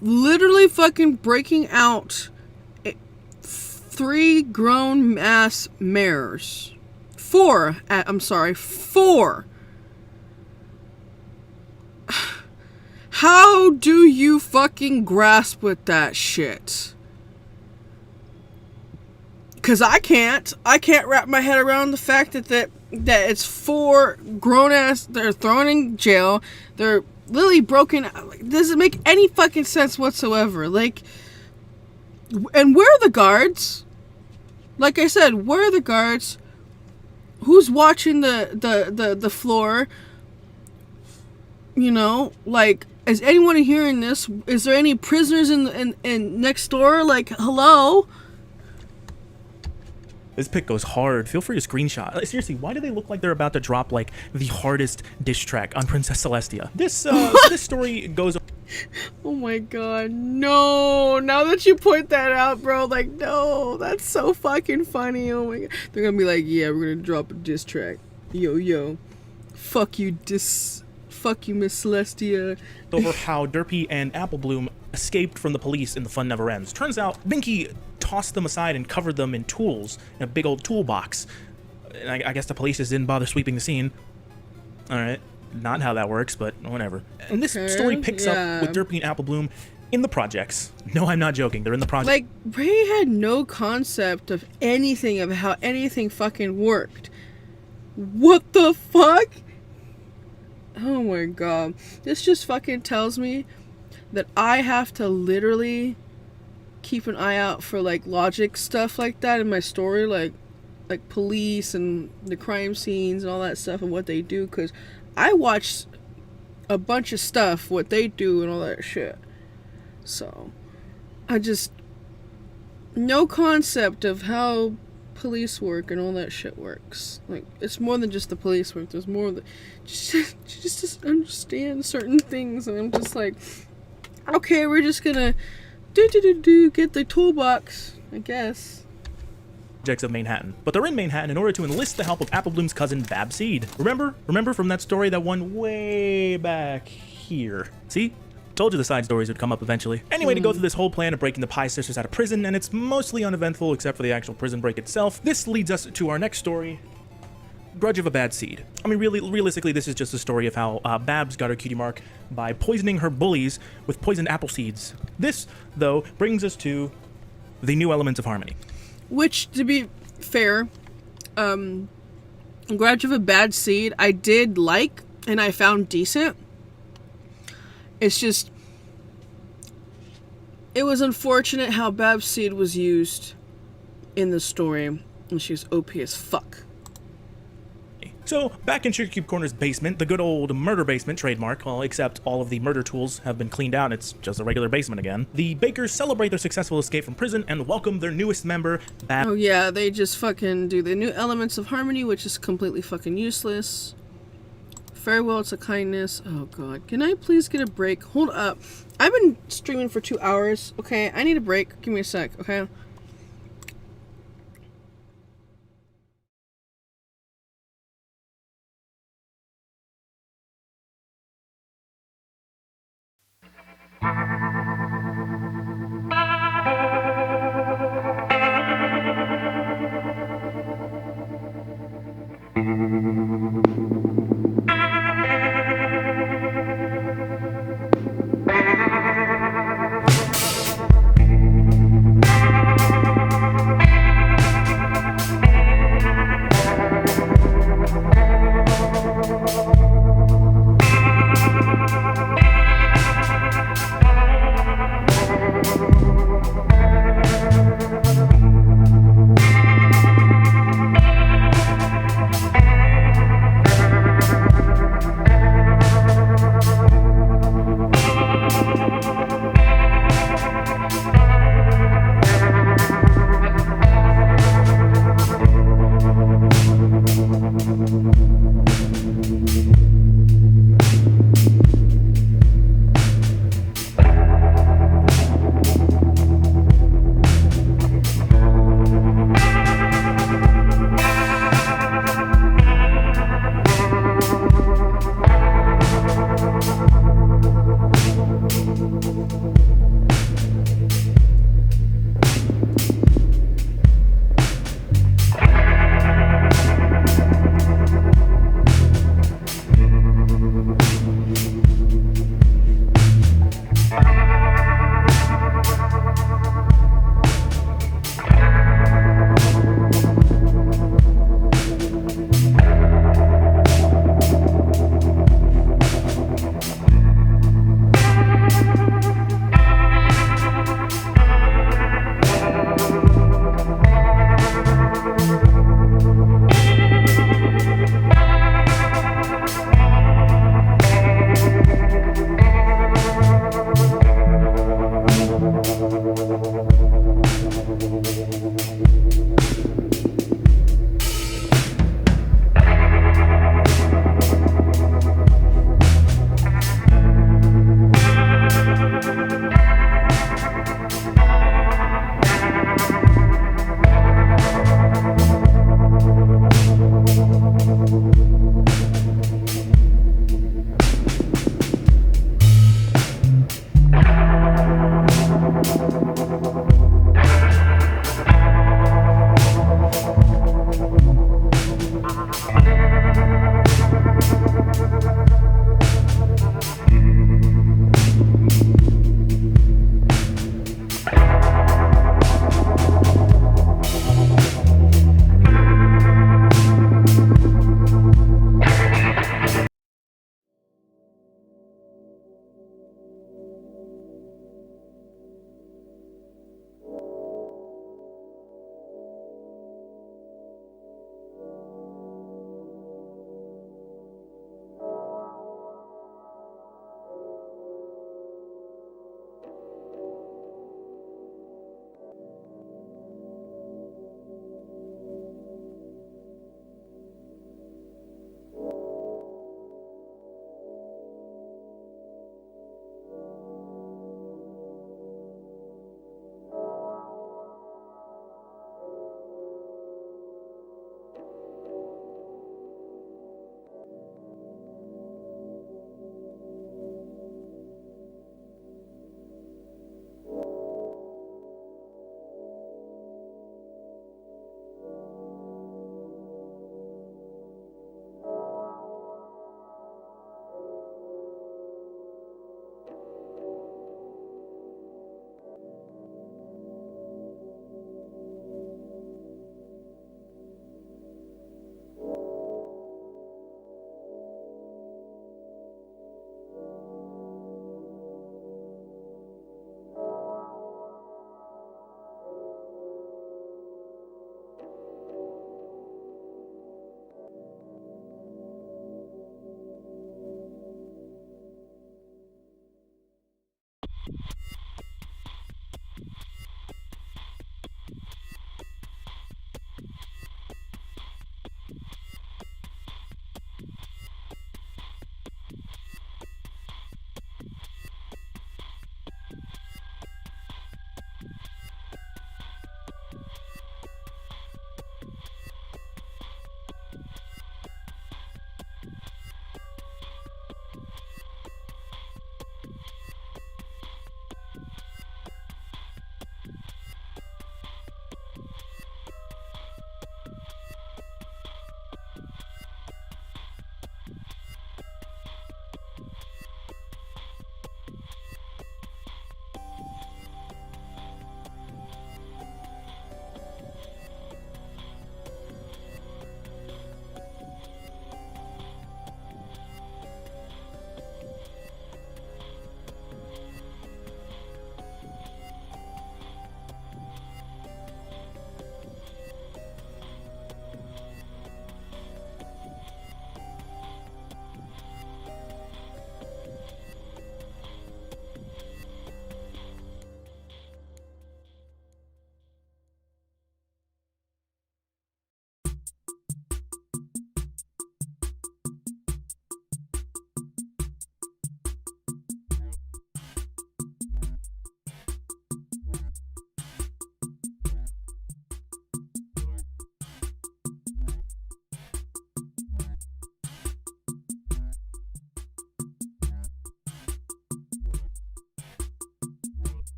literally fucking breaking out 3 grown ass mares. 4. I'm sorry, 4. How do you fucking grasp with that shit? Because I can't wrap my head around the fact that it's 4 grown ass, they're thrown in jail, they're literally broken. Doesn't make any fucking sense whatsoever. Like, and where are the guards? Like I said, where are the guards? Who's watching the floor? You know, like, is anyone hearing this? Is there any prisoners in next door? Like, hello? This pic goes hard. Feel free to screenshot. Like, seriously, why do they look like they're about to drop, like, the hardest diss track on Princess Celestia? This this story goes... Oh my god, no. Now that you point that out, bro, like, no. That's so fucking funny. Oh my god. They're gonna be like, yeah, we're gonna drop a diss track. Yo. Fuck you, Miss Celestia. over how Derpy and Applebloom escaped from the police in The Fun Never Ends. Turns out, Binky tossed them aside and covered them in tools, in a big old toolbox. And I guess the police just didn't bother sweeping the scene. Alright. not how that works, but whatever. And this Okay, story picks yeah. up with Derpy and Apple Bloom in the projects. No, I'm not joking. They're in the project. Like, Ray had no concept of anything, of how anything fucking worked. What the fuck? Oh my god. This just fucking tells me that I have to literally keep an eye out for, like, logic stuff like that in my story, like police and the crime scenes and all that stuff and what they do, because I watch a bunch of stuff, what they do and all that shit. So, I just... no concept of how police work and all that shit works. Like, it's more than just the police work. There's more than... just understand certain things. And I'm just like, okay, we're just gonna get the toolbox, I guess. Projects of Manhattan. But they're in Manhattan in order to enlist the help of Apple Bloom's cousin, Babseed. Remember from that story, that one way back here? See? Told you the side stories would come up eventually. Anyway, to go through this whole plan of breaking the Pie sisters out of prison, and it's mostly uneventful except for the actual prison break itself. This leads us to our next story, Grudge of a Bad Seed. I mean, really, realistically, this is just a story of how Babs got her cutie mark by poisoning her bullies with poisoned apple seeds. This, though, brings us to the new elements of harmony. Which, to be fair, Grudge of a Bad Seed, I did like, and I found decent. It's just, it was unfortunate how Babs Seed was used in the story, and she was OP as fuck. So, back in Sugar Cube Corner's basement, the good old murder basement trademark, well, except all of the murder tools have been cleaned out, it's just a regular basement again. The Bakers celebrate their successful escape from prison and welcome their newest member, Oh yeah, they just fucking do the new elements of harmony, which is completely fucking useless. Farewell to kindness. Oh god, can I please get a break? Hold up. I've been streaming for 2 hours, okay? I need a break. Give me a sec, okay?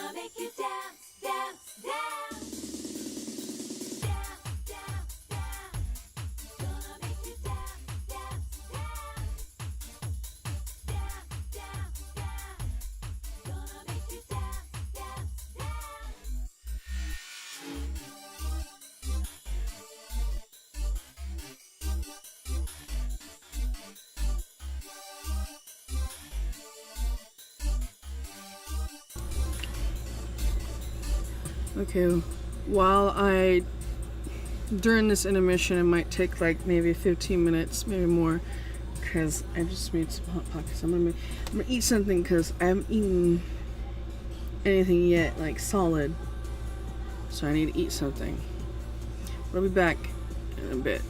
Gonna make you dance, dance, dance. Dance, dance, dance. Gonna make you dance, dance, dance. Dance, dance, dance. Gonna make you dance, dance, dance. Okay, during this intermission, it might take like maybe 15 minutes, maybe more, because I just made some Hot Pockets. I'm gonna eat something because I haven't eaten anything yet, like solid. So I need to eat something. I'll be back in a bit.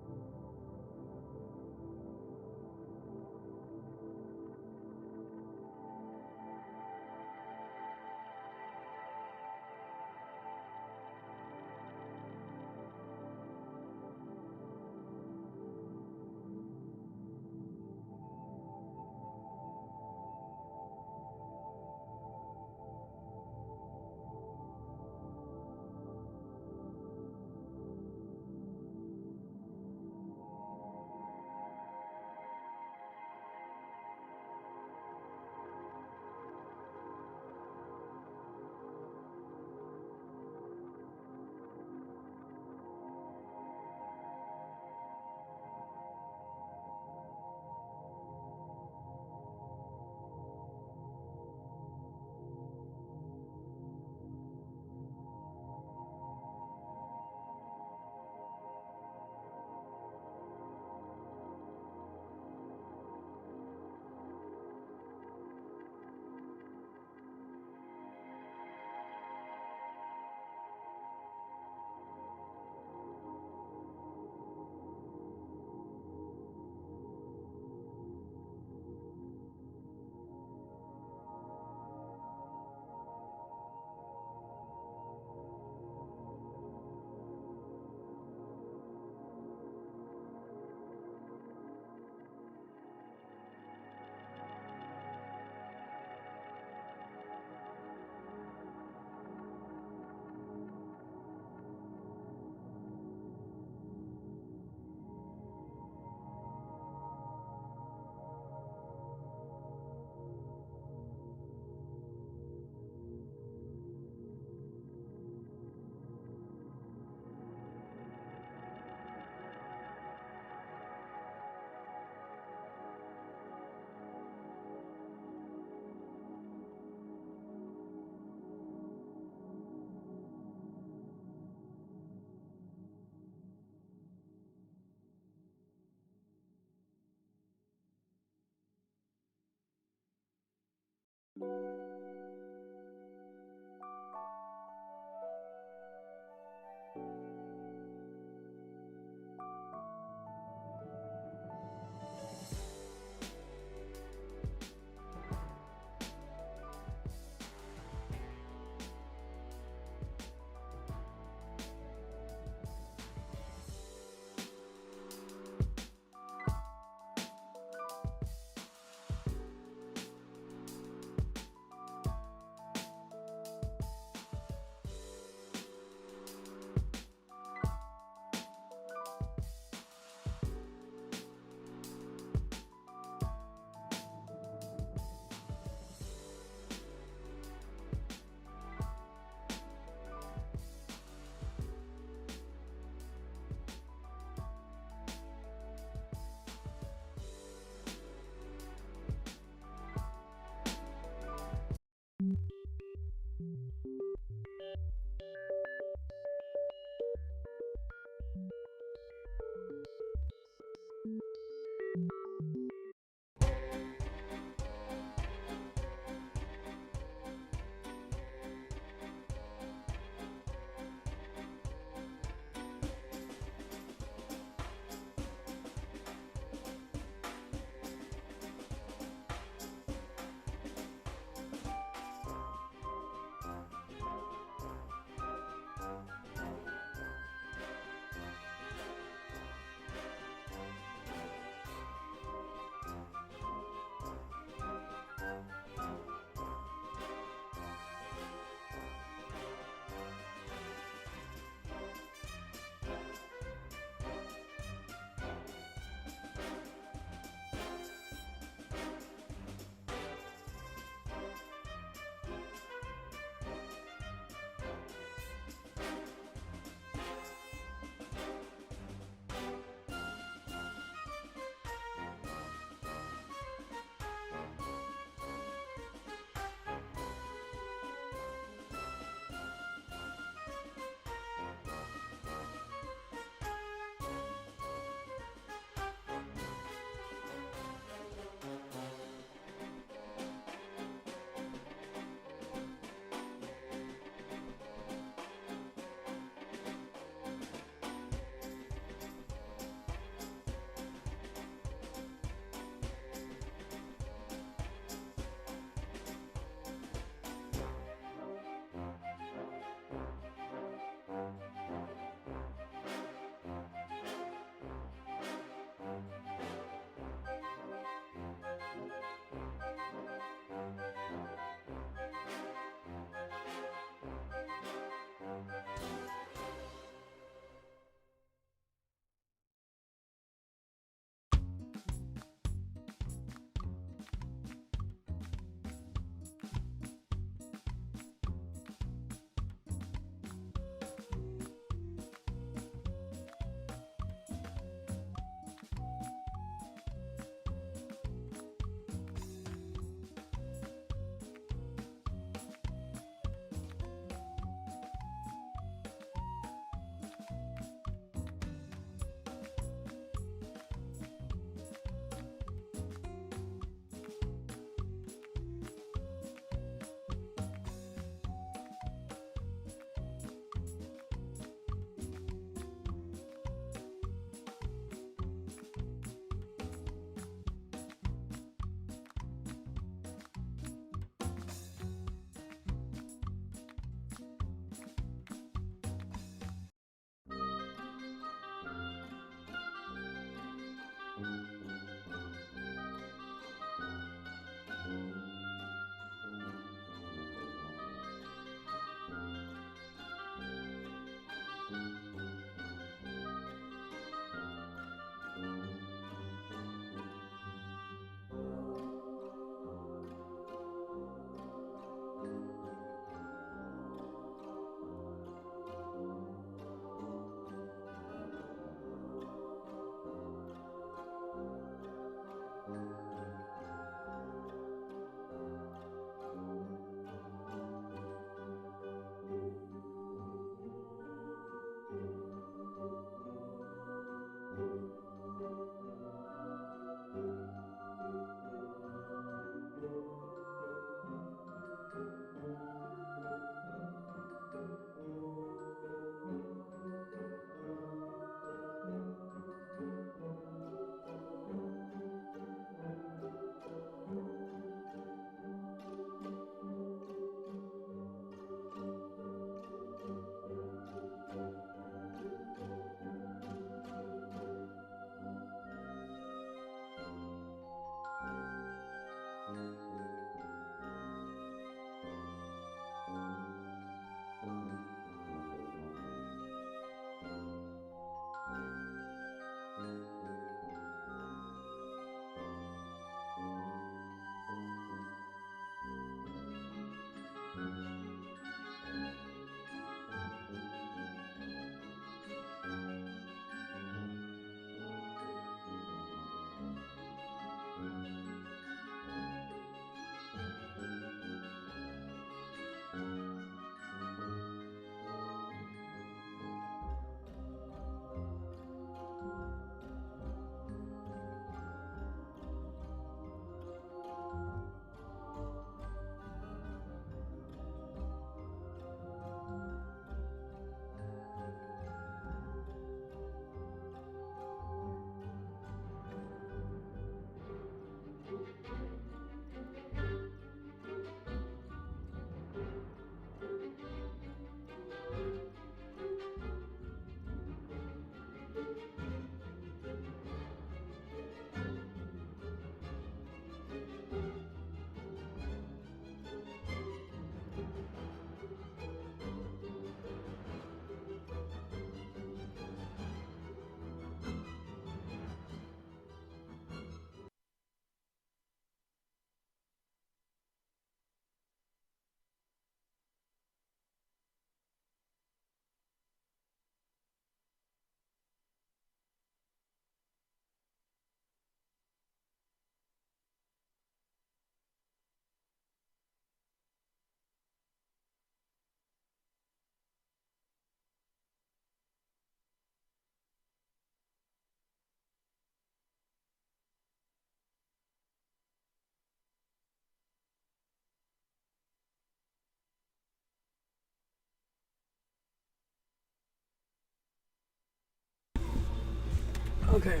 Okay.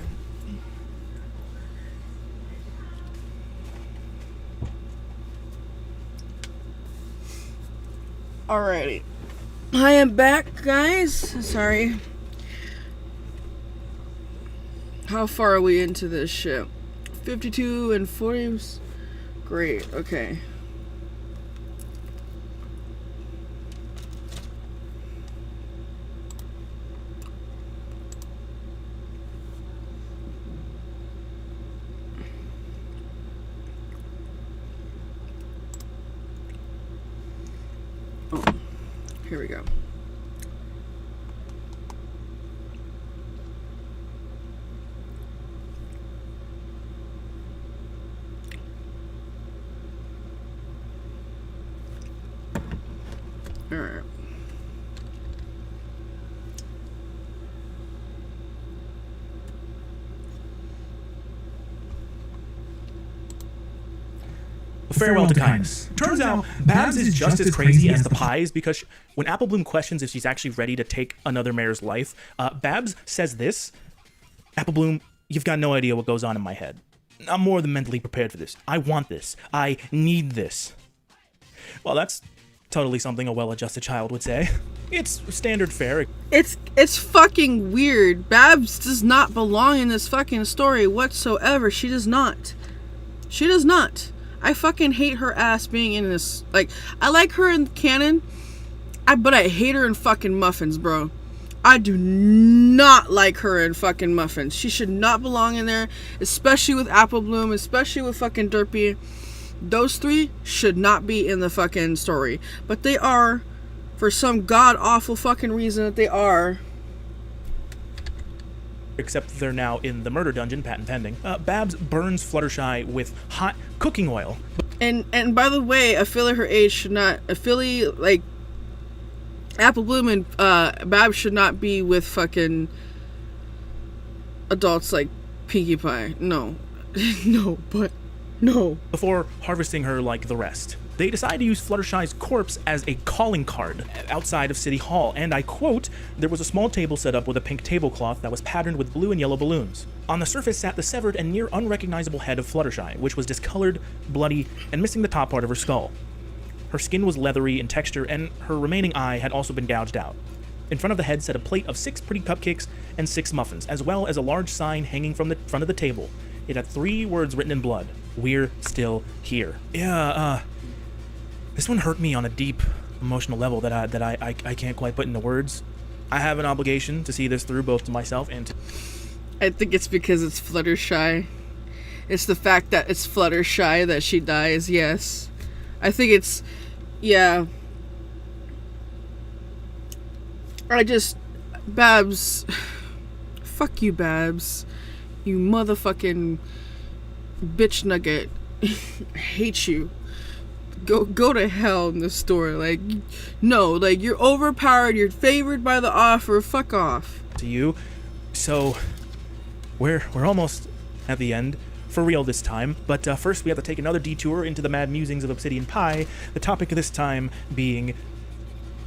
Alrighty. I am back, guys. Sorry. How far are we into this ship? 52 and 40. Great. Okay. Oh, here we go. All right. Farewell to kindness. Turns out Babs is just as crazy as the pies because when Apple Bloom questions if she's actually ready to take another mayor's life, Babs says this: Apple Bloom, you've got no idea what goes on in my head. I'm more than mentally prepared for this. I want this. I need this. Well, that's Totally something a well-adjusted child would say. It's standard fare. It's fucking weird. Babs does not belong in this fucking story whatsoever. She does not. She does not. I fucking hate her ass being in this. Like, I like her in canon, but I hate her in fucking Muffins, bro. I do not like her in fucking Muffins. She should not belong in there, especially with Apple Bloom, especially with fucking Derpy. Those three should not be in the fucking story. But they are, for some god-awful fucking reason that they are. Except they're now in the murder dungeon, patent pending. Babs burns Fluttershy with hot cooking oil. And by the way, a filly her age should not, a filly, like, Apple Bloom and Babs should not be with fucking adults like Pinkie Pie. No. No, but no. Before harvesting her like the rest. They decide to use Fluttershy's corpse as a calling card outside of City Hall, and I quote, "There was a small table set up with a pink tablecloth that was patterned with blue and yellow balloons. On the surface sat the severed and near unrecognizable head of Fluttershy, which was discolored, bloody, and missing the top part of her skull. Her skin was leathery in texture, and her remaining eye had also been gouged out. In front of the head sat a plate of 6 pretty cupcakes and 6 muffins, as well as a large sign hanging from the front of the table. It had 3 words written in blood. We're still here." Yeah, this one hurt me on a deep emotional level that I can't quite put into words. I have an obligation to see this through, both to myself and to... I think it's because it's Fluttershy. It's the fact that it's Fluttershy that she dies, yes. I think it's... yeah. Babs... Fuck you, Babs. You motherfucking bitch nugget. I hate you. Go to hell in this story. Like, no, like, you're overpowered, you're favored by the offer, fuck off. To you. So, we're almost at the end. For real this time. But first we have to take another detour into the mad musings of Obsidian Pie, the topic of this time being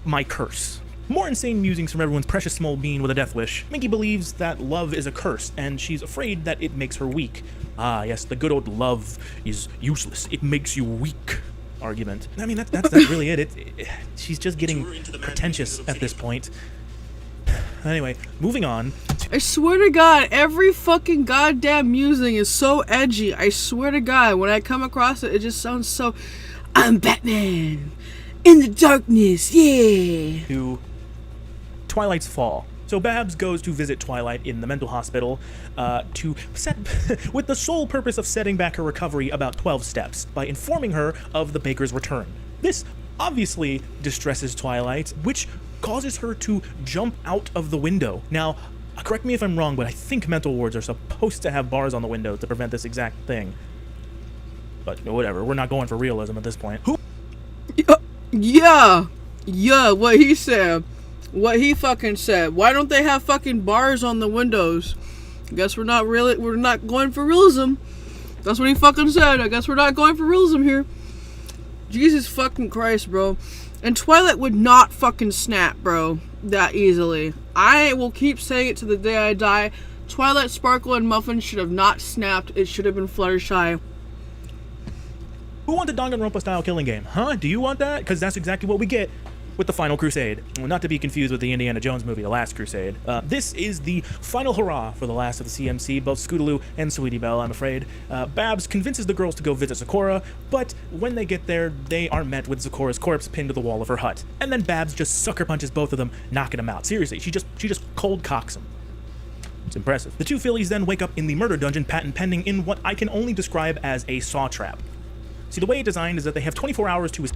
my curse. More insane musings from everyone's precious small bean with a death wish. Minky believes that love is a curse, and she's afraid that it makes her weak. Ah, yes, the good old love is useless. It makes you weak argument. I mean, that's really it. She's just getting pretentious at this point. Anyway, moving on. I swear to God, every fucking goddamn musing is so edgy. I swear to God, when I come across it, it just sounds so... I'm Batman! In the darkness, yeah! To Twilight's Fall. So Babs goes to visit Twilight in the mental hospital to set, with the sole purpose of setting back her recovery about 12 steps by informing her of the Baker's return. This obviously distresses Twilight, which causes her to jump out of the window. Now, correct me if I'm wrong, but I think mental wards are supposed to have bars on the windows to prevent this exact thing. But whatever, we're not going for realism at this point. Yeah, what he said. What he fucking said. Why don't they have fucking bars on the windows? I guess we're not going for realism. That's what he fucking said. I guess we're not going for realism here. Jesus fucking Christ, bro. And Twilight would not fucking snap, bro, that easily. I will keep saying it to the day I die. Twilight, Sparkle, and Muffin should have not snapped. It should have been Fluttershy. Who wants a Danganronpa style killing game? Huh? Do you want that? Because that's exactly what we get with the Final Crusade. Well, not to be confused with the Indiana Jones movie, The Last Crusade. This is the final hurrah for the last of the CMC, both Scootaloo and Sweetie Belle, I'm afraid. Babs convinces the girls to go visit Sakura, but when they get there, they are met with Sakura's corpse pinned to the wall of her hut. And then Babs just sucker punches both of them, knocking them out. Seriously, she just cold cocks them. It's impressive. The two fillies then wake up in the murder dungeon, patent pending, in what I can only describe as a saw trap. See, the way it's designed is that they have 24 hours to...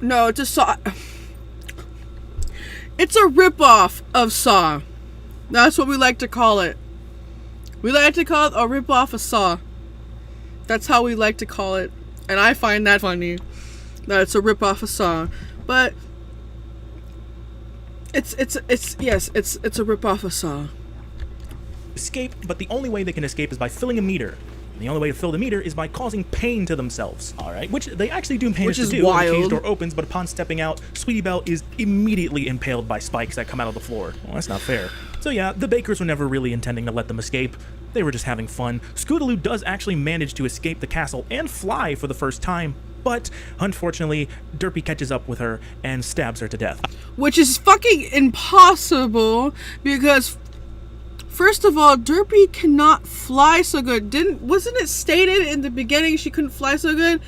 No, it's a saw... It's a ripoff of Saw. That's what we like to call it. We like to call it a ripoff of Saw. That's how we like to call it. And I find that funny. That it's a ripoff of Saw. But it's a ripoff of Saw. Escape, but the only way they can escape is by filling a meter. And the only way to fill the meter is by causing pain to themselves. Alright, which they actually do manage to do. Wild. The cage door opens, but upon stepping out, Sweetie Belle is immediately impaled by spikes that come out of the floor. Well, that's not fair. So yeah, the Bakers were never really intending to let them escape. They were just having fun. Scootaloo does actually manage to escape the castle and fly for the first time, But unfortunately, Derpy catches up with her and stabs her to death. Which is fucking impossible because, first of all, Derpy cannot fly so good. Wasn't it stated in the beginning she couldn't fly so good?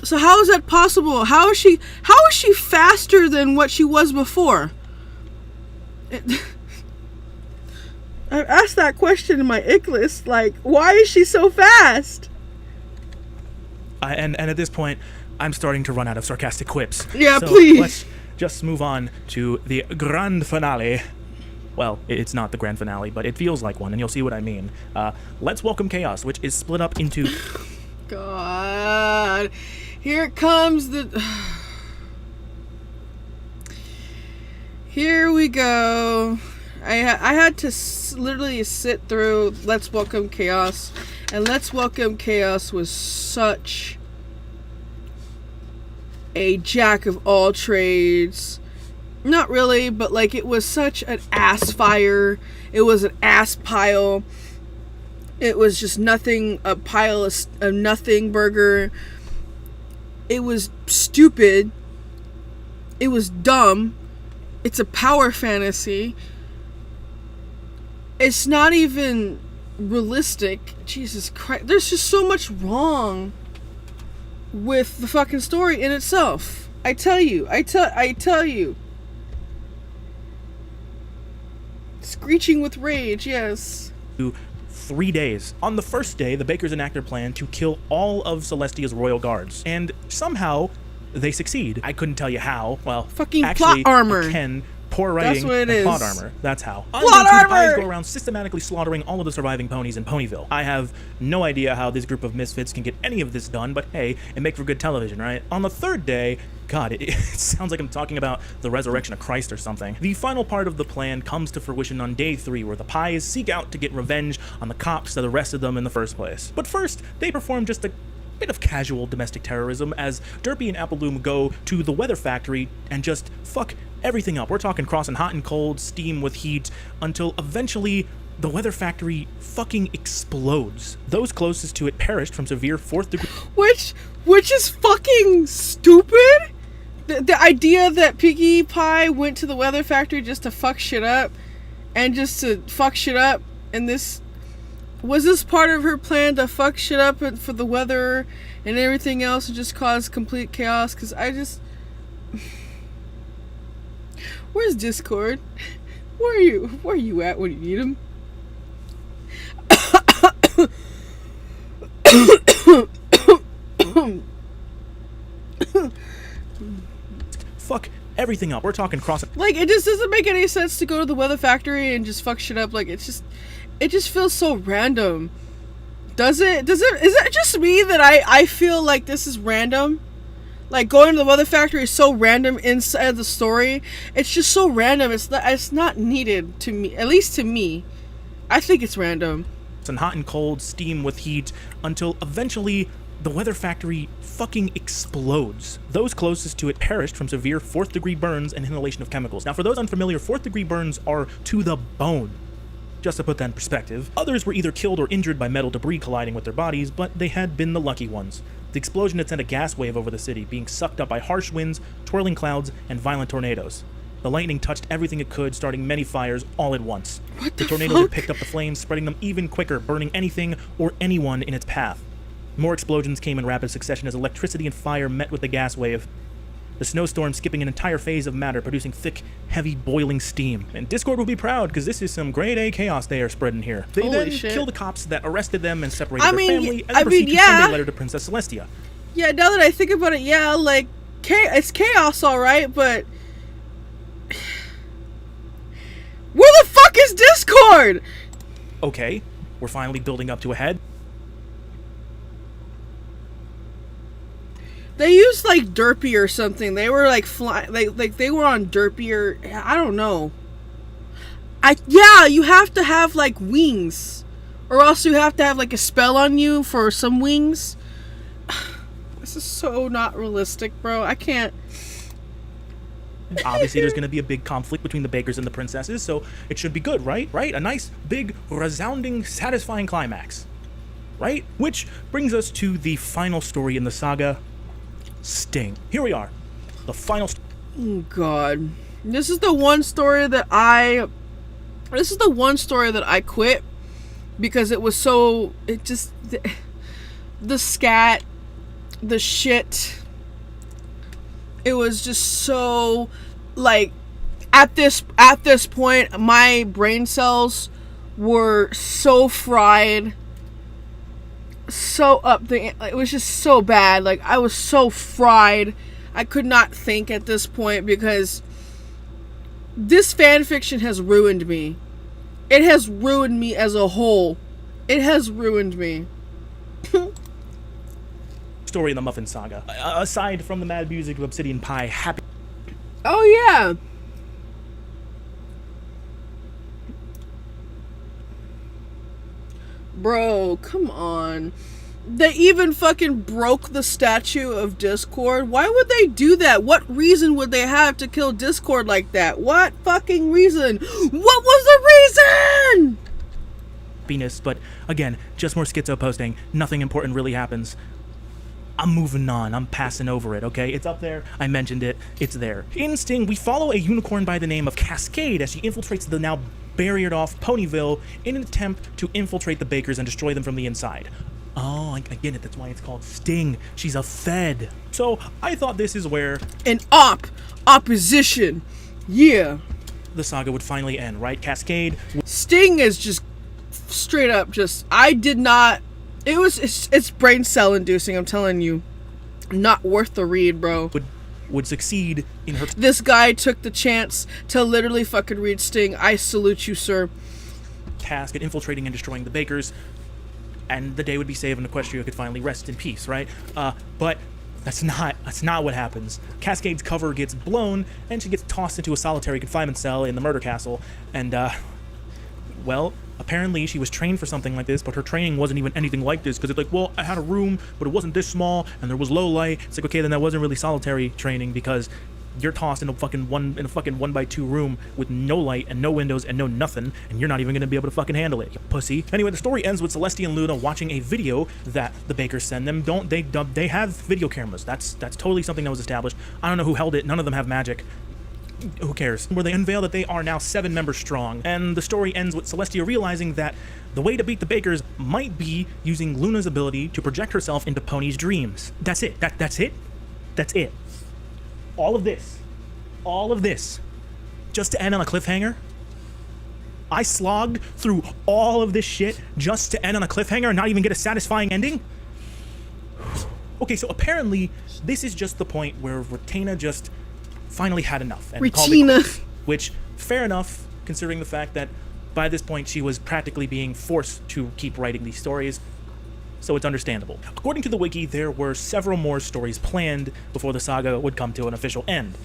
So how is that possible? How is she faster than what she was before? I've asked that question in my ick list, like, why is she so fast? And at this point, I'm starting to run out of sarcastic quips. Yeah, so please. Let's just move on to the grand finale. Well, it's not the grand finale, but it feels like one, and you'll see what I mean. Let's welcome Chaos, which is split up into... God. Here it comes the... Here we go. I had to literally sit through Let's Welcome Chaos, and Let's Welcome Chaos was such a jack of all trades. Not really, but like it was such an ass fire. It was an ass pile. It was just nothing, a pile of nothing burger. It was stupid. It was dumb. It's a power fantasy. It's not even realistic. Jesus Christ. There's just so much wrong with the fucking story in itself. I tell you. Screeching with rage, yes. 3 days. On the first day, the bakers enact their plan to kill all of Celestia's royal guards. And somehow, they succeed. I couldn't tell you how. Well, fucking actually, plot armor. I can. Poor writing. That's what it and is. Plot armor. That's how. Plot armor! The pies go around systematically slaughtering all of the surviving ponies in Ponyville. I have no idea how this group of misfits can get any of this done, but hey, it makes for good television, right? On the third day, God, it sounds like I'm talking about the resurrection of Christ or something. The final part of the plan comes to fruition on day 3, where the pies seek out to get revenge on the cops that arrested them in the first place. But first, they perform just a bit of casual domestic terrorism as Derpy and Applebloom go to the weather factory and just fuck everything up. We're talking crossing hot and cold, steam with heat, until eventually the weather factory fucking explodes. Those closest to it perished from severe 4th degree... Which is fucking stupid. The idea that Piggy Pie went to the weather factory just to fuck shit up, and this... Was this part of her plan to fuck shit up for the weather and everything else and just cause complete chaos? Because I just... Where's Discord? Where are you at when you need him? Fuck everything up. We're talking crossing... Like, it just doesn't make any sense to go to the weather factory and just fuck shit up. Like, it just feels so random. Is it just me that I feel like this is random? Like, going to the weather factory is so random inside the story. It's just so random. It's not needed to me, at least to me. I think it's random. And hot and cold, steam with heat, until eventually the weather factory fucking explodes. Those closest to it perished from severe 4th degree burns and inhalation of chemicals. Now, for those unfamiliar, 4th degree burns are to the bone. Just to put that in perspective. Others were either killed or injured by metal debris colliding with their bodies, but they had been the lucky ones. The explosion had sent a gas wave over the city, being sucked up by harsh winds, twirling clouds, and violent tornadoes. The lightning touched everything it could, starting many fires all at once. The tornadoes had picked up the flames, spreading them even quicker, burning anything or anyone in its path. More explosions came in rapid succession as electricity and fire met with the gas wave. The snowstorm skipping an entire phase of matter, producing thick, heavy, boiling steam. And Discord will be proud, because this is some grade A chaos they are spreading here. They Holy then shit. kill the cops that arrested them and separated their family, and I then proceed mean, to send yeah. a letter to Princess Celestia. Yeah, now that I think about it, yeah, like, it's chaos, alright, but... Where the fuck is Discord? Okay, we're finally building up to a head. They used, like, Derpy or something. They were, like, they were on Derpy or... I don't know. Yeah, you have to have, like, wings. Or else you have to have, like, a spell on you for some wings. This is so not realistic, bro. I can't... Obviously, there's going to be a big conflict between the bakers and the princesses, so it should be good, right? Right? A nice, big, resounding, satisfying climax. Right? Which brings us to the final story in the saga, Sting. Here we are. The final Oh God, this is the one story that I quit because it was so, it just, the scat, the shit, it was just so, like, at this point my brain cells were so fried, so it was just so bad. Like, I was so fried, I could not think at this point because this fan fiction has ruined me. It has ruined me as a whole. It has ruined me. story in the Muffin saga. Aside from the mad music of Obsidian Pie, happy. Oh yeah. Bro, come on. They even fucking broke the statue of Discord. Why would they do that? What reason would they have to kill Discord like that? What fucking reason? What was the reason? Happiness, but again, just more schizo posting. Nothing important really happens. I'm moving on. I'm passing over it, okay? It's up there. I mentioned it. It's there. In Sting, we follow a unicorn by the name of Cascade as she infiltrates the now barriered off Ponyville in an attempt to infiltrate the bakers and destroy them from the inside. Oh, I get it. That's why it's called Sting. She's a Fed. So I thought this is where An opposition. Yeah. the saga would finally end, right? Cascade Sting is just straight up just, I did not, it's brain cell inducing, I'm telling you. Not worth the read, bro. would succeed in her This guy took the chance to literally fucking read Sting. I salute you, sir. task at infiltrating and destroying the bakers, and the day would be saved and Equestria could finally rest in peace, right? But that's not what happens. Cascade's cover gets blown, and she gets tossed into a solitary confinement cell in the murder castle, and, well, apparently she was trained for something like this, but her training wasn't even anything like this, because it's like, well, I had a room, but it wasn't this small, and there was low light. It's like, okay, then that wasn't really solitary training, because you're tossed in a fucking 1x2 room with no light and no windows and no nothing, and you're not even gonna be able to fucking handle it, you pussy. Anyway, the story ends with Celestia and Luna watching a video that the bakers send them. They have video cameras. That's totally something that was established. I don't know who held it. None of them have magic. Who cares? Where they unveil that they are now 7 members strong, and the story ends with Celestia realizing that the way to beat the bakers might be using Luna's ability to project herself into Pony's dreams. That's it. That's it. All of this, just to end on a cliffhanger? I slogged through all of this shit just to end on a cliffhanger and not even get a satisfying ending? Okay, so apparently this is just the point where Retena just finally had enough and called it Retena. quits, which, fair enough, considering the fact that by this point she was practically being forced to keep writing these stories, so it's understandable. According to the wiki, there were several more stories planned before the saga would come to an official end.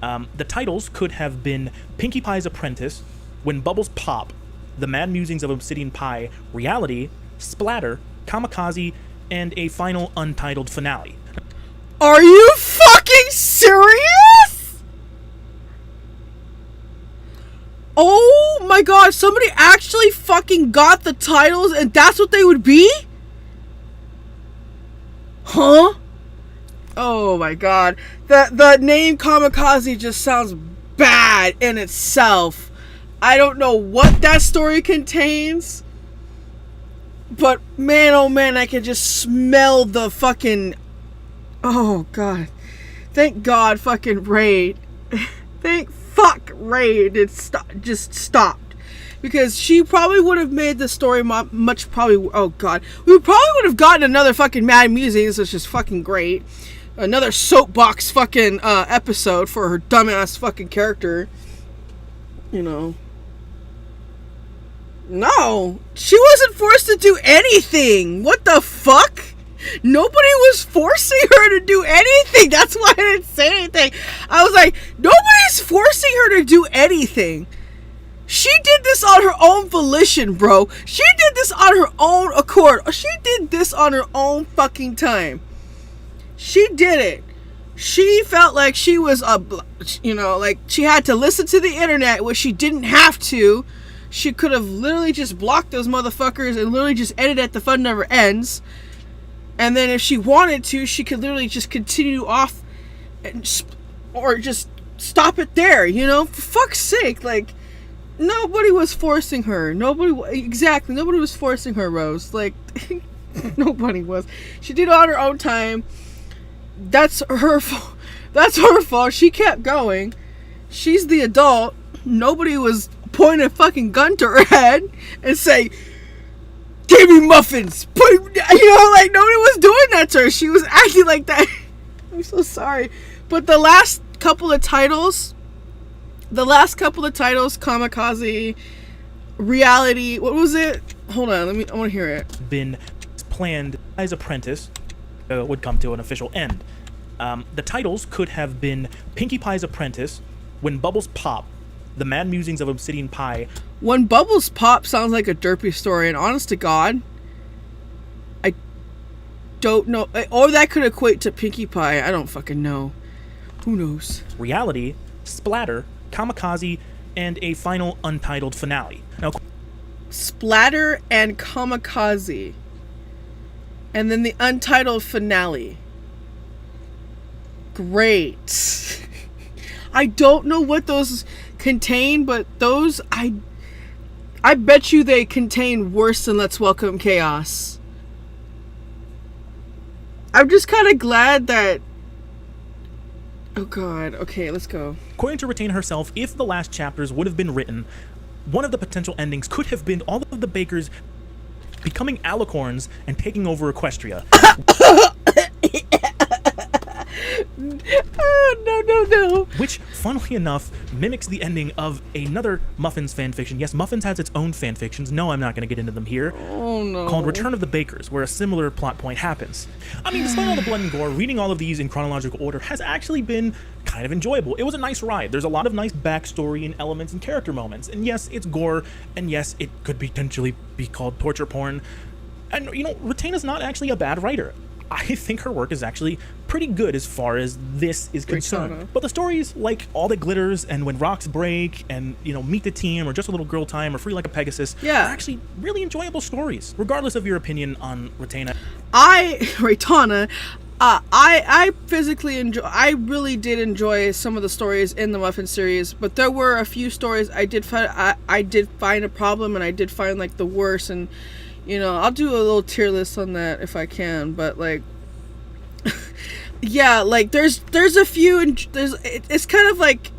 The titles could have been Pinkie Pie's Apprentice, When Bubbles Pop, The Mad Musings of Obsidian Pie, Reality, Splatter, Kamikaze, and a final untitled finale. Are you fucking serious? Oh my god, somebody actually fucking got the titles and that's what they would be? Huh? Oh my god. The name Kamikaze just sounds bad in itself. I don't know what that story contains, but man, oh man, I can just smell the fucking... Oh god. Thank god fucking Raid. Thank fuck Raid. It just stopped. Because she probably would have made the story much probably... Oh god. We probably would have gotten another fucking Mad Musings, which is fucking great. Another soapbox fucking episode for her dumbass fucking character. You know. No. She wasn't forced to do anything. What the fuck? Nobody was forcing her to do anything. That's why I didn't say anything. I was like, nobody's forcing her to do anything. She did this on her own volition, bro. She did this on her own accord. She did this on her own fucking time. She did it. She felt like she was like she had to listen to the internet, which she didn't have to. She could have literally just blocked those motherfuckers and literally just ended at the fun never ends. And then if she wanted to, she could literally just continue off or just stop it there, you know? For fuck's sake, like, nobody was forcing her. Nobody was forcing her, Rose. Like, nobody was. She did it on her own time. That's her fault. That's her fault. She kept going. She's the adult. Nobody was pointing a fucking gun to her head and say, "Give me muffins." Like, nobody was doing that to her. She was acting like that. I'm so sorry. But the last couple of titles, Kamikaze, Reality, what was it? Hold on, I want to hear it. Been planned as Apprentice would come to an official end. The titles could have been Pinkie Pie's Apprentice, When Bubbles Pop, The Mad Musings of Obsidian Pie. When Bubbles Pop sounds like a derpy story, and honest to God, I don't know. Or that could equate to Pinkie Pie. I don't fucking know. Who knows? Reality, Splatter, Kamikaze, and a final untitled finale. Now, Splatter and Kamikaze. And then the untitled finale. Great. I don't know what those contain, but those, I bet you they contain worse than Let's Welcome Chaos. I'm just kind of glad that... Oh god, okay, let's go. according to Retain herself, if the last chapters would have been written, one of the potential endings could have been all of the Bakers becoming alicorns and taking over Equestria. No. Which, funnily enough, mimics the ending of another Muffins fanfiction. Yes, Muffins has its own fanfictions. No, I'm not going to get into them here. Oh, no. Called Return of the Bakers, where a similar plot point happens. I mean, despite all the blood and gore, reading all of these in chronological order has actually been kind of enjoyable. It was a nice ride. There's a lot of nice backstory and elements and character moments. And yes, it's gore, and yes, it could potentially be called torture porn. And, you know, Retain is not actually a bad writer. I think her work is actually pretty good as far as this is concerned. Britannia. But the stories like All That Glitters and When Rocks Break and, you know, Meet the Team or Just a Little Girl Time or Free Like a Pegasus are actually really enjoyable stories, regardless of your opinion on Retaina. I physically enjoy. I really did enjoy some of the stories in the Muffin series, but there were a few stories I did find a problem, and I did find like the worst. And you know, I'll do a little tier list on that if I can. But like, yeah, like there's a few, and it's kind of like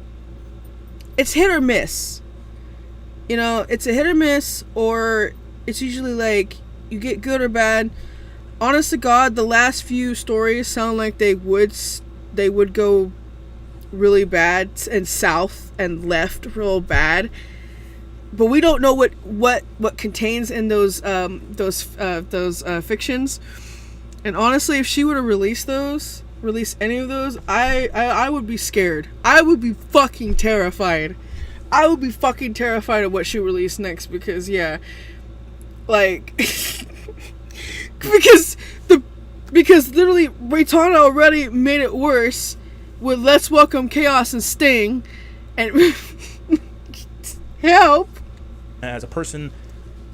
it's hit or miss. You know, it's a hit or miss, or it's usually like you get good or bad. Honest to God, the last few stories sound like they would go really bad and south and left real bad, but we don't know what contains in those fictions. And honestly, if she were to release any of those, I would be scared. I would be fucking terrified. I would be fucking terrified of what she released next, because like. Because literally Raytana already made it worse with Let's Welcome Chaos and Sting, and help. As a person,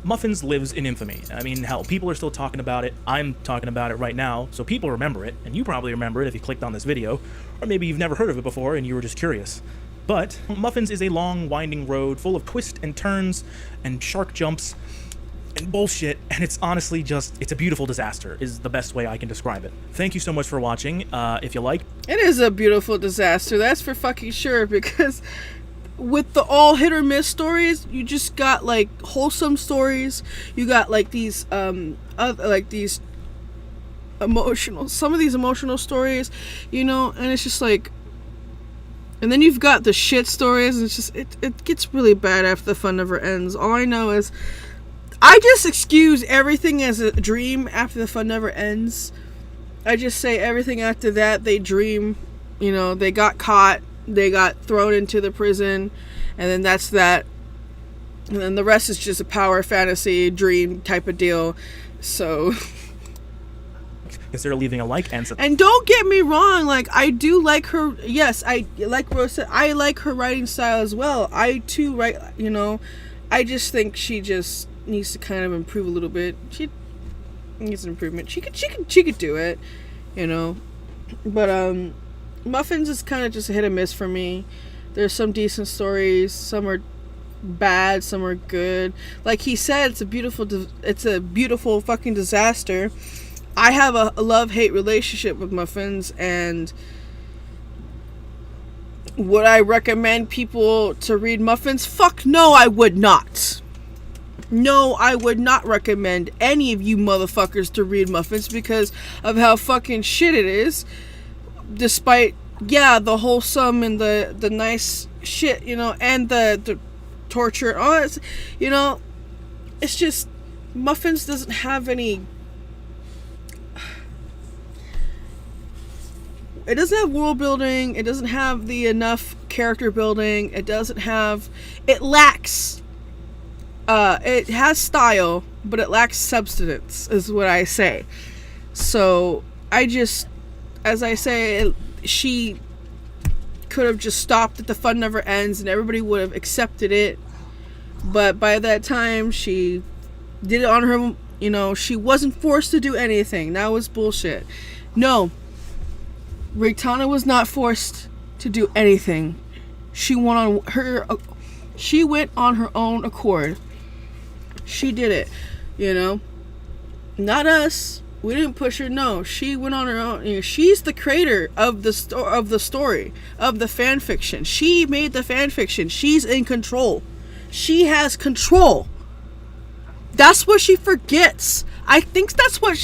Muffins lives in infamy. I mean, hell, people are still talking about it. I'm talking about it right now, so people remember it, and you probably remember it if you clicked on this video, or maybe you've never heard of it before and you were just curious. But Muffins is a long, winding road full of twists and turns and shark jumps and bullshit, and it's honestly it's a beautiful disaster is the best way I can describe it. Thank you so much for watching. If you like, it is a beautiful disaster, that's for fucking sure, because with the all hit or miss stories, you just got like wholesome stories, you got like these these emotional, some of these emotional stories, you know, and it's just like, and then you've got the shit stories, and it's just it gets really bad after the fun never ends. All I know is I just excuse everything as a dream after the fun never ends. I just say everything after that, they dream. You know, they got caught, they got thrown into the prison, and then that's that. And then the rest is just a power fantasy dream type of deal. So consider leaving a like and And don't get me wrong, like, I do like her. Yes, I like Rose said, I like her writing style as well. I too write, you know. I just think she just needs to kind of improve a little bit. needs an improvement. She could do it, you know. But Muffins is kind of just a hit and miss for me. There's some decent stories, some are bad, some are good. Like he said, it's a beautiful fucking disaster. I have a love-hate relationship with Muffins, and would I recommend people to read Muffins? Fuck no, I would not. No, I would not recommend any of you motherfuckers to read Muffins because of how fucking shit it is. Despite, yeah, the wholesome and the nice shit, you know, and the torture and all that, you know, it's just, Muffins doesn't have any, it doesn't have world building, it doesn't have the enough character building, it lacks, it has style, but it lacks substance, is what I say. So, as I say, she could have just stopped at The Fun Never Ends and everybody would have accepted it. But by that time, she did it on her, you know, she wasn't forced to do anything. That was bullshit. No, Raytana was not forced to do anything. She went on her own accord. She did it, you know. Not us. We didn't push her. No, she went on her own. You know, she's the creator of the story, of the fan fiction. She made the fan fiction. She's in control. She has control. That's what she forgets. I think that's what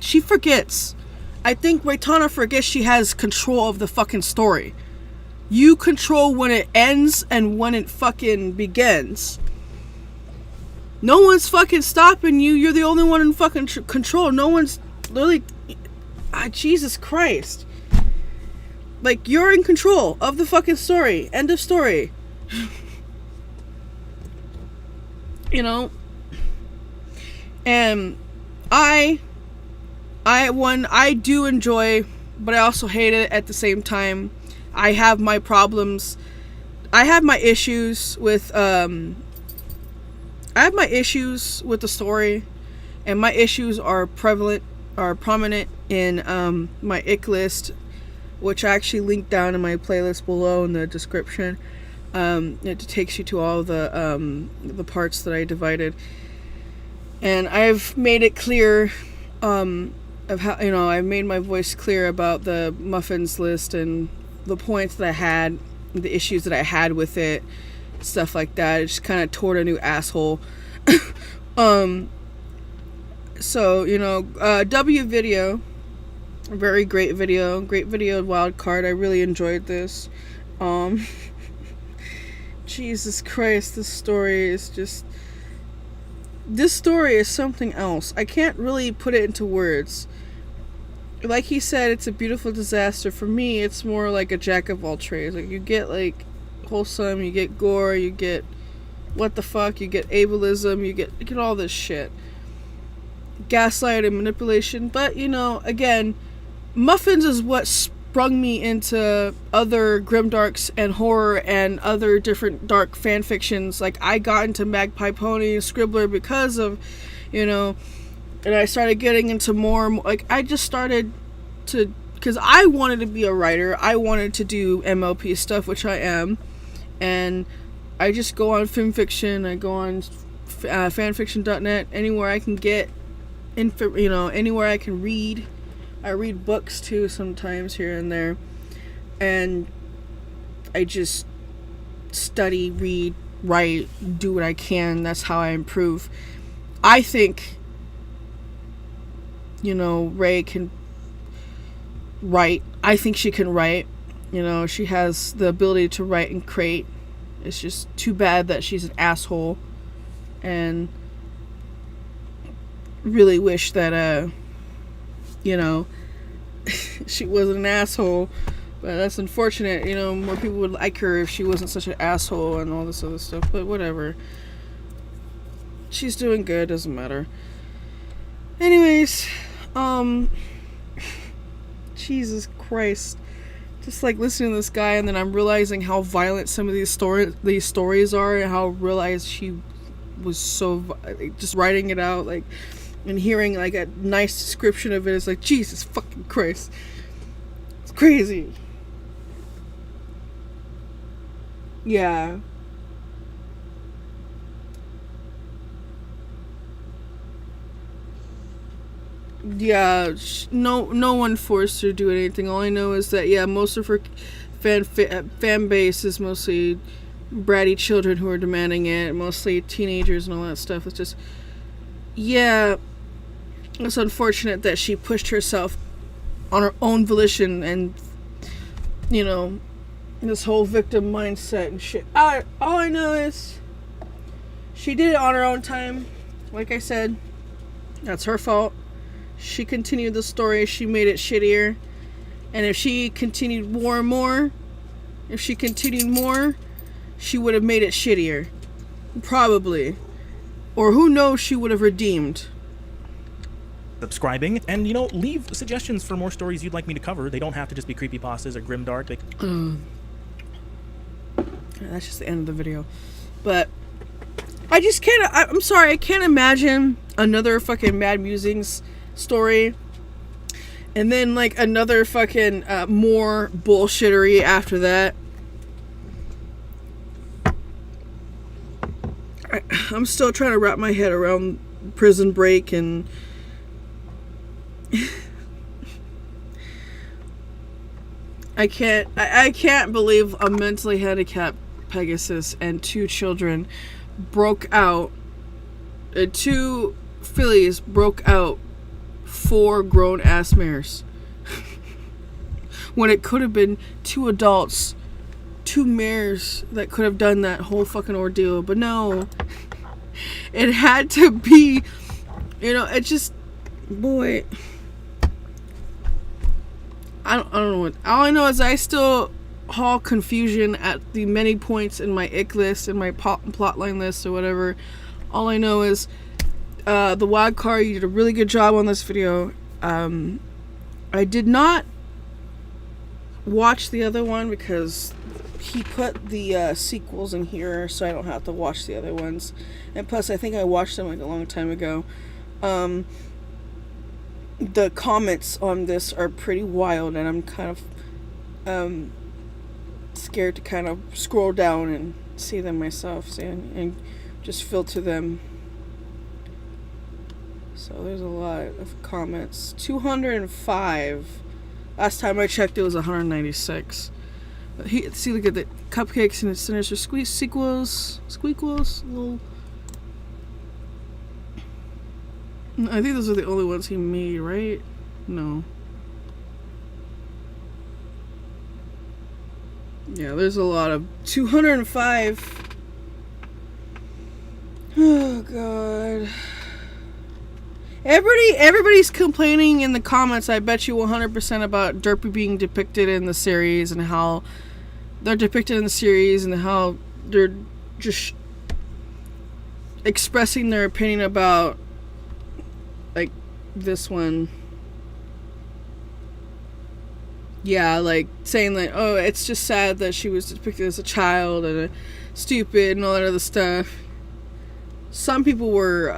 she forgets. I think Raytana forgets she has control of the fucking story. You control when it ends and when it fucking begins. No one's fucking stopping you. You're the only one in fucking control. No one's literally... Jesus Christ. Like, you're in control of the fucking story. End of story. You know? And I do enjoy, but I also hate it at the same time. I have my problems. I have my issues with the story, and my issues are prominent in my ick list, which I actually linked down in my playlist below in the description. It takes you to all the parts that I divided, and I've made it clear of how, you know, I've made my voice clear about the Muffins list and the points that I had, the issues that I had with it, stuff like that. It just kind of toward a new asshole. So, you know, W video, a very great video wild card. I really enjoyed this. Jesus Christ, this story is something else. I can't really put it into words. Like he said, it's a beautiful disaster. For me, it's more like a jack of all trades. Like, you get like wholesome, you get gore, you get what the fuck, you get ableism, you get all this shit, gaslight and manipulation. But, you know, again, Muffins is what sprung me into other grimdarks and horror and other different dark fan fictions. Like, I got into Magpie Pony and Scribbler because of, you know, and I started getting into more, like, I just started to, because I wanted to be a writer. I wanted to do MLP stuff, which I am, and I just go on FimFiction, I go on fanfiction.net, anywhere I can get info, you know, anywhere I can read. I read books too sometimes here and there, and I just study, read, write, do what I can. That's how I improve. I think, you know, Ray can write. I think she can write. You know, she has the ability to write and create. It's just too bad that she's an asshole, and really wish that, you know, she wasn't an asshole. But that's unfortunate. You know, more people would like her if she wasn't such an asshole and all this other stuff. But whatever. She's doing good. Doesn't matter. Anyways, Jesus Christ. Just like listening to this guy, and then I'm realizing how violent some of these stories are, and how realize she was so just writing it out, like, and hearing like a nice description of it is like, Jesus fucking Christ, it's crazy. Yeah. Yeah, no one forced her to do anything. All I know is that, yeah, most of her fan base is mostly bratty children who are demanding it, mostly teenagers and all that stuff. It's just, yeah, it's unfortunate that she pushed herself on her own volition and, you know, this whole victim mindset and shit. All I know is she did it on her own time. Like I said, that's her fault. She continued the story. She made it shittier. And if she continued more, she would have made it shittier. Probably. Or who knows, she would have redeemed. Subscribing, and, you know, leave suggestions for more stories you'd like me to cover. They don't have to just be creepypastas or grimdark. That's just the end of the video. But I just can't, I'm sorry, I can't imagine another fucking Mad Musings story and then like another fucking more bullshittery after that. I'm still trying to wrap my head around Prison Break and I can't believe a mentally handicapped Pegasus and 2 children broke out, 2 fillies broke out 4 grown-ass mares. When it could have been 2 adults, 2 mares that could have done that whole fucking ordeal. But no, it had to be, you know, it just, boy, I don't know what, all I know is I still haul confusion at the many points in my ick list and my plotline list or whatever. All I know is the wild card, you did a really good job on this video. I did not watch the other one because he put the sequels in here so I don't have to watch the other ones, and plus I think I watched them like a long time ago. The comments on this are pretty wild, and I'm kind of scared to kind of scroll down and see them myself and just filter them. So there's a lot of comments. 205. Last time I checked, it was 196. But see, look at the cupcakes and the sinister squeakquels. Little. I think those are the only ones he made, right? No. Yeah, there's a lot of 205. Oh god. Everybody's complaining in the comments, I bet you 100%, about Derpy being depicted in the series and how they're depicted in the series and how they're just expressing their opinion about, like, this one. Yeah, like, saying like, oh, it's just sad that she was depicted as a child and stupid and all that other stuff. Some people were,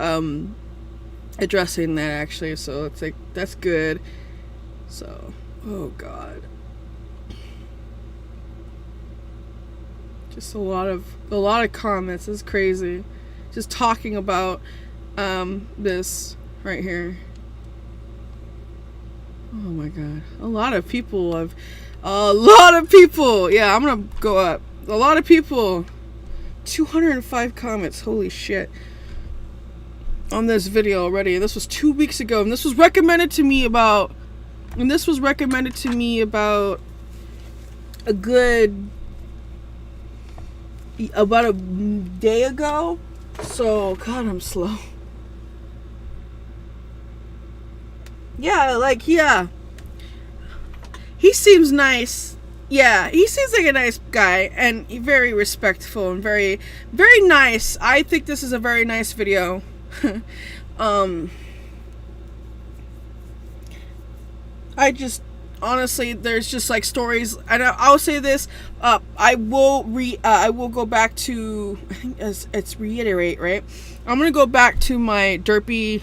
addressing that actually, so it's like, that's good. So, oh god, just a lot of comments. It's crazy, just talking about this right here. Oh my god, a lot of people. Yeah, I'm gonna go up. A lot of people. 205 comments. Holy shit. On this video already. This was 2 weeks ago, and this was recommended to me about about a day ago. So god, I'm slow. Yeah, like, yeah, he seems nice. Yeah, he seems like a nice guy and very respectful and very, very nice. I think this is a very nice video. honestly, there's just like stories, and I'll say this. I will go back to, I think it's reiterate, right? I'm gonna go back to my derpy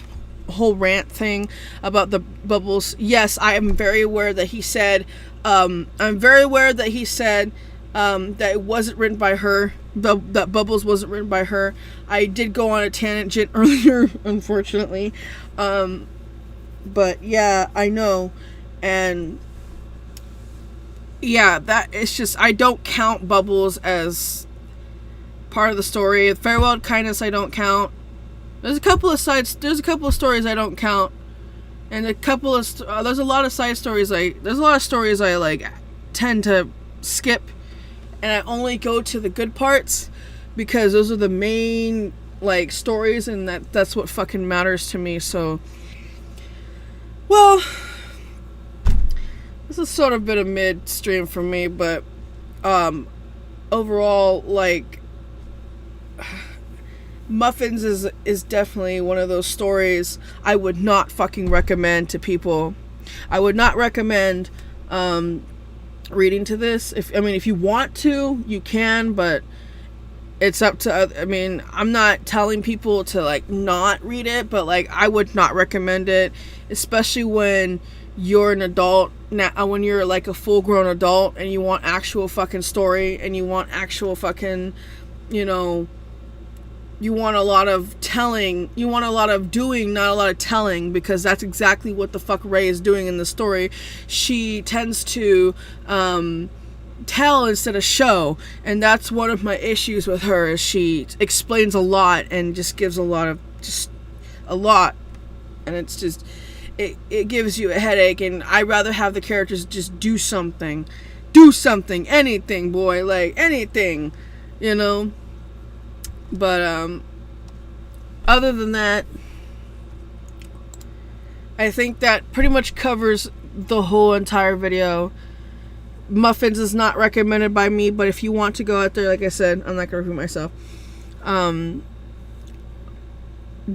whole rant thing about the Bubbles. Yes, I am very aware that he said. I'm very aware that he said that it wasn't written by her. That Bubbles wasn't written by her. I did go on a tangent earlier, unfortunately. But yeah, I know. And yeah, that it's just, I don't count Bubbles as part of the story. Farewell to Kindness I don't count. There's a couple of stories I don't count. And there's a lot of side stories there's a lot of stories I like tend to skip, and I only go to the good parts because those are the main like stories, and that's what fucking matters to me. So, well, this has sort of been a midstream for me, but overall, like, Muffins is definitely one of those stories I would not fucking recommend to people. I would not recommend reading to this. If you want to, you can, but it's up to, I'm not telling people to like not read it, but like I would not recommend it, especially when you're an adult now, when you're like a full-grown adult and you want actual fucking story and you want actual fucking, you want a lot of telling, you want a lot of doing, not a lot of telling, because that's exactly what the fuck Ray is doing in the story. She tends to tell instead of show, and that's one of my issues with her, is she explains a lot and just gives a lot, and it's just, it gives you a headache, and I'd rather have the characters just do something, anything, boy, like anything, But other than that, I think that pretty much covers the whole entire video. Muffins is not recommended by me, but if you want to go out there, like I said, I'm not gonna repeat myself.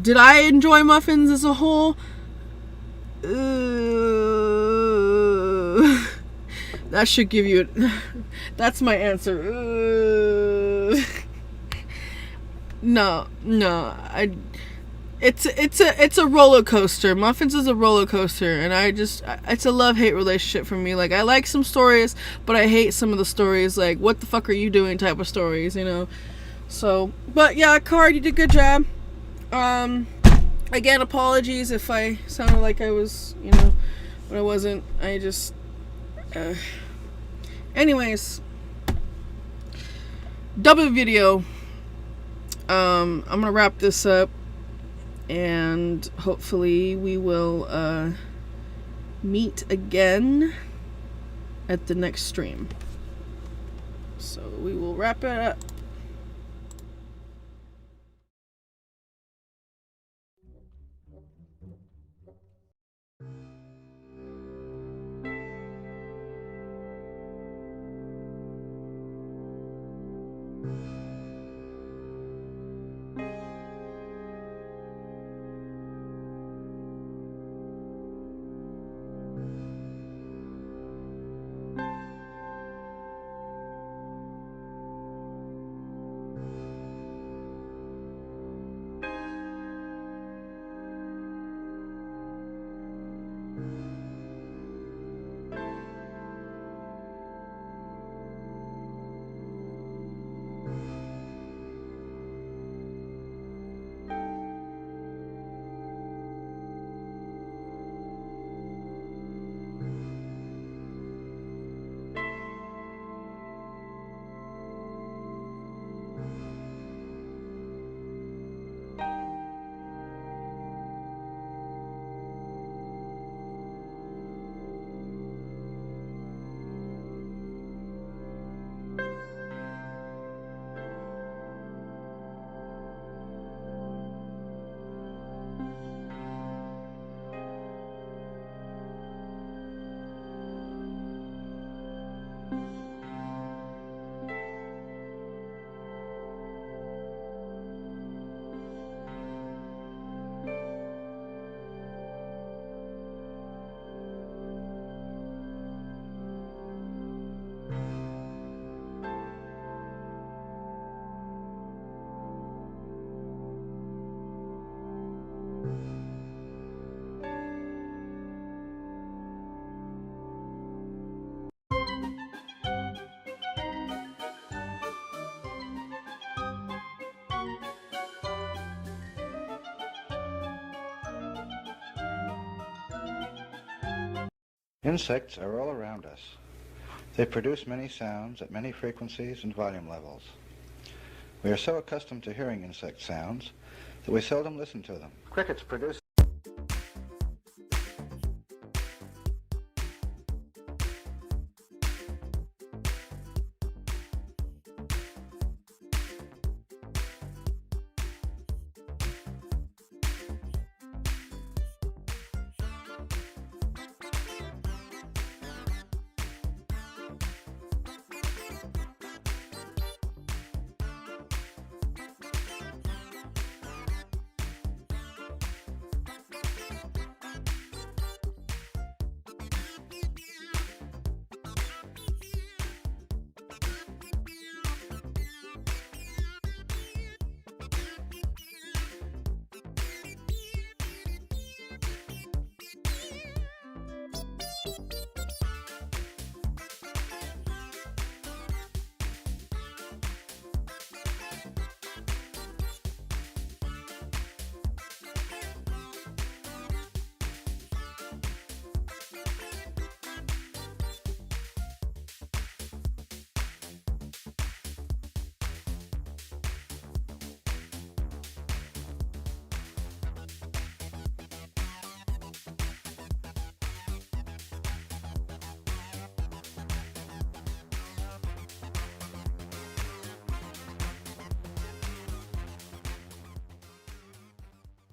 Did I enjoy Muffins as a whole? That should give you that's my answer. No, it's a roller coaster. Muffins is a roller coaster, and it's a love-hate relationship for me. Like, I like some stories, but I hate some of the stories, like, what the fuck are you doing type of stories, So, but yeah, Card, you did a good job. Again, apologies if I sounded like I was, but I wasn't. I just, anyways, double video. I'm gonna wrap this up, and hopefully we will meet again at the next stream. So we will wrap it up. Insects are all around us. They produce many sounds at many frequencies and volume levels. We are so accustomed to hearing insect sounds that we seldom listen to them. Crickets produce